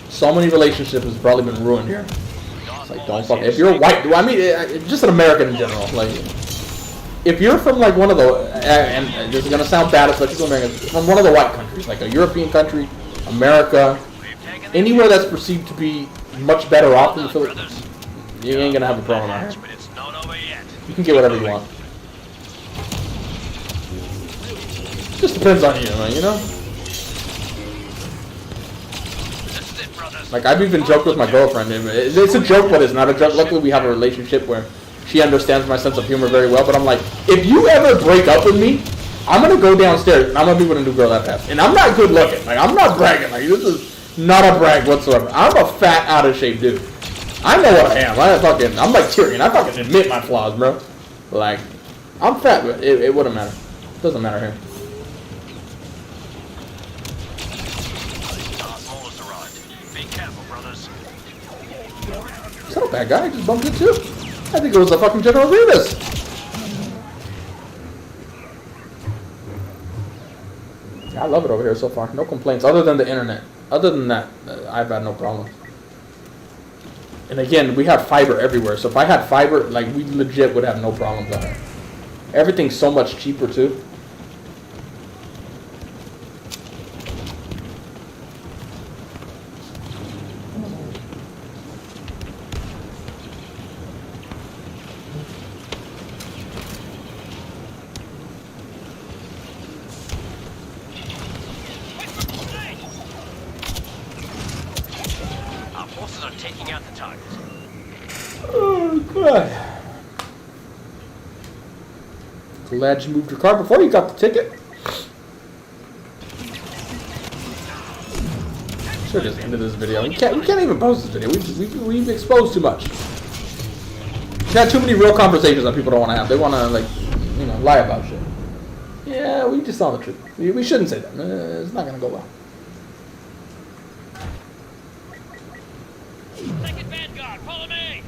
So many relationships has probably been ruined here. It's like, don't fuck. If you're white, I mean, just an American in general. Like, if you're from like one of the, and this is gonna sound bad, especially to Americans, from one of the white countries, like a European country, America, anywhere that's perceived to be much better off than the Philippines, you ain't gonna have a problem out here. You can get whatever you want. Just depends on you, man, you know? Like, I've even joked with my girlfriend. It's a joke, but it's not a joke. Luckily, we have a relationship where she understands my sense of humor very well. But I'm like, if you ever break up with me, I'm going to go downstairs and I'm going to be with a new girl that fast. And I'm not good looking. Like, I'm not bragging. Like, this is not a brag whatsoever. I'm a fat, out of shape dude. I know what I am. I'm like Tyrion. I fucking admit my flaws, bro. Like, I'm fat, but it wouldn't matter. It doesn't matter here. He's not a bad guy. I just bumped it too. I think it was the fucking General Grievous. Yeah, I love it over here so far. No complaints, other than the internet. Other than that, I've had no problems. And again, we have fiber everywhere. So if I had fiber, like, we legit would have no problems on it. Everything's so much cheaper too. Our forces are taking out the target. Oh, God. Glad you moved your car before you got the ticket. Should have just ended this video. We can't even post this video. We've exposed too much. We've had too many real conversations that people don't want to have. They want to, like, you know, lie about shit. Yeah, we just saw the truth. We shouldn't say that. It's not going to go well. Second Vanguard, follow me!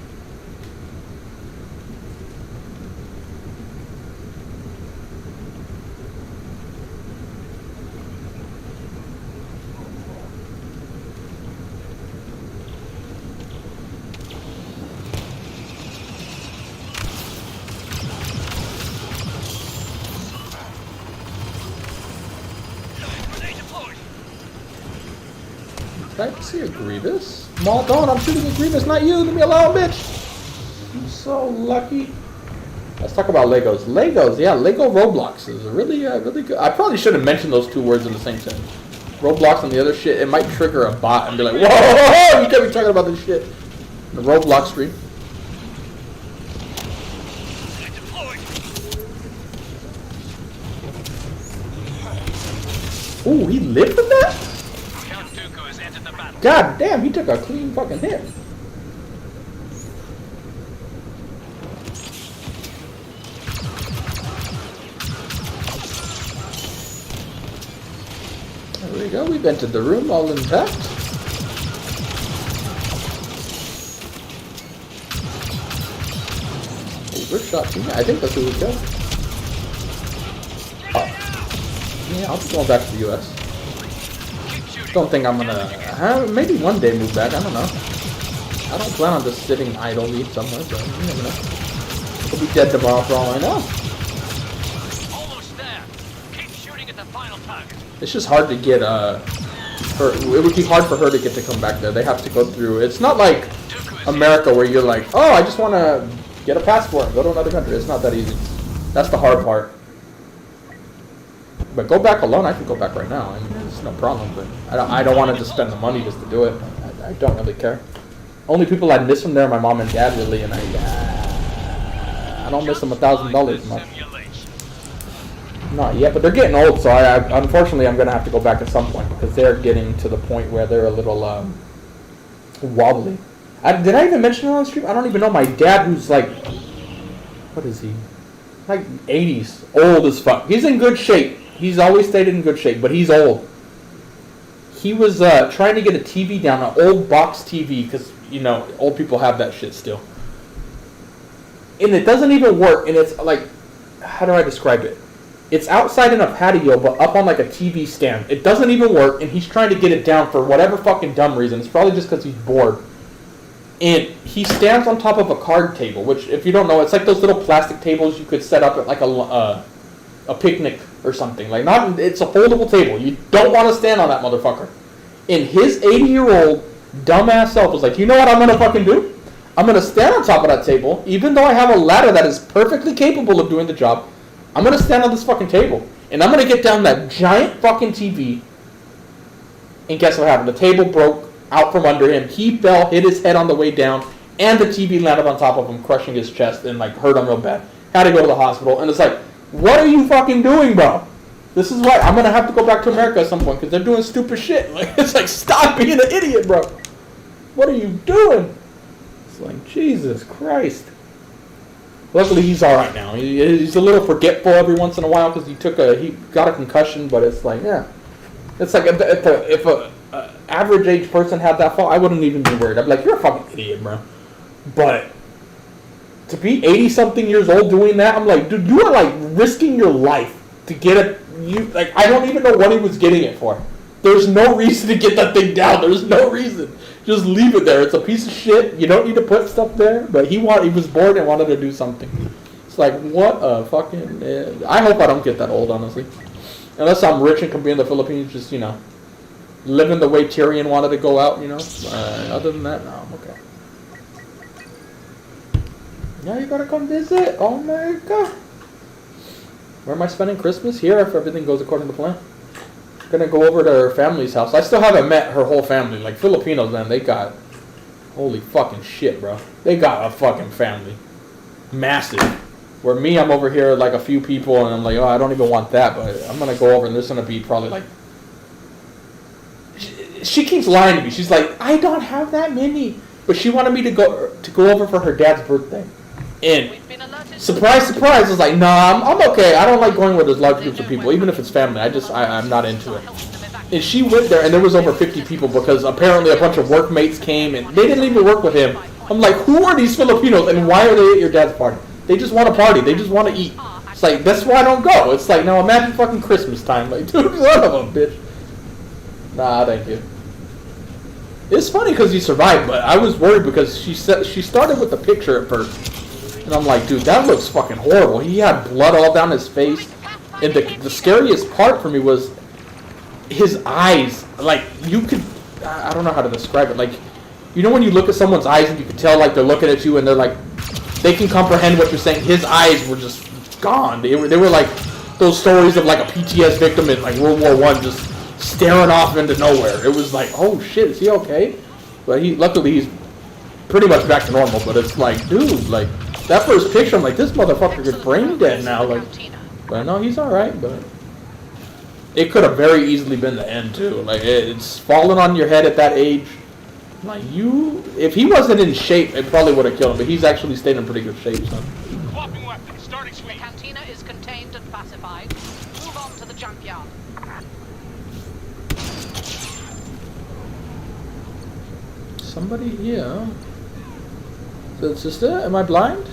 I see a Grievous. Malt on, I'm shooting a Grievous, not you. Leave me alone, bitch. I'm so lucky. Let's talk about Legos. Legos, yeah, Lego Roblox is really, really good. I probably shouldn't mention those two words in the same sentence. Roblox and the other shit, it might trigger a bot and be like, whoa, you can't be talking about this shit. The Roblox stream. Ooh, he lived from that? Count Dooku has entered the battle. God damn, he took a clean fucking hit. There we go, we've entered the room all intact. Overshot team. I think that's who we go. Yeah, I'll be going back to the US. Don't think I'm gonna maybe one day move back, I don't know. I don't plan on just sitting idly somewhere, but you never know. We'll be dead tomorrow for all I know. Almost there. Keep shooting at the final target. It's just hard to get her. It would be hard for her to get to come back there. They have to go through. It's not like America where you're like, oh, I just want to get a passport and go to another country. It's not that easy. That's the hard part. But go back alone. I can go back right now. I mean, it's no problem. But I don't want to just spend the money just to do it. I don't really care. Only people I miss from there are my mom and dad, really, and I don't miss them $1,000 much. Not yet, but they're getting old, so unfortunately I'm gonna have to go back at some point because they're getting to the point where they're a little wobbly. Did I even mention it on the stream? I don't even know. My dad, who's like, what is he? Like 80s, old as fuck. He's in good shape. He's always stayed in good shape, but he's old. He was trying to get a TV down, an old box TV, because you know old people have that shit still, and it doesn't even work. And it's like, how do I describe it? It's outside in a patio, but up on like a TV stand. It doesn't even work, and he's trying to get it down for whatever fucking dumb reason. It's probably just because he's bored. And he stands on top of a card table, which, if you don't know, it's like those little plastic tables you could set up at like a picnic or something. Like, not, it's a foldable table. You don't want to stand on that motherfucker. And his 80-year-old dumbass self was like, you know what I'm going to fucking do? I'm going to stand on top of that table, even though I have a ladder that is perfectly capable of doing the job. I'm going to stand on this fucking table, and I'm going to get down that giant fucking TV, and guess what happened? The table broke out from under him. He fell, hit his head on the way down, and the TV landed on top of him, crushing his chest, and like hurt him real bad. Had to go to the hospital, and it's like, what are you fucking doing, bro? This is why I'm going to have to go back to America at some point, because they're doing stupid shit. Like, it's like, stop being an idiot, bro. What are you doing? It's like, Jesus Christ. Luckily, he's all right now. He's a little forgetful every once in a while because he got a concussion. But it's like, yeah, it's like if a average age person had that fall, I wouldn't even be worried. I'd be like, you're a fucking idiot, bro. But to be 80-something years old doing that, I'm like, dude, you are like risking your life to get it. Like, I don't even know what he was getting it for. There's no reason to get that thing down. There's no reason. Just leave it there. It's a piece of shit. You don't need to put stuff there. But he was bored and wanted to do something. It's like, what a fucking... I hope I don't get that old, honestly. Unless I'm rich and can be in the Philippines, just, you know, living the way Tyrion wanted to go out, you know. Other than that, no, I'm okay. Now you gotta come visit. Oh my god. Where am I spending Christmas? Here, if everything goes according to plan. Gonna go over to her family's house. I still haven't met her whole family. Like, Filipinos, man, they got... Holy fucking shit, bro. They got a fucking family. Massive. Where me, I'm over here, like, a few people, and I'm like, oh, I don't even want that, but I'm gonna go over, and there's gonna be probably, like... She keeps lying to me. She's like, I don't have that many. But she wanted me to go over for her dad's birthday. And... surprise, surprise, I was like, nah, I'm okay. I don't like going where there's large groups of people, even if it's family. I'm not into it. And she went there, and there was over 50 people because apparently a bunch of workmates came, and they didn't even work with him. I'm like, who are these Filipinos, and why are they at your dad's party? They just want to party. They just want to eat. It's like, that's why I don't go. It's like, now imagine fucking Christmas time. Like, dude, son of a bitch. Nah, thank you. It's funny because he survived, but I was worried because she started with the picture at first. And I'm like, dude, that looks fucking horrible. He had blood all down his face. And the scariest part for me was his eyes. Like, you could... I don't know how to describe it. Like, you know when you look at someone's eyes and you can tell, like, they're looking at you and they're like... They can comprehend what you're saying. His eyes were just gone. They were like those stories of, like, a PTS victim in, like, World War I just staring off into nowhere. It was like, oh, shit, is he okay? But luckily, he's pretty much back to normal. But it's like, dude, like... That first picture, I'm like, this motherfucker is brain dead now. Like, but no, he's all right. But it could have very easily been the end too. Like it's falling on your head at that age. Like if he wasn't in shape, it probably would have killed him. But he's actually stayed in pretty good shape. So. Swapping weapons, starting The sweep. cantina is contained and pacified. Move on to the junkyard. Somebody here. So, sister, am I blind?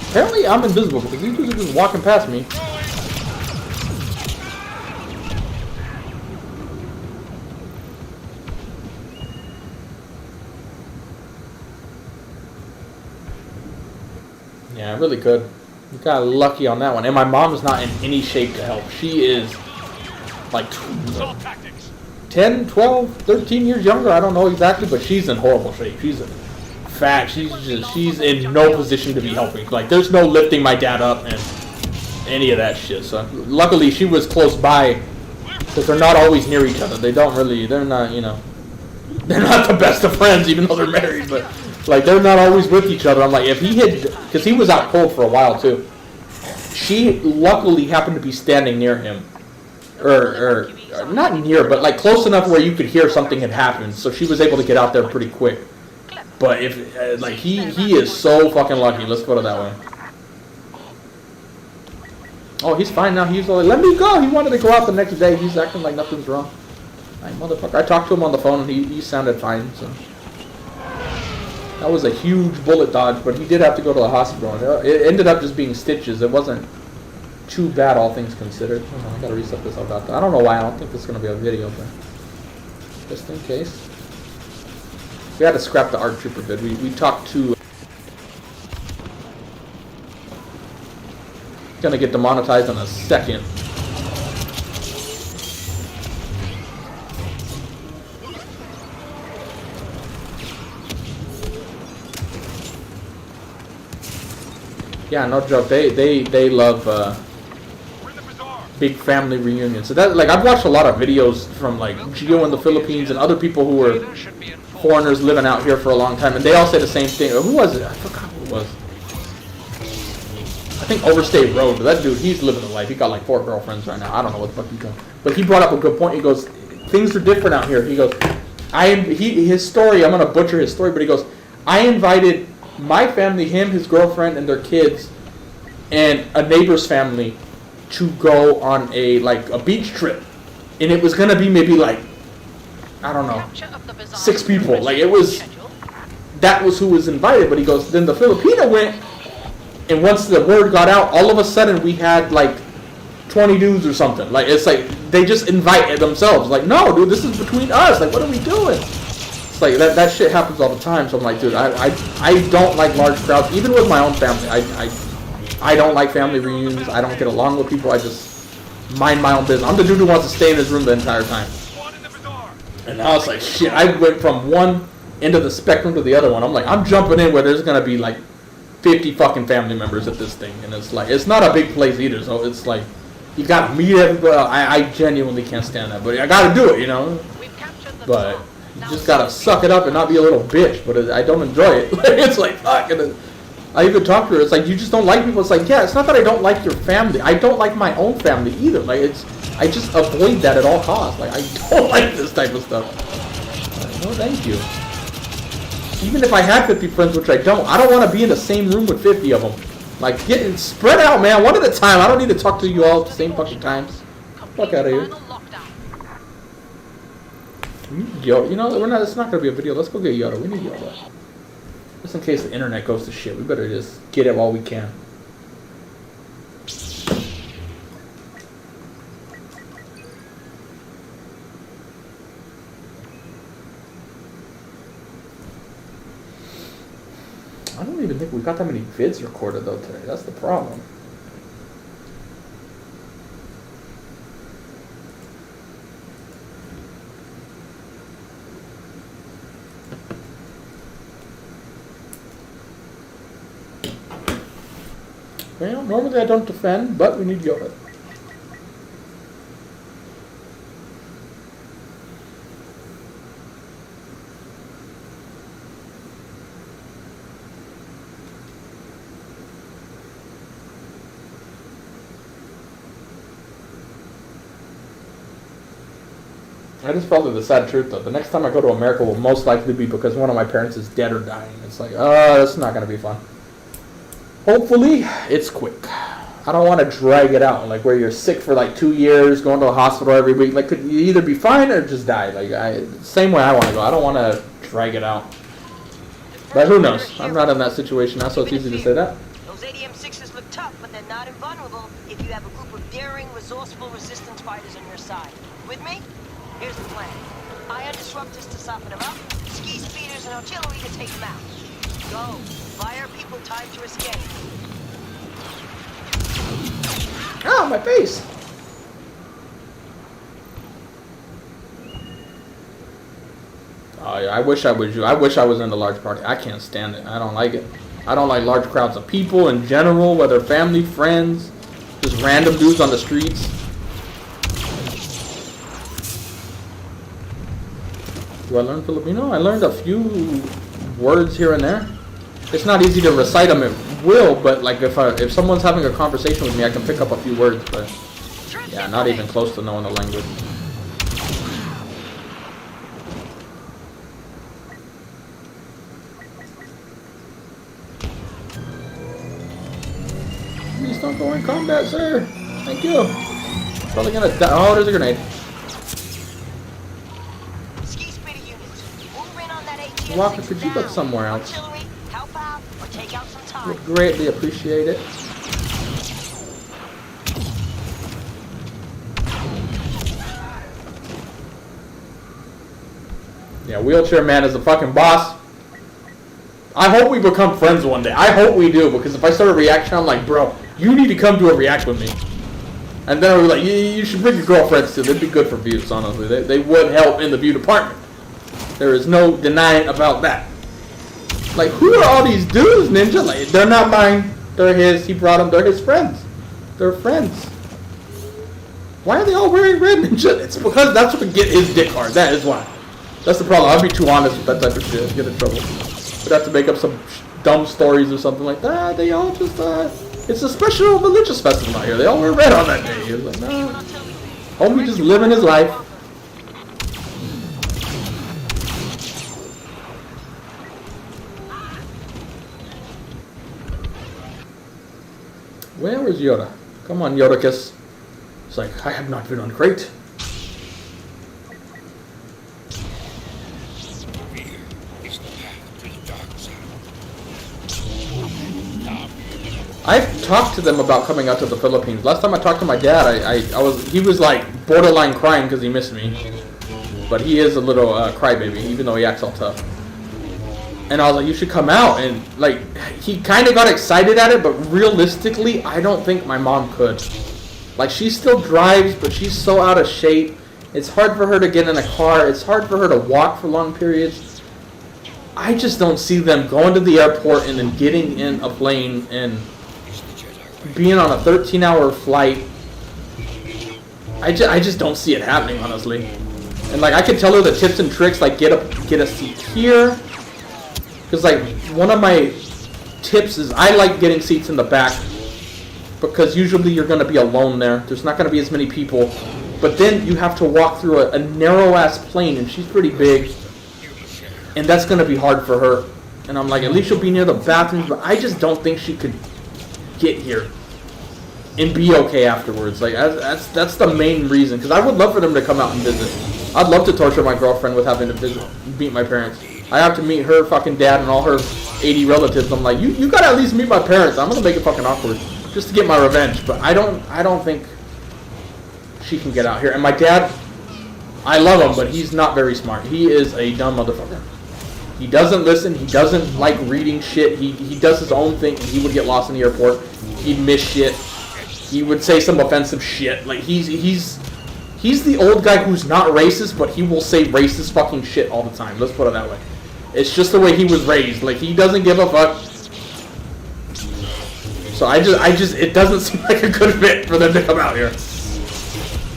Apparently, I'm invisible because these dudes are just walking past me. Yeah, I really could. You got lucky on that one. And my mom's not in any shape to help. She is like Assault tactics. 10, 12, 13 years younger. I don't know exactly, but she's in horrible shape. She's fat. She's in no position to be helping. Like, there's no lifting my dad up and any of that shit. So luckily she was close by because they're not always near each other. They're not, you know, they're not the best of friends even though they're married, but like they're not always with each other. I'm like, if he had, because he was out cold for a while too. She luckily happened to be standing near him, or not near, but like close enough where you could hear something had happened. So she was able to get out there pretty quick. But if like he is so fucking lucky. Let's put it that way. Oh, he's fine now. He's like, let me go. He wanted to go out the next day. He's acting like nothing's wrong. Like, motherfucker. I talked to him on the phone and he sounded fine. So that was a huge bullet dodge, but he did have to go to the hospital. And it ended up just being stitches. It wasn't too bad, all things considered. Hold on, I gotta reset this Elgato. I don't know why. I don't think this is gonna be a video, but just in case. We had to scrap the ARC Trooper vid. We talked to. Gonna get demonetized in a second. Yeah, no joke. They love big family reunions. So that, like, I've watched a lot of videos from like Gio in the Philippines and other people who were foreigners living out here for a long time, and they all say the same thing. Who was it? I forgot who it was. I think Overstay Road. That dude, he's living the life. He got like 4 girlfriends right now. I don't know what the fuck he's doing. But he brought up a good point. He goes, things are different out here. He goes, his story, I'm gonna butcher his story, but he goes, I invited my family, him, his girlfriend, and their kids, and a neighbor's family to go on a beach trip, and it was gonna be maybe like, I don't know, 6 people. Like, it was, that was who was invited. But he goes, then the Filipino went, and once the word got out, all of a sudden we had like 20 dudes or something. Like, it's like they just invite themselves. Like, no, dude, this is between us. Like, what are we doing? It's like that shit happens all the time. So I'm like, dude, I don't like large crowds, even with my own family. I don't like family reunions. I don't get along with people. I just mind my own business. I'm the dude who wants to stay in his room the entire time. And now it's like, shit, I went from one end of the spectrum to the other one. I'm like, I'm jumping in where there's gonna be like 50 fucking family members at this thing, and it's like, it's not a big place either, so it's like, you gotta meet everybody. I genuinely can't stand that, but I gotta do it, you know. But you just gotta suck it up and not be a little bitch. But I don't enjoy it. It's like, fuck. And I even talk to her. It's like, you just don't like people. It's like, yeah, it's not that I don't like your family. I don't like my own family either. Like, I just avoid that at all costs. Like, I don't like this type of stuff. Like, no, thank you. Even if I had 50 friends, which I don't want to be in the same room with 50 of them. Like, spread out, man, one at a time. I don't need to talk to you all at the same fucking times. Fuck out of here. Yoda, you know, it's not going to be a video. Let's go get Yoda. We need Yoda. Just in case the internet goes to shit, we better just get it while we can. I don't even think we got that many vids recorded though today. That's the problem. Well, normally I don't defend, but we need Yoda. I just felt the sad truth though. The next time I go to America will most likely be because one of my parents is dead or dying. It's like, that's not gonna be fun. Hopefully, it's quick. I don't want to drag it out, like where you're sick for like 2 years, going to a hospital every week. Like, could you either be fine or just die? Like, same way I want to go. I don't want to drag it out. But who knows? I'm not in that situation now, so it's easy to say that. Those ADM-6s look tough, but they're not invulnerable if you have a group of daring, resourceful resistance fighters on your side. With me? Here's the plan. Ion disruptors to soften them up, ski speeders and artillery to take them out. Go. Buy our people time to escape. Ah, my face! Oh yeah, I wish I was you. I wish I was in the large party. I can't stand it. I don't like it. I don't like large crowds of people in general, whether family, friends, just random dudes on the streets. Do I learn Filipino? I learned a few words here and there. It's not easy to recite them at will, but like if someone's having a conversation with me, I can pick up a few words, but yeah, not even close to knowing the language. Please don't go in combat, sir. Thank you. Probably gonna die. Oh, there's a grenade. Walker, could you look somewhere else? Would greatly appreciate it. Yeah, Wheelchair Man is the fucking boss. I hope we become friends one day. I hope we do, because if I start a reaction, I'm like, bro, you need to come do a react with me. And then I'll be like, you should bring your girlfriends too. They'd be good for views, honestly. They would help in the view department. There is no denying about that. Like, who are all these dudes, Ninja? Like, they're not mine. They're his. He brought them. They're his friends. They're friends. Why are they all wearing red, Ninja? It's because that's what would get his dick hard. That is why. That's the problem. I'd be too honest with that type of shit. I'd get in trouble. We'd have to make up some dumb stories or something like that. They all just, it's a special religious festival out here. They all wear red on that day. It's like, nah. Homie just living his life. Where is Yoda? Come on, Yodacus. It's like, I have not been on crate. I've talked to them about coming out to the Philippines. Last time I talked to my dad, he was like borderline crying because he missed me. But he is a little crybaby, even though he acts all tough. And I was like, you should come out. And like, he kind of got excited at it, but realistically, I don't think my mom could. Like, she still drives, but she's so out of shape. It's hard for her to get in a car. It's hard for her to walk for long periods. I just don't see them going to the airport and then getting in a plane and being on a 13-hour flight. I just don't see it happening, honestly. And like, I could tell her the tips and tricks, like get a seat here. Because like, one of my tips is I like getting seats in the back because usually you're going to be alone there. There's not going to be as many people. But then you have to walk through a narrow-ass plane, and she's pretty big. And that's going to be hard for her. And I'm like, at least she'll be near the bathrooms. But I just don't think she could get here and be okay afterwards. Like, that's the main reason. Because I would love for them to come out and visit. I'd love to torture my girlfriend with having to meet my parents. I have to meet her fucking dad and all her 80 relatives. I'm like, you gotta at least meet my parents. I'm gonna make it fucking awkward just to get my revenge. But I don't think she can get out here. And my dad, I love him, but he's not very smart. He is a dumb motherfucker. He doesn't listen. He doesn't like reading shit. He does his own thing, and he would get lost in the airport. He'd miss shit. He would say some offensive shit. Like, he's the old guy who's not racist, but he will say racist fucking shit all the time. Let's put it that way. It's just the way he was raised. Like, he doesn't give a fuck. So it doesn't seem like a good fit for them to come out here.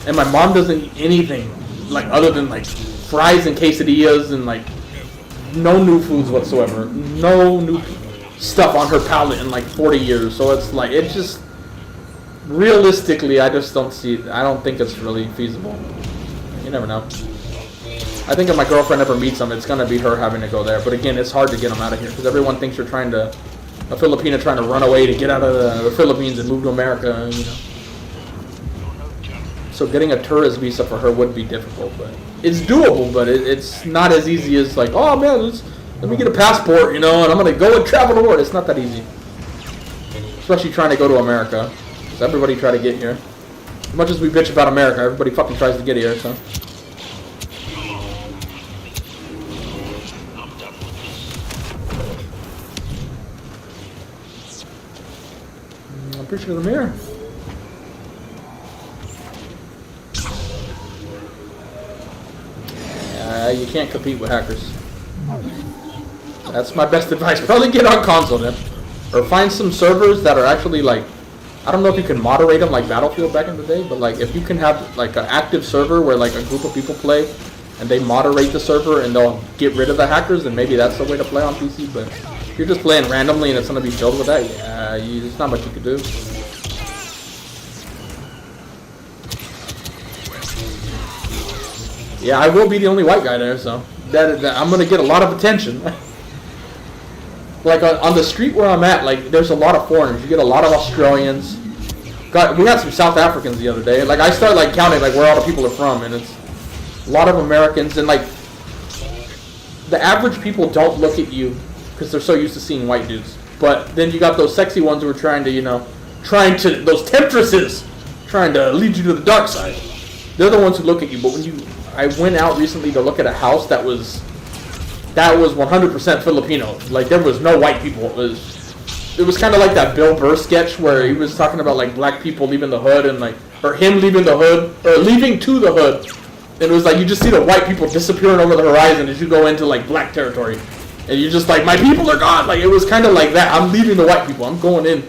And my mom doesn't eat anything, like, other than, like, fries and quesadillas and, like, no new foods whatsoever. No new stuff on her palate in, like, 40 years. So it's, like, it just, realistically, I just don't see, I don't think it's really feasible. You never know. I think if my girlfriend ever meets them, it's gonna be her having to go there. But again, it's hard to get them out of here because everyone thinks you're trying to, a Filipino trying to run away to get out of the Philippines and move to America. You know. So getting a tourist visa for her would be difficult, but it's doable. But it's not as easy as like, oh man, let me get a passport, you know, and I'm gonna go and travel the world. It's not that easy, especially trying to go to America. Because everybody try to get here. As much as we bitch about America, everybody fucking tries to get here. So. I'm pretty sure I'm here. You can't compete with hackers. That's my best advice. Probably get on console then. Or find some servers that are actually like, I don't know if you can moderate them like Battlefield back in the day, but like if you can have like an active server where like a group of people play and they moderate the server and they'll get rid of the hackers, then maybe that's the way to play on PC. But if you're just playing randomly and it's going to be filled with that, yeah, there's not much you can do. Yeah, I will be the only white guy there, so that I'm gonna get a lot of attention. Like on the street where I'm at, like there's a lot of foreigners. You get a lot of Australians. We had some South Africans the other day. Like I started like counting like where all the people are from, and it's a lot of Americans. And like the average people don't look at you because they're so used to seeing white dudes. But then you got those sexy ones who are trying to, you know, those temptresses, trying to lead you to the dark side. They're the ones who look at you. But when I went out recently to look at a house that was 100% Filipino. Like there was no white people. It was kind of like that Bill Burr sketch where he was talking about like black people leaving the hood and like, or him leaving the hood or leaving to the hood. And it was like you just see the white people disappearing over the horizon as you go into like black territory, and you're just like, my people are gone. Like it was kind of like that. I'm leaving the white people. I'm going in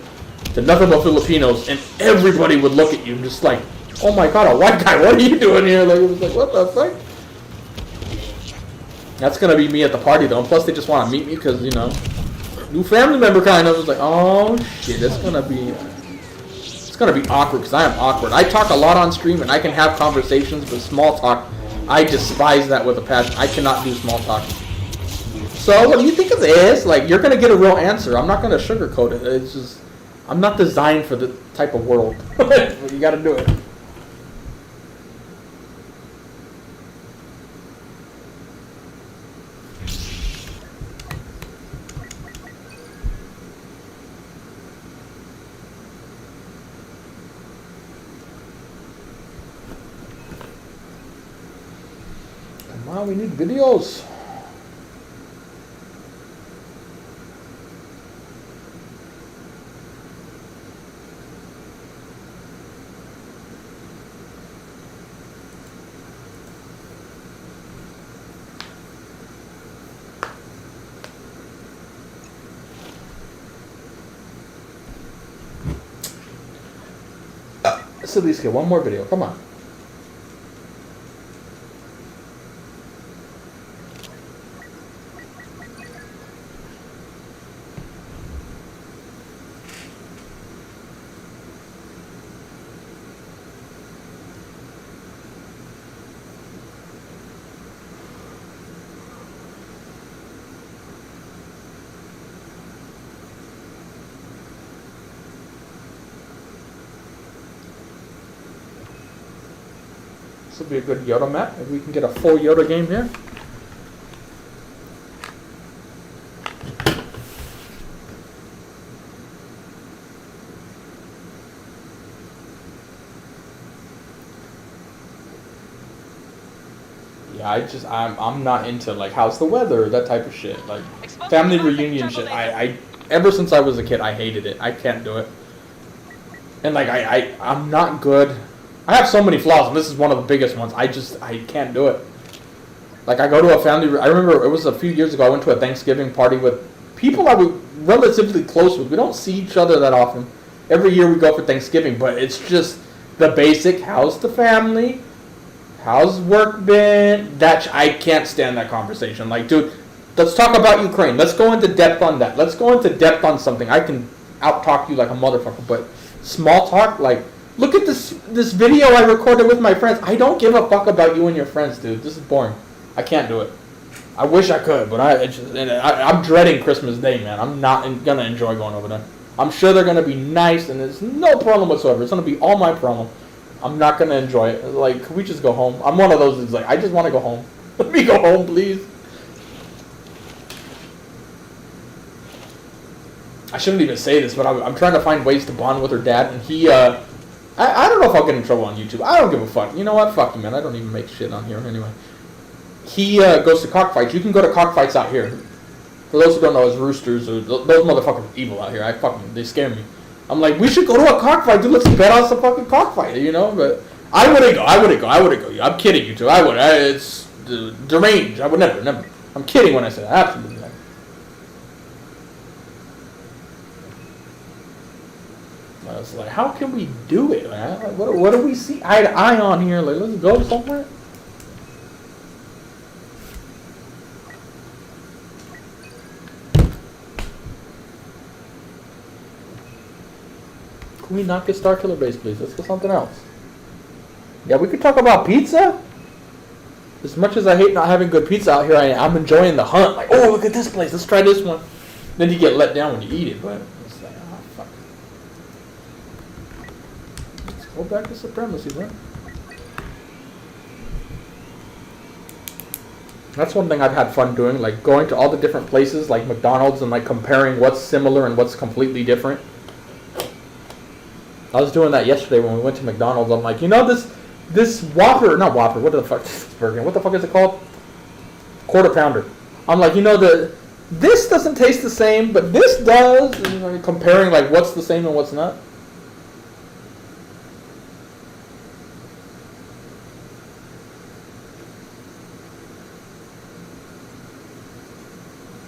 to nothing but Filipinos, and everybody would look at you just like, oh my god, a white guy, what are you doing here? Like, it was like, what the fuck? That's gonna be me at the party though. And plus, they just want to meet me because, you know, new family member kind of. It's like, oh shit, it's gonna be awkward because I am awkward. I talk a lot on stream and I can have conversations, but small talk, I despise that with a passion. I cannot do small talk. So, what do you think of this? Like, you're gonna get a real answer. I'm not gonna sugarcoat it. It's just, I'm not designed for the type of world. You gotta do it. Come on, we need videos. Let's at least get one more video. Come on. This will be a good Yoda map. If we can get a full Yoda game here. Yeah, I'm not into like how's the weather, that type of shit. Like family reunion shit. I ever since I was a kid I hated it. I can't do it. And like I'm not good. I have so many flaws, and this is one of the biggest ones. I can't do it. Like, I go to a family... I remember it was a few years ago, I went to a Thanksgiving party with people I was relatively close with. We don't see each other that often. Every year we go for Thanksgiving, but it's just the basic, how's the family? How's work been? I can't stand that conversation. Like, dude, let's talk about Ukraine. Let's go into depth on that. Let's go into depth on something. I can out-talk you like a motherfucker, but small talk, like... Look at this video I recorded with my friends. I don't give a fuck about you and your friends, dude. This is boring. I can't do it. I wish I could, but I'm dreading Christmas Day, man. I'm not gonna enjoy going over there. I'm sure they're gonna be nice, and it's no problem whatsoever. It's gonna be all my problem. I'm not gonna enjoy it. Like, can we just go home? I'm one of those that's like, I just want to go home. Let me go home, please. I shouldn't even say this, but I'm trying to find ways to bond with her dad, and he, I don't know if I'll get in trouble on YouTube. I don't give a fuck. You know what? Fuck you, man. I don't even make shit on here anyway. He goes to cockfights. You can go to cockfights out here. For those who don't know, it's roosters. Those motherfuckers are evil out here. They scare me. I'm like, we should go to a cockfight, dude. Let's bet on some fucking cockfight, you know? But I wouldn't go. I'm kidding, you two. I would. It's deranged. I would never. I'm kidding when I say that. Absolutely not. I was like, how can we do it, man? Like, what do we see eye to eye on here? Like, let's go somewhere. Can we not get Star Killer Base, please? Let's get something else. Yeah, we could talk about pizza. As much as I hate not having good pizza out here, I'm enjoying the hunt. Like, oh, look at this place. Let's try this one. Then you get let down when you eat it, but it's like, oh, fuck. Let's go back to Supremacy, man. That's one thing I've had fun doing, like going to all the different places, like McDonald's, and like comparing what's similar and what's completely different. I was doing that yesterday when we went to McDonald's. I'm like, you know, this Whopper, not Whopper, what the fuck, burger, what the fuck is it called? Quarter Pounder. I'm like, you know, this doesn't taste the same, but this does. And, you know, comparing like what's the same and what's not.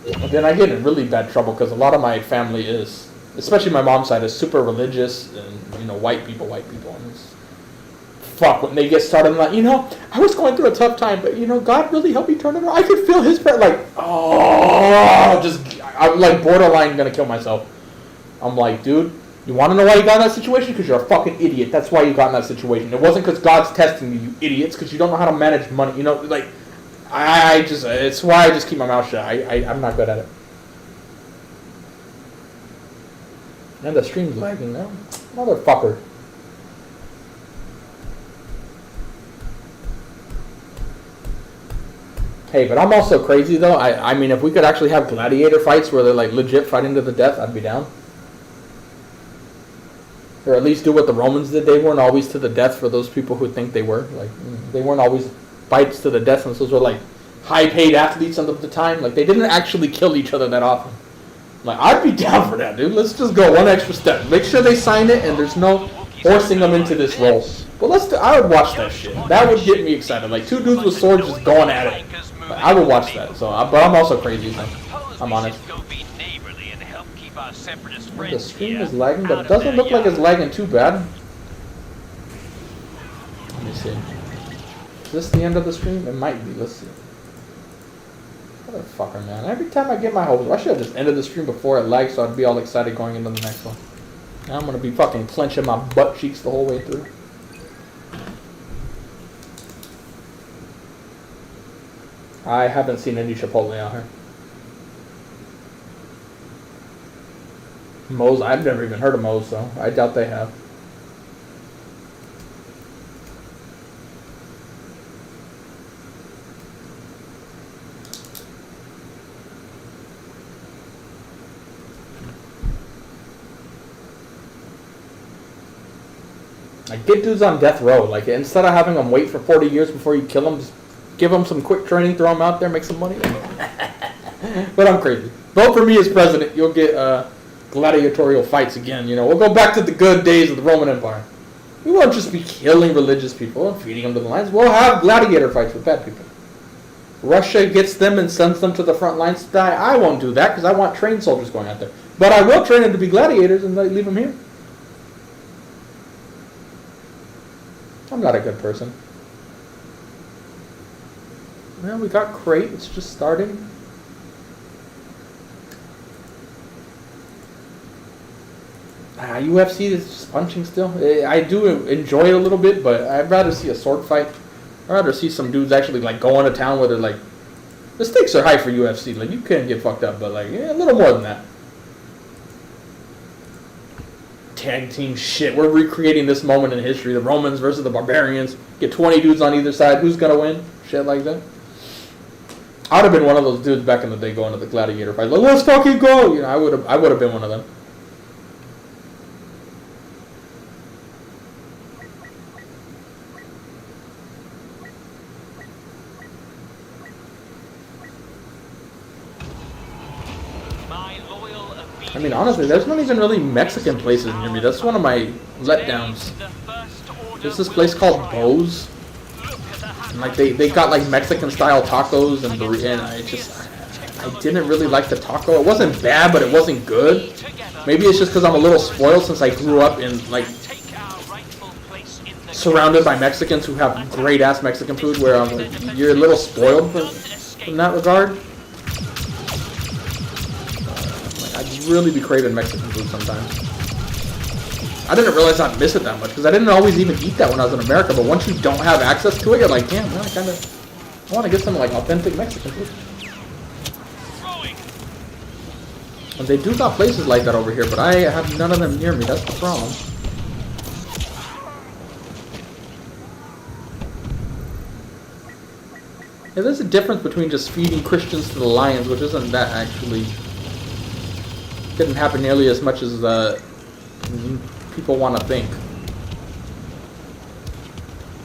And then I get in really bad trouble because a lot of my family is, especially my mom's side, is super religious and, you know, white people. And it's, fuck, when they get started, I'm like, you know, I was going through a tough time, but, you know, God really helped me turn it around. I could feel his prayer, like, I'm like borderline gonna kill myself. I'm like, dude, you want to know why you got in that situation? Because you're a fucking idiot. That's why you got in that situation. It wasn't because God's testing you, you idiots, because you don't know how to manage money. You know, like, it's why I just keep my mouth shut. I'm not good at it. And the stream's lagging now. Motherfucker. Hey, but I'm also crazy, though. I mean, if we could actually have gladiator fights where they're, like, legit fighting to the death, I'd be down. Or at least do what the Romans did. They weren't always to the death for those people who think they were. Like, they weren't always fights to the death, and those were, like, high-paid athletes at the time. Like, they didn't actually kill each other that often. Like, I'd be down for that, dude. Let's just go one extra step. Make sure they sign it, and there's no forcing them into this role. But I would watch that shit. That would get me excited. Like, two dudes with swords just going at it. Like, I would watch that. So, but I'm also crazy, so I'm honest. The stream is lagging, but it doesn't look like it's lagging too bad. Let me see. Is this the end of the stream? It might be. Let's see. Motherfucker, man. Every time I get my hopes, I should have just ended the stream before it lagged so I'd be all excited going into the next one. Now I'm going to be fucking clenching my butt cheeks the whole way through. I haven't seen any Chipotle out here. Moe's, I've never even heard of Moe's, so I doubt they have. Like, get dudes on death row. Like, instead of having them wait for 40 years before you kill them, just give them some quick training, throw them out there, make some money. But I'm crazy. Vote for me as president. You'll get gladiatorial fights again. You know, we'll go back to the good days of the Roman Empire. We won't just be killing religious people and feeding them to the lions. We'll have gladiator fights with bad people. Russia gets them and sends them to the front lines to die. I won't do that because I want trained soldiers going out there. But I will train them to be gladiators and leave them here. I'm not a good person. Well, we got Crate. It's just starting. UFC is just punching still. I do enjoy it a little bit, but I'd rather see a sword fight. I'd rather see some dudes actually like go into town where they're like, the stakes are high for UFC. Like you can't get fucked up, but like yeah, a little more than that. Tag team shit. We're recreating this moment in history. The Romans versus the Barbarians. Get 20 dudes on either side. Who's gonna win? Shit like that. I would have been one of those dudes back in the day going to the gladiator fight. Like, let's fucking go! You know, I would have been one of them. I mean, honestly, there's not even really Mexican places near me. That's one of my letdowns. There's this place called Bo's. And like they got like Mexican style tacos and I didn't really like the taco. It wasn't bad, but it wasn't good. Maybe it's just because I'm a little spoiled since I grew up in like surrounded by Mexicans who have great ass Mexican food. Where I'm like, you're a little spoiled in that regard. I'd really be craving Mexican food sometimes. I didn't realize I'd miss it that much because I didn't always even eat that when I was in America. But once you don't have access to it, you're like, damn, man, I want to get some like authentic Mexican food. And they do got places like that over here, but I have none of them near me. That's the problem. Yeah, there's a difference between just feeding Christians to the lions, which isn't that actually. Didn't happen nearly as much as people want to think.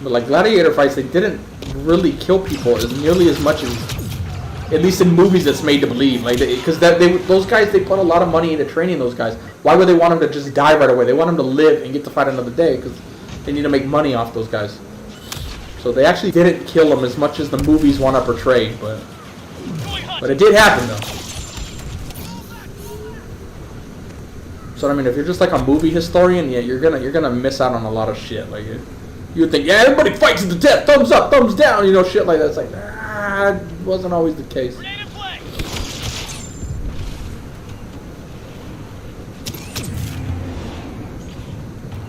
But like gladiator fights, they didn't really kill people nearly as much as, at least in movies, it's made to believe. Like because those guys, they put a lot of money into training those guys. Why would they want them to just die right away? They want them to live and get to fight another day because they need to make money off those guys. So they actually didn't kill them as much as the movies want to portray, but it did happen though. So I mean, if you're just like a movie historian, yeah, you're gonna miss out on a lot of shit. Like you would think, yeah, everybody fights to the death, thumbs up, thumbs down, you know, shit like that. It's like, nah, it wasn't always the case.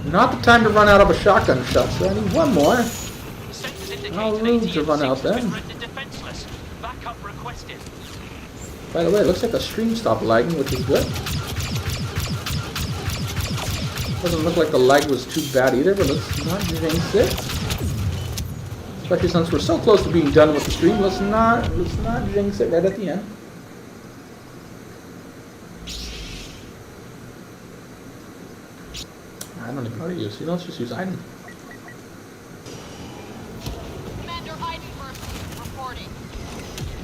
Not the time to run out of a shotgun shot, so I need one more. No room to run out then. By the way, it looks like the stream stopped lagging, which is good. Doesn't look like the lag was too bad either, but let's not jinx it. Especially since we're so close to being done with the stream, let's not jinx it right at the end. I don't even know how to use it. Let's just use item. Commander Eidenberg reporting.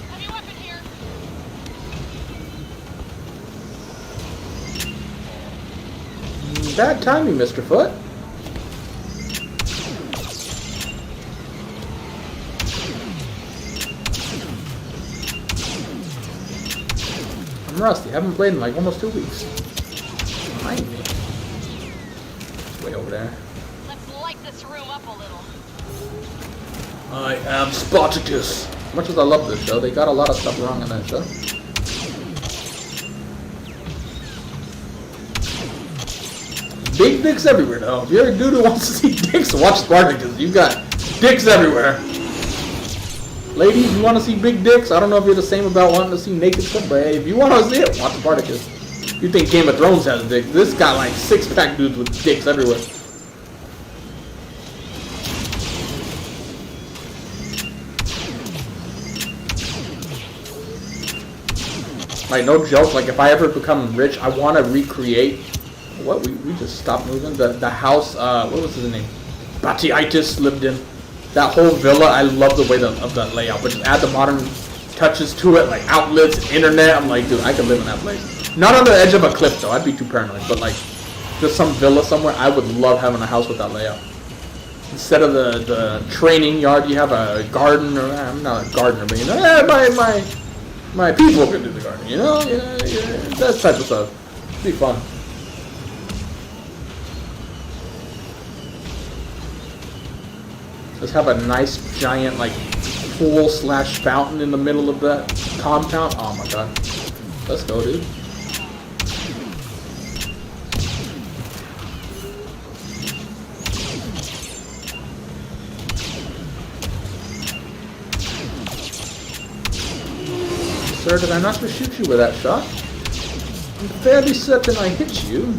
Heavy weapon here. Bad timing, Mr. Foot. I'm rusty. I haven't played in like almost 2 weeks. Behind me. It's way over there. Let's light this room up a little. I am Spartacus. As much as I love this show, they got a lot of stuff wrong in that show. Big dicks everywhere, though. If you're a dude who wants to see dicks, watch Spartacus. You've got dicks everywhere. Ladies, you want to see big dicks? I don't know if you're the same about wanting to see naked stuff, but hey, if you want to see it, watch Spartacus. You think Game of Thrones has dicks? This got like 6-pack dudes with dicks everywhere. Like, no joke, like if I ever become rich, I want to recreate. What? We just stopped moving? The house, what was his name? Batiitis lived in. That whole villa, I love the way of that layout. But just add the modern touches to it, like outlets, internet. I'm like, dude, I could live in that place. Not on the edge of a cliff, though. I'd be too paranoid. But like, just some villa somewhere, I would love having a house with that layout. Instead of the training yard, you have a garden. Or I'm not a gardener, but you know, my people can do the garden. You know, that type of stuff. It'd be fun. Let's have a nice giant like pool / fountain in the middle of that compound. Oh my god. Let's go, dude. sir. Did I not just shoot you with that shot? I'm fairly certain I hit you.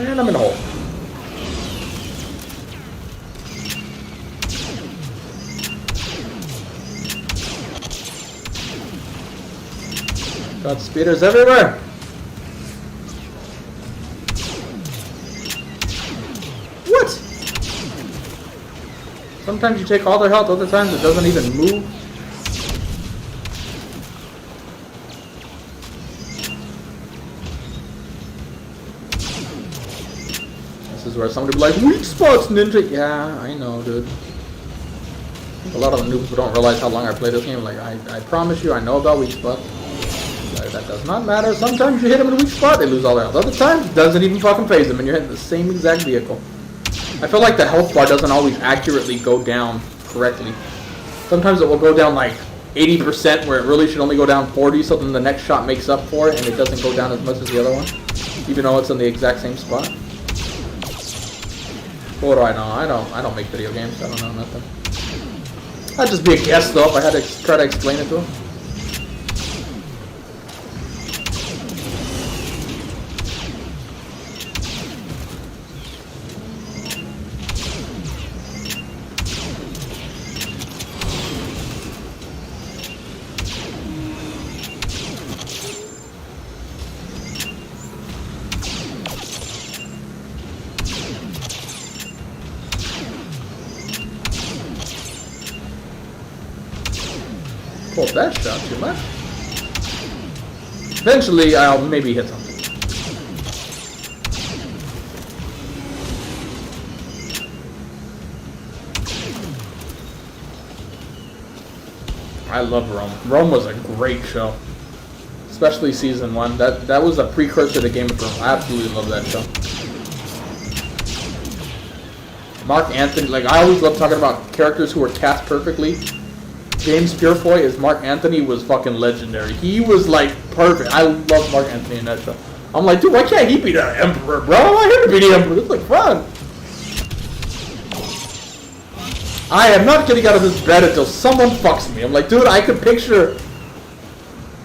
And I'm in a hole. Got speeders everywhere. What? Sometimes you take all their health, other times it doesn't even move. This is where somebody will be like, weak spots, Ninja. Yeah, I know, dude. A lot of the noobs don't realize how long I play this game. Like, I promise you, I know about weak spots. That does not matter. Sometimes you hit them in a weak spot, they lose all their health. Other times, it doesn't even fucking phase them, and you're hitting the same exact vehicle. I feel like the health bar doesn't always accurately go down correctly. Sometimes it will go down like 80% where it really should only go down 40, so then the next shot makes up for it, and it doesn't go down as much as the other one, even though it's in the exact same spot. What do I know? I don't make video games. I don't know nothing. I'd just be a guest though if I had to try to explain it to him. Pulled that shot too much. Eventually, I'll maybe hit something. I love Rome. Rome was a great show, especially season 1. That was a precursor to Game of Thrones. I absolutely love that show. Mark Anthony, like I always love talking about characters who were cast perfectly. James Purefoy as Mark Anthony was fucking legendary. He was like perfect. I love Mark Anthony in that show. I'm like, dude, why can't he be the Emperor, bro? I want him to be the Emperor. It's like fun. I am not getting out of this bed until someone fucks me. I'm like, dude, I could picture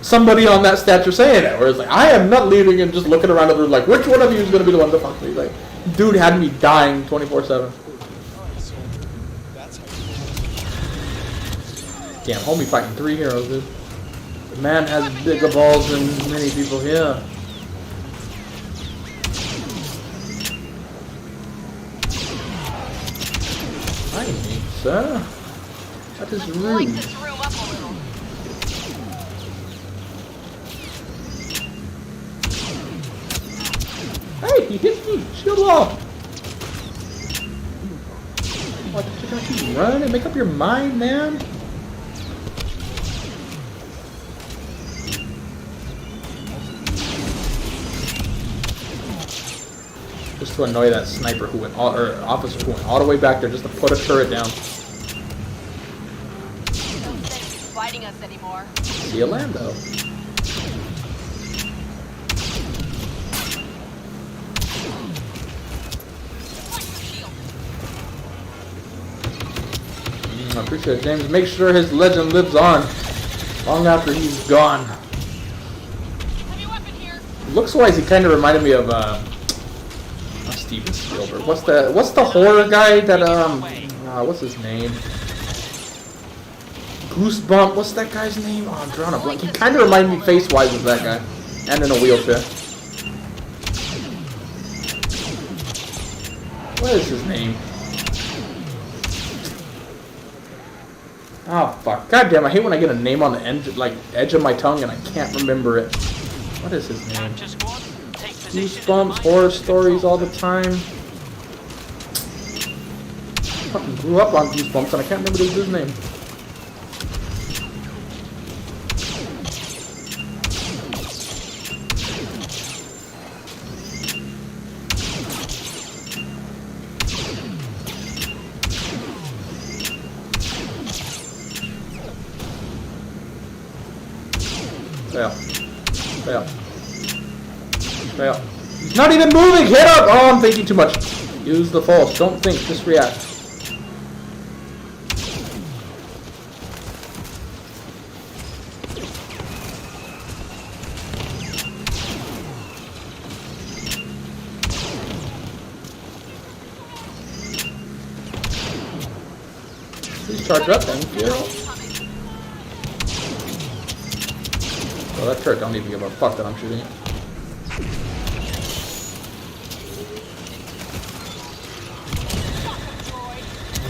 somebody on that stature saying that. Where it's like, I am not leaving and just looking around the room like, which one of you is going to be the one to fuck me? Like, dude had me dying 24/7. Damn, homie fighting 3 heroes, dude. The man has bigger balls than many people here. Hi, me, sir. That is rude. Light this room up a little. Hey, he hit me. Shield off. What, you gotta keep running? Make up your mind, man. Just to annoy that sniper who went, or officer who went all the way back there just to put a turret down. Don't say he's fighting us anymore. See you, Lando. I appreciate it, James. Make sure his legend lives on long after he's gone. Heavy weapon here. Looks-wise, he kind of reminded me of Steven Spielberg. What's the horror guy that what's his name? Goosebump. What's that guy's name? Oh, I'm drawing a blank. He kind of reminded me face-wise of that guy, and in a wheelchair. What is his name? Oh fuck! God damn! I hate when I get a name on the edge of my tongue and I can't remember it. What is his name? Goosebumps, horror stories all the time. Fucking grew up on Goosebumps and I can't remember his name. Fail. Fail. Fail. He's not even moving! Hit him! Oh, I'm thinking too much. Use the false. Don't think, just react. Please charge up, thank you. Well, that turret don't even give a fuck that I'm shooting it.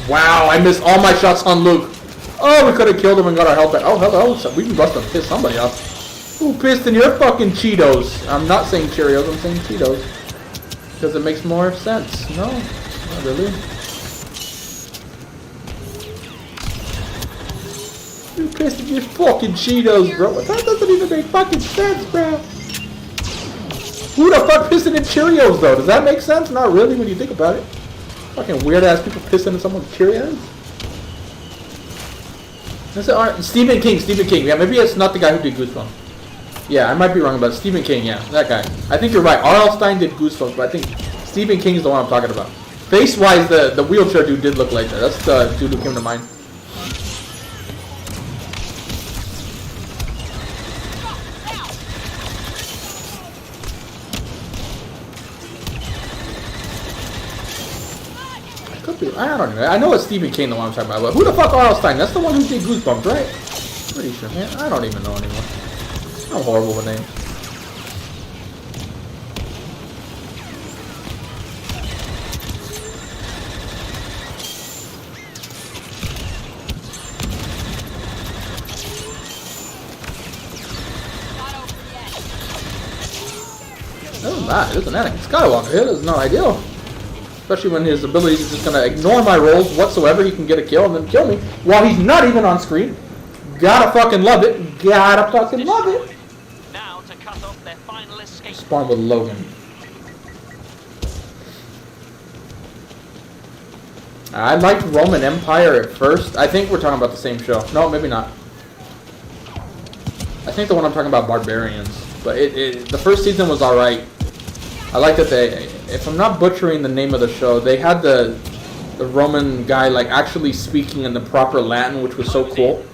Wow, I missed all my shots on Luke. Oh, we could have killed him and got our health back. Oh, hello. So we must have pissed somebody off. Who pissed in your fucking Cheetos? I'm not saying Cheerios, I'm saying Cheetos. Because it makes more sense. No, not really. You pissed in your fucking Cheetos, bro. That doesn't even make fucking sense, bro. Who the fuck pissing in Cheerios, though? Does that make sense? Not really when you think about it. Fucking weird ass people pissing in someone's Cheerios. Stephen King. Yeah, maybe it's not the guy who did Goosebumps. Yeah, I might be wrong about it. Stephen King, yeah, that guy. I think you're right. R.L. Stine did Goosebumps, but I think Stephen King is the one I'm talking about. Face-wise, the wheelchair dude did look like that. That's the dude who came to mind. I don't know. I know it's Stephen King the one I'm talking about, but who the fuck R.L. Stine? That's the one who did Goosebumps, right? Pretty sure, man. I don't even know anymore. I'm horrible with names. There's an Anakin Skywalker here. That's not ideal. Especially when his abilities are just going to ignore my rolls whatsoever. He can get a kill and then kill me while he's not even on screen. Gotta fucking love it. Gotta fucking love it. Now to cut off their final escape. Spawn with Logan. I liked Roman Empire at first. I think we're talking about the same show. No, maybe not. I think the one I'm talking about, Barbarians. But the first season was alright. I like that they, if I'm not butchering the name of the show, they had the Roman guy like actually speaking in the proper Latin, which was so cool.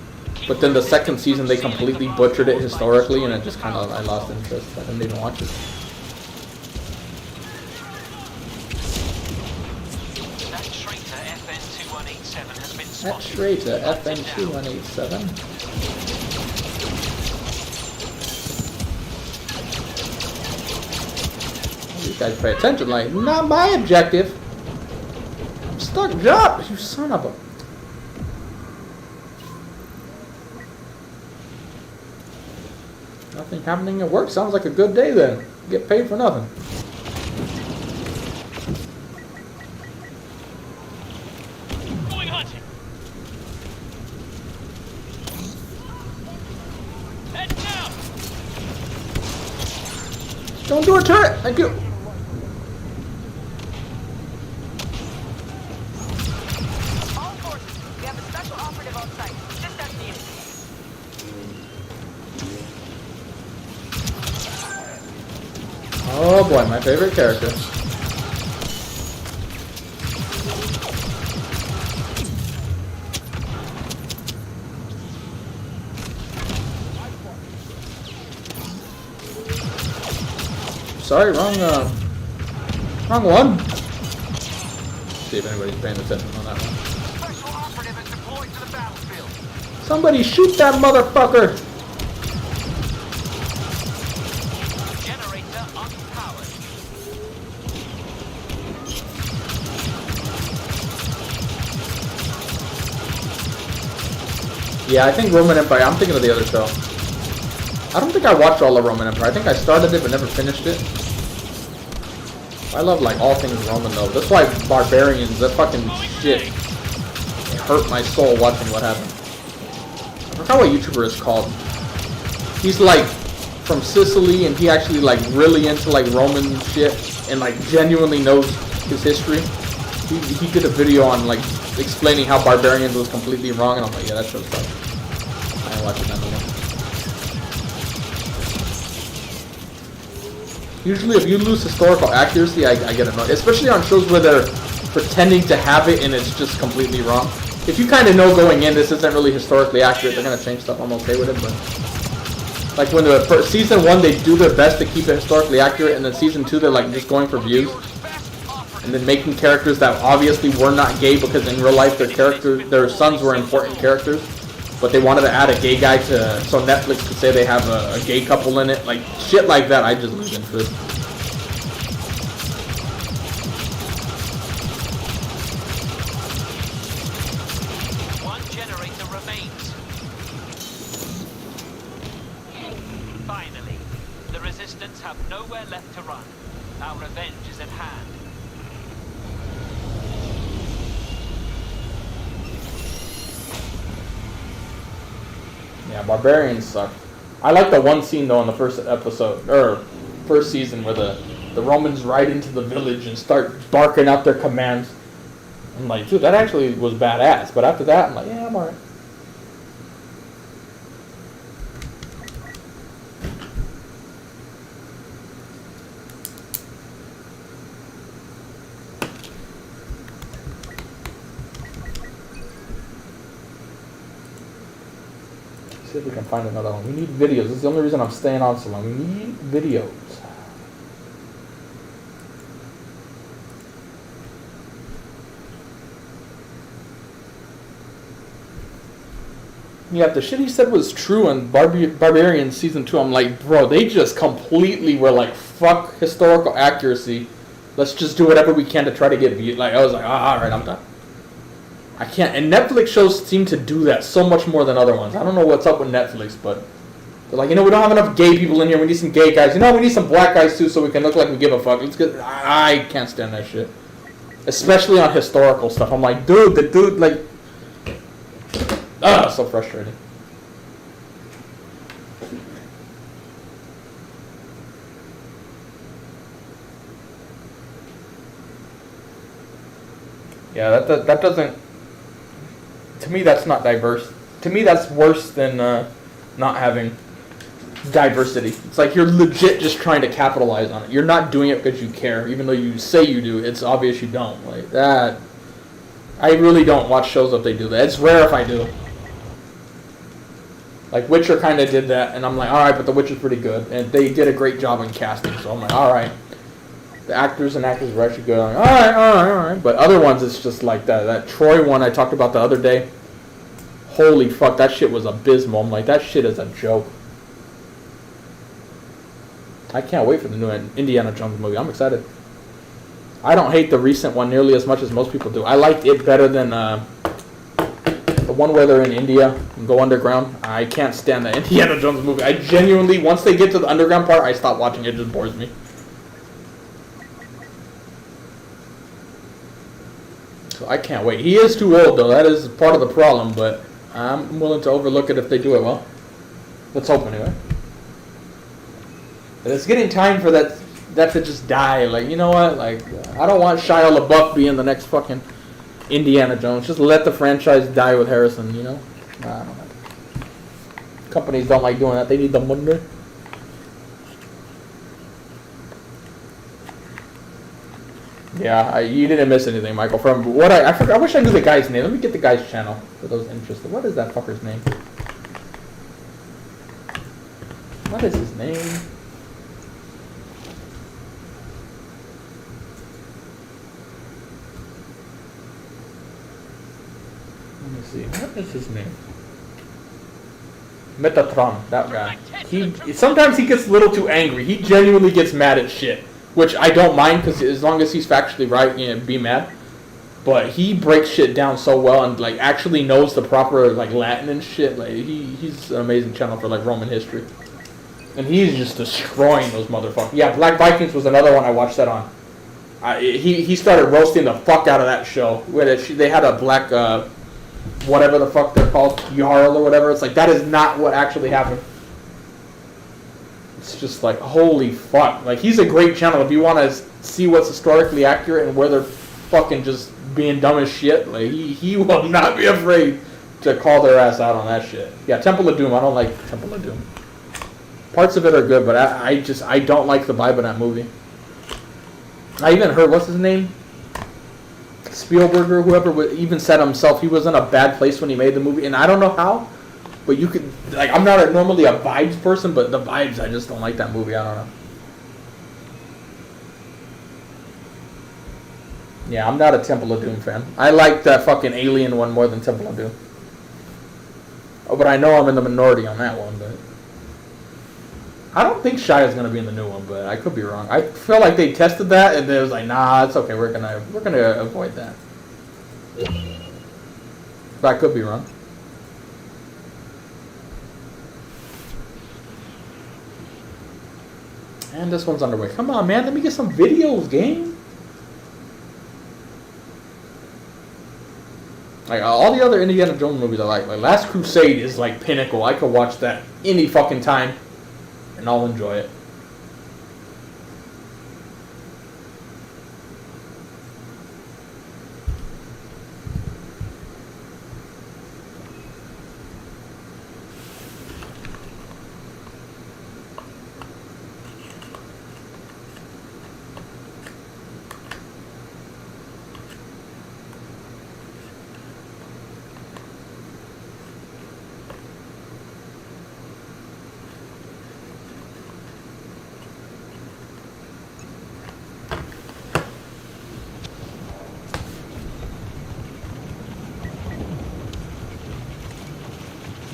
But then the second season they completely butchered it historically, and it just kind of, I lost interest. I didn't even watch it. That traitor FN2187 has been That spotted. traitor FN2187. You guys pay attention, like, not my objective. I'm stuck, jump, you son of a... Nothing happening at work, sounds like a good day then. Get paid for nothing. Going hunting. Head down. Don't do a turret, thank you. All forces, we have a special operative on site. Just as needed. Oh boy, my favorite character. Sorry, wrong one. See if anybody's paying attention on that one. Special operative is deployed to the battlefield. Somebody shoot that motherfucker! Generator unpowered. Yeah, I think Roman Empire. I'm thinking of the other show. I don't think I watched all of Roman Empire. I think I started it but never finished it. I love like all things Roman though. That's why Barbarians, that fucking shit, it hurt my soul watching what happened. I forgot what YouTuber is called. He's like from Sicily and he actually like really into like Roman shit and like genuinely knows his history. He did a video on like explaining how Barbarians was completely wrong and I'm like, yeah, that show's tough. I ain't watching that no more. Usually if you lose historical accuracy, I get annoyed. Especially on shows where they're pretending to have it and it's just completely wrong. If you kind of know going in this isn't really historically accurate, they're going to change stuff, I'm okay with it, but... Like when the season 1, they do their best to keep it historically accurate, and then season 2, they're like just going for views. And then making characters that obviously were not gay because in real life their sons were important characters. But they wanted to add a gay guy so Netflix could say they have a gay couple in it. Like, shit like that, I just lose interest. One generator remains. Finally, the Resistance have nowhere left to run. Our revenge is at hand. Yeah, barbarians suck. I like the one scene though in the first episode, or first season, where the Romans ride into the village and start barking out their commands. I'm like, dude, that actually was badass. But after that, I'm like, yeah, I'm alright. See if we can find another one. We need videos. This is the only reason I'm staying on so long. We need videos. Yeah, if the shit he said was true in Barbarian Season 2, I'm like, bro, they just completely were like, fuck historical accuracy. Let's just do whatever we can to try to get views. Like, I was like, alright, I'm done. I can't. And Netflix shows seem to do that so much more than other ones. I don't know what's up with Netflix, but they're like, you know, we don't have enough gay people in here. We need some gay guys. You know, we need some black guys too, so we can look like we give a fuck. Let's get. I can't stand that shit, especially on historical stuff. I'm like, dude, the dude, like, so frustrating. Yeah, that doesn't. To me, that's not diverse. To me, that's worse than not having diversity. It's like you're legit just trying to capitalize on it. You're not doing it because you care, even though you say you do. It's obvious you don't. Like that. I really don't watch shows if they do that. It's rare if I do. Like Witcher kind of did that, and I'm like, all right, but The Witcher's pretty good, and they did a great job in casting. So I'm like, all right. The actors and actors were actually good. Like, all right. But other ones, it's just like that Troy one I talked about the other day. Holy fuck, that shit was abysmal. I'm like, that shit is a joke. I can't wait for the new Indiana Jones movie. I'm excited. I don't hate the recent one nearly as much as most people do. I liked it better than the one where they're in India and go underground. I can't stand the Indiana Jones movie. I genuinely, once they get to the underground part, I stop watching it. It just bores me. So I can't wait. He is too old, though. That is part of the problem, but I'm willing to overlook it if they do it well. Let's hope, anyway. But it's getting time for that to just die. Like, you know what? Like, I don't want Shia LaBeouf being the next fucking Indiana Jones. Just let the franchise die with Harrison, you know? I don't know. Companies don't like doing that. They need the money. Yeah, you didn't miss anything, Michael. From what I forgot, I wish I knew the guy's name. Let me get the guy's channel for those interested. What is that fucker's name? What is his name? Let me see. What is his name? Metatron, that guy. Sometimes he gets a little too angry. He genuinely gets mad at shit. Which I don't mind, because as long as he's factually right, you know, be mad. But he breaks shit down so well and like actually knows the proper like Latin and shit. Like he's an amazing channel for like Roman history. And he's just destroying those motherfuckers. Yeah, Black Vikings was another one I watched that on. He started roasting the fuck out of that show. Where they had a black whatever the fuck they're called, Jarl or whatever. It's like that is not what actually happened. It's just like, holy fuck. Like, he's a great channel if you want to see what's historically accurate and where they're fucking just being dumb as shit. Like, he will not be afraid to call their ass out on that shit. Yeah, Temple of Doom. I don't like Temple of Doom. Parts of it are good, but I don't like the vibe of that movie. I even heard, what's his name? Spielberg or whoever even said himself he was in a bad place when he made the movie, and I don't know how, but you could, like, I'm not normally a vibes person, but the vibes, I just don't like that movie. I don't know. Yeah, I'm not a Temple of Doom fan. I like that fucking Alien one more than Temple of Doom. Oh, but I know I'm in the minority on that one, but I don't think Shia's gonna be in the new one, but I could be wrong. I feel like they tested that and it was like, nah, it's okay. We're gonna avoid that. But I could be wrong. And this one's underway. Come on, man. Let me get some videos, game. Like, all the other Indiana Jones movies I like Last Crusade is like pinnacle. I could watch that any fucking time and I'll enjoy it.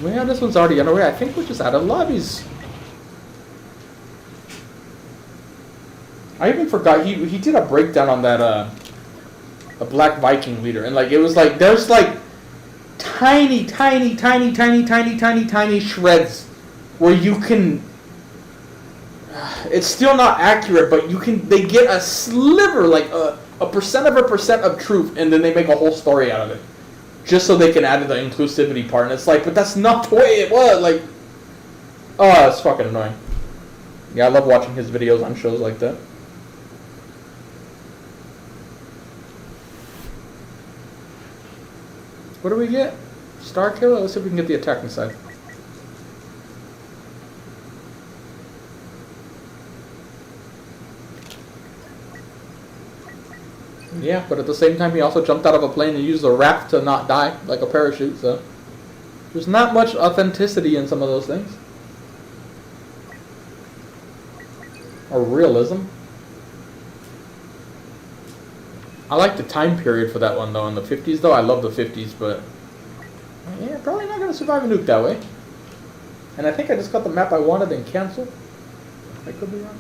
Well, this one's already underway. I think we're just out of lobbies. I even forgot he did a breakdown on that a Black Viking leader, and like it was like there's like tiny shreds where you can. It's still not accurate, but they get a sliver, like a percent of truth, and then they make a whole story out of it. Just so they can add the inclusivity part, and it's like, but that's not the way it was. Like, oh, it's fucking annoying. Yeah, I love watching his videos on shows like that. What do we get? Star Killer? Let's see if we can get the attacking side. Yeah, but at the same time, he also jumped out of a plane and used a raft to not die, like a parachute, so there's not much authenticity in some of those things. Or realism. I like the time period for that one, though, in the 50s, though. I love the 50s, but yeah, probably not going to survive a nuke that way. And I think I just got the map I wanted and canceled. I could be wrong.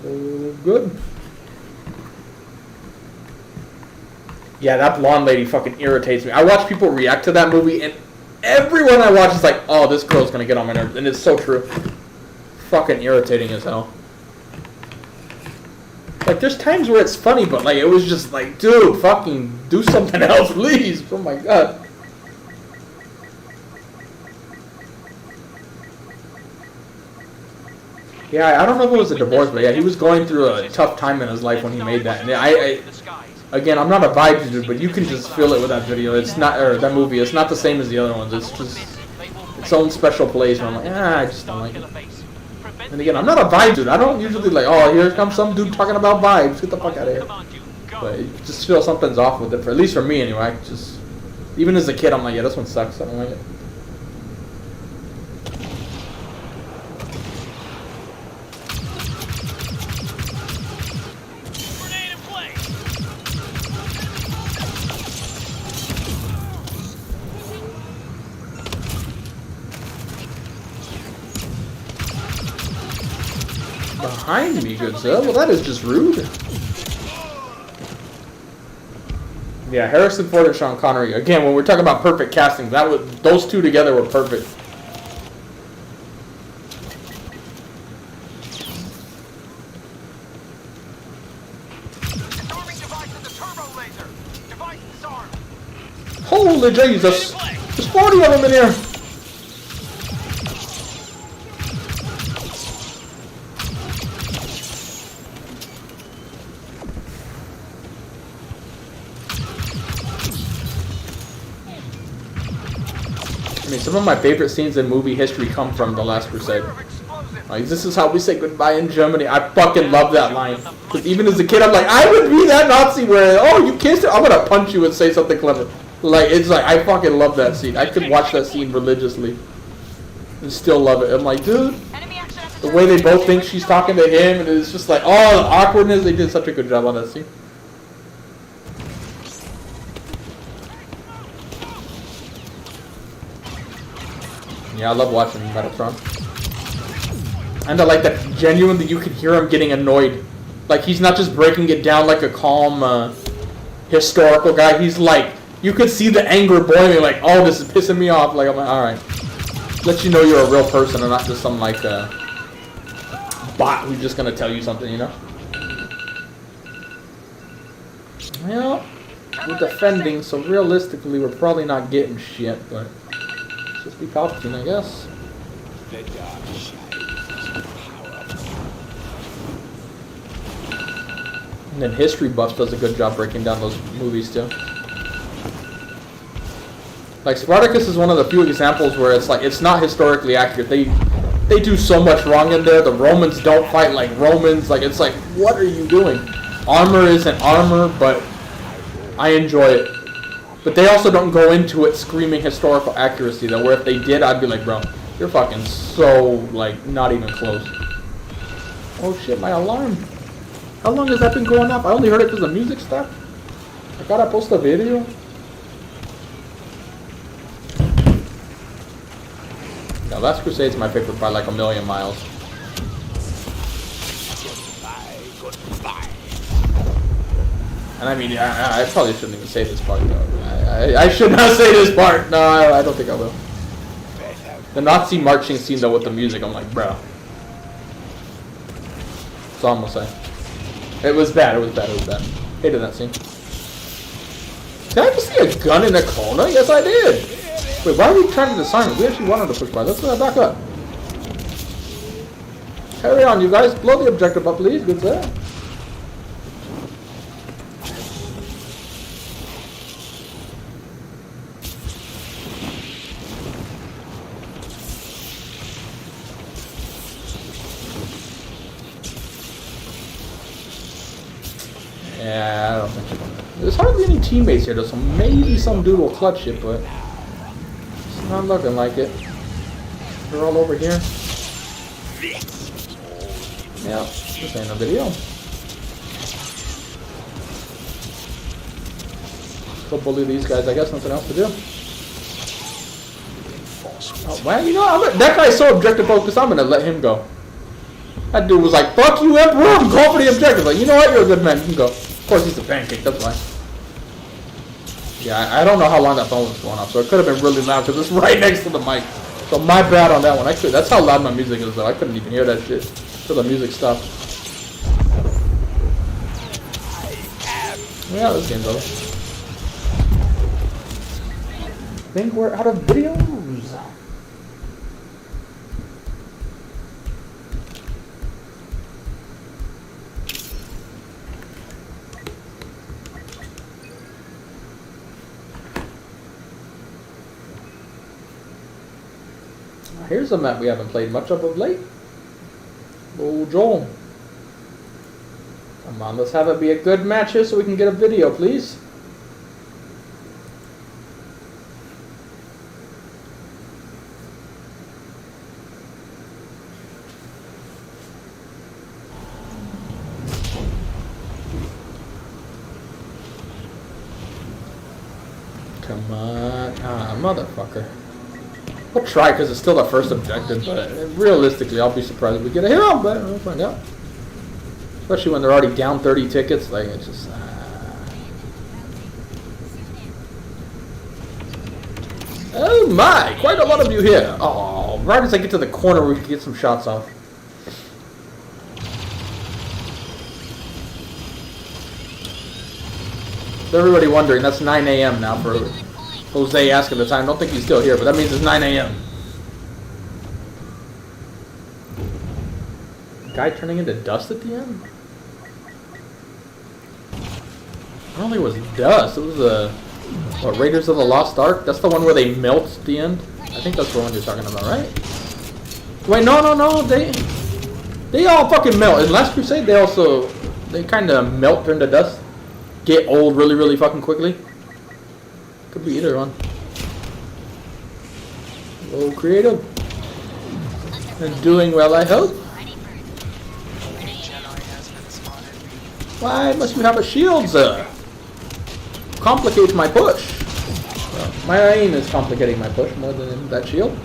Oh, good. Yeah, that blonde lady fucking irritates me. I watch people react to that movie, and everyone I watch is like, oh, this girl's gonna get on my nerves. And it's so true. Fucking irritating as hell. Like, there's times where it's funny, but, like, it was just like, dude, fucking do something else, please. Oh, my God. Yeah, I don't know if it was a divorce, but, yeah, he was going through a tough time in his life when he made that. And again, I'm not a vibes dude, but you can just feel it with that video. It's not, or that movie. It's not the same as the other ones. It's just its own special place. Where I'm like, I just don't like it. And again, I'm not a vibes dude. I don't usually like, oh, here comes some dude talking about vibes. Get the fuck out of here. But you just feel something's off with it. For at least for me, anyway. Just even as a kid, I'm like, yeah, this one sucks. I don't like it. Behind me, good sir. Well, that is just rude. Yeah, Harrison Ford and Sean Connery. Again, when we're talking about perfect casting, those two together were perfect. Holy Jesus! There's 40 of them in here. some of my favorite scenes in movie history come from The Last Crusade. Like, this is how we say goodbye in Germany. I fucking love that line. Because even as a kid, I'm like, I would be that Nazi where, oh, you kissed her? I'm gonna punch you and say something clever. Like, it's like, I fucking love that scene. I could watch that scene religiously and still love it. I'm like, dude, the way they both think she's talking to him, and it's just like, oh, the awkwardness. They did such a good job on that scene. Yeah, I love watching Battlefront. And I like that genuinely you can hear him getting annoyed. Like, he's not just breaking it down like a calm, historical guy. He's like, you could see the anger boiling, like, oh, this is pissing me off. Like, I'm like, alright. Let you know you're a real person and not just some, like, bot who's just gonna tell you something, you know? Well, we're defending, so realistically we're probably not getting shit, but let's just be Palpatine, I guess. And then History Buffs does a good job breaking down those movies too. Like, Spartacus is one of the few examples where it's like, it's not historically accurate. They do so much wrong in there. The Romans don't fight like Romans. Like, it's like, what are you doing? Armor isn't armor, but I enjoy it. But they also don't go into it screaming historical accuracy, though, where if they did, I'd be like, bro, you're fucking so, like, not even close. Oh shit, my alarm. How long has that been going off? I only heard it because the music stopped. I gotta post a video. Yeah, Last Crusade's my favorite by like a million miles. And I mean, I probably shouldn't even say this part, though. I should not say this part. No, I don't think I will. The Nazi marching scene, though, with the music, I'm like, bro. That's all I'm gonna say. It was bad, it was bad, it was bad. Hated that scene. Did I ever see a gun in a Kona? Yes, I did. Wait, why are we trying to disarm it? We actually wanted to push by. Let's back up. Carry on, you guys. Blow the objective up, please. Good sir. Yeah, I don't think so. There's hardly any teammates here, though, so maybe some dude will clutch it, but it's not looking like it. They're all over here. Yeah, this ain't a video. Go bully these guys, I guess, nothing else to do. Oh, well, you know, that guy's so objective focused, I'm gonna let him go. That dude was like, fuck you, Emperor, I'm going for the objective. Like, you know what, you're a good man, you can go. Of course, he's a pancake, that's why. Yeah, I don't know how long that phone was going off, so it could have been really loud because it's right next to the mic. So my bad on that one. Actually, that's how loud my music is, though. I couldn't even hear that shit till the music stopped. Yeah, this game's over. I think we're out of videos. Here's a map we haven't played much of late. Oh, Joel. Come on, let's have it be a good match here so we can get a video, please. Come on. Ah, motherfucker. We'll try because it's still the first objective, but realistically, I'll be surprised if we get a hero, but we'll find out. Especially when they're already down 30 tickets, like, it's just... Oh my! Quite a lot of you here! Oh, right as I get to the corner, we can get some shots off. So everybody wondering, that's 9 a.m. now for Jose asking the time. Don't think he's still here, but that means it's 9 a.m. Guy turning into dust at the end? I don't think it was dust. It was what, Raiders of the Lost Ark? That's the one where they melt at the end? I think that's the one you're talking about, right? Wait, no. They all fucking melt. In Last Crusade, they kind of melt, turn to dust, get old really, really fucking quickly. Could be either one. Oh, creative. And doing well, I hope. Why must you have a shield, sir? Complicates my push. Well, my aim is complicating my push more than that shield.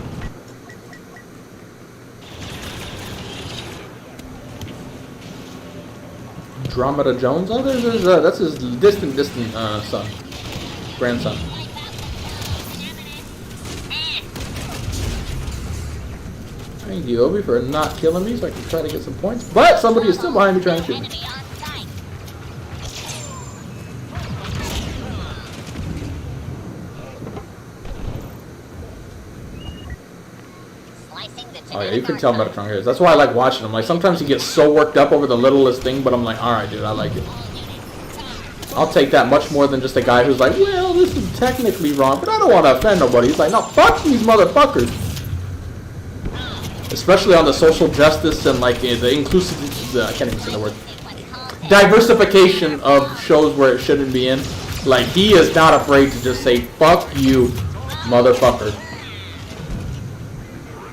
Andromeda Jones? Oh, that's his distant son. Grandson. Thank you, Obi, for not killing me so I can try to get some points. But somebody is still behind me trying to shoot me. Oh yeah, you can tell Metatron is. That's why I like watching him. Like, sometimes he gets so worked up over the littlest thing, but I'm like, alright dude, I like it. I'll take that much more than just a guy who's like, well, this is technically wrong, but I don't want to offend nobody. He's like, no, fuck these motherfuckers. Especially on the social justice and like the inclusive, I can't even say the word, diversification of shows where it shouldn't be in. Like, he is not afraid to just say, fuck you, motherfucker.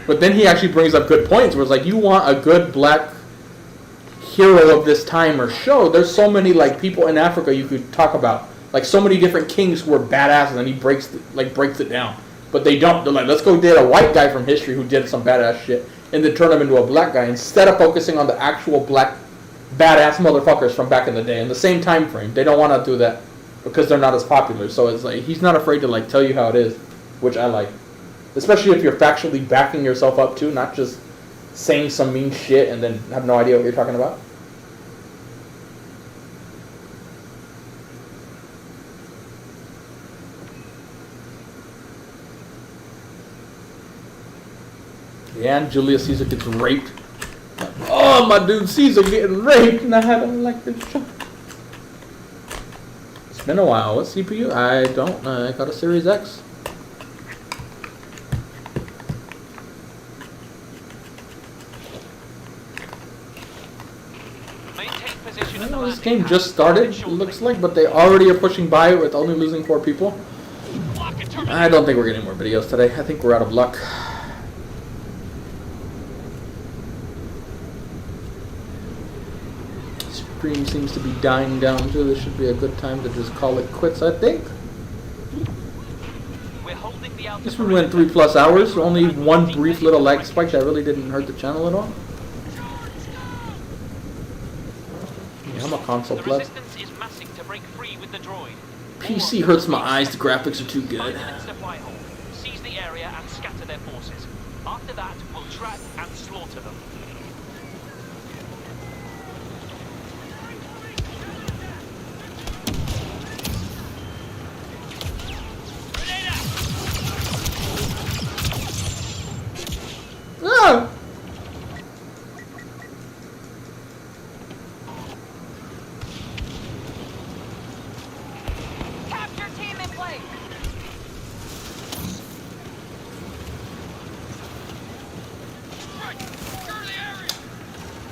But then he actually brings up good points where it's like, you want a good black hero of this time or show. There's so many like people in Africa you could talk about. Like so many different kings who are badasses, and he breaks it down. But they don't. They're like, let's go get a white guy from history who did some badass shit and then turn him into a black guy instead of focusing on the actual black badass motherfuckers from back in the day in the same time frame. They don't want to do that because they're not as popular. So it's like he's not afraid to like tell you how it is, which I like. Especially if you're factually backing yourself up too, not just saying some mean shit and then have no idea what you're talking about. Yeah, and Julius Caesar gets raped. Oh, my dude Caesar getting raped, and I haven't liked this shot. It's been a while. What CPU? I don't know. I got a Series X. I know this game just started, it looks like, but they already are pushing by it with only losing 4 people. I don't think we're getting more videos today. I think we're out of luck. Stream seems to be dying down too. This should be a good time to just call it quits, I think. This one went 3+ hours. Only one brief little lag spike that really didn't hurt the channel at all. Yeah, I'm a console pleb. PC hurts my eyes. The graphics are too good. Seize the area and scatter their forces. After that, we'll track and slaughter them. Ah! Capture team in place.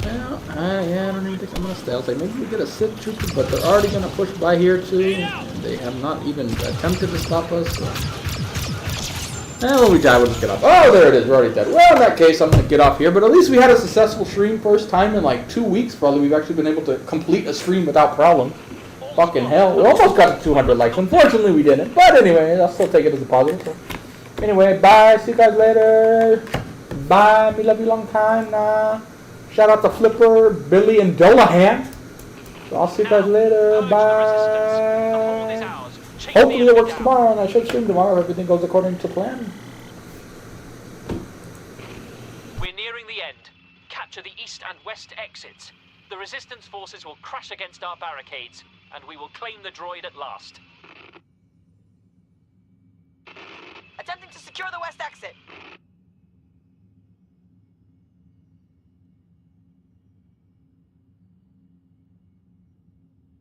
Well, yeah, I don't even think I'm gonna stay. I was like, maybe we get a Sith trooper, but they're already gonna push by here too. They have not even attempted to stop us. So. And when we die, we'll just get off. Oh, there it is. We're already dead. Well, in that case, I'm going to get off here. But at least we had a successful stream first time in like 2 weeks. Probably we've actually been able to complete a stream without problem. Fucking hell. We almost got to 200 likes. Unfortunately, we didn't. But anyway, I'll still take it as a positive. So. Anyway, bye. See you guys later. Bye. Me love you long time. Shout out to Flipper, Billy, and Dolahan. So I'll see you guys later. Bye. Hopefully it works tomorrow, and I should stream tomorrow if everything goes according to plan. We're nearing the end. Capture the east and west exits. The resistance forces will crash against our barricades, and we will claim the droid at last. Attempting to secure the west exit.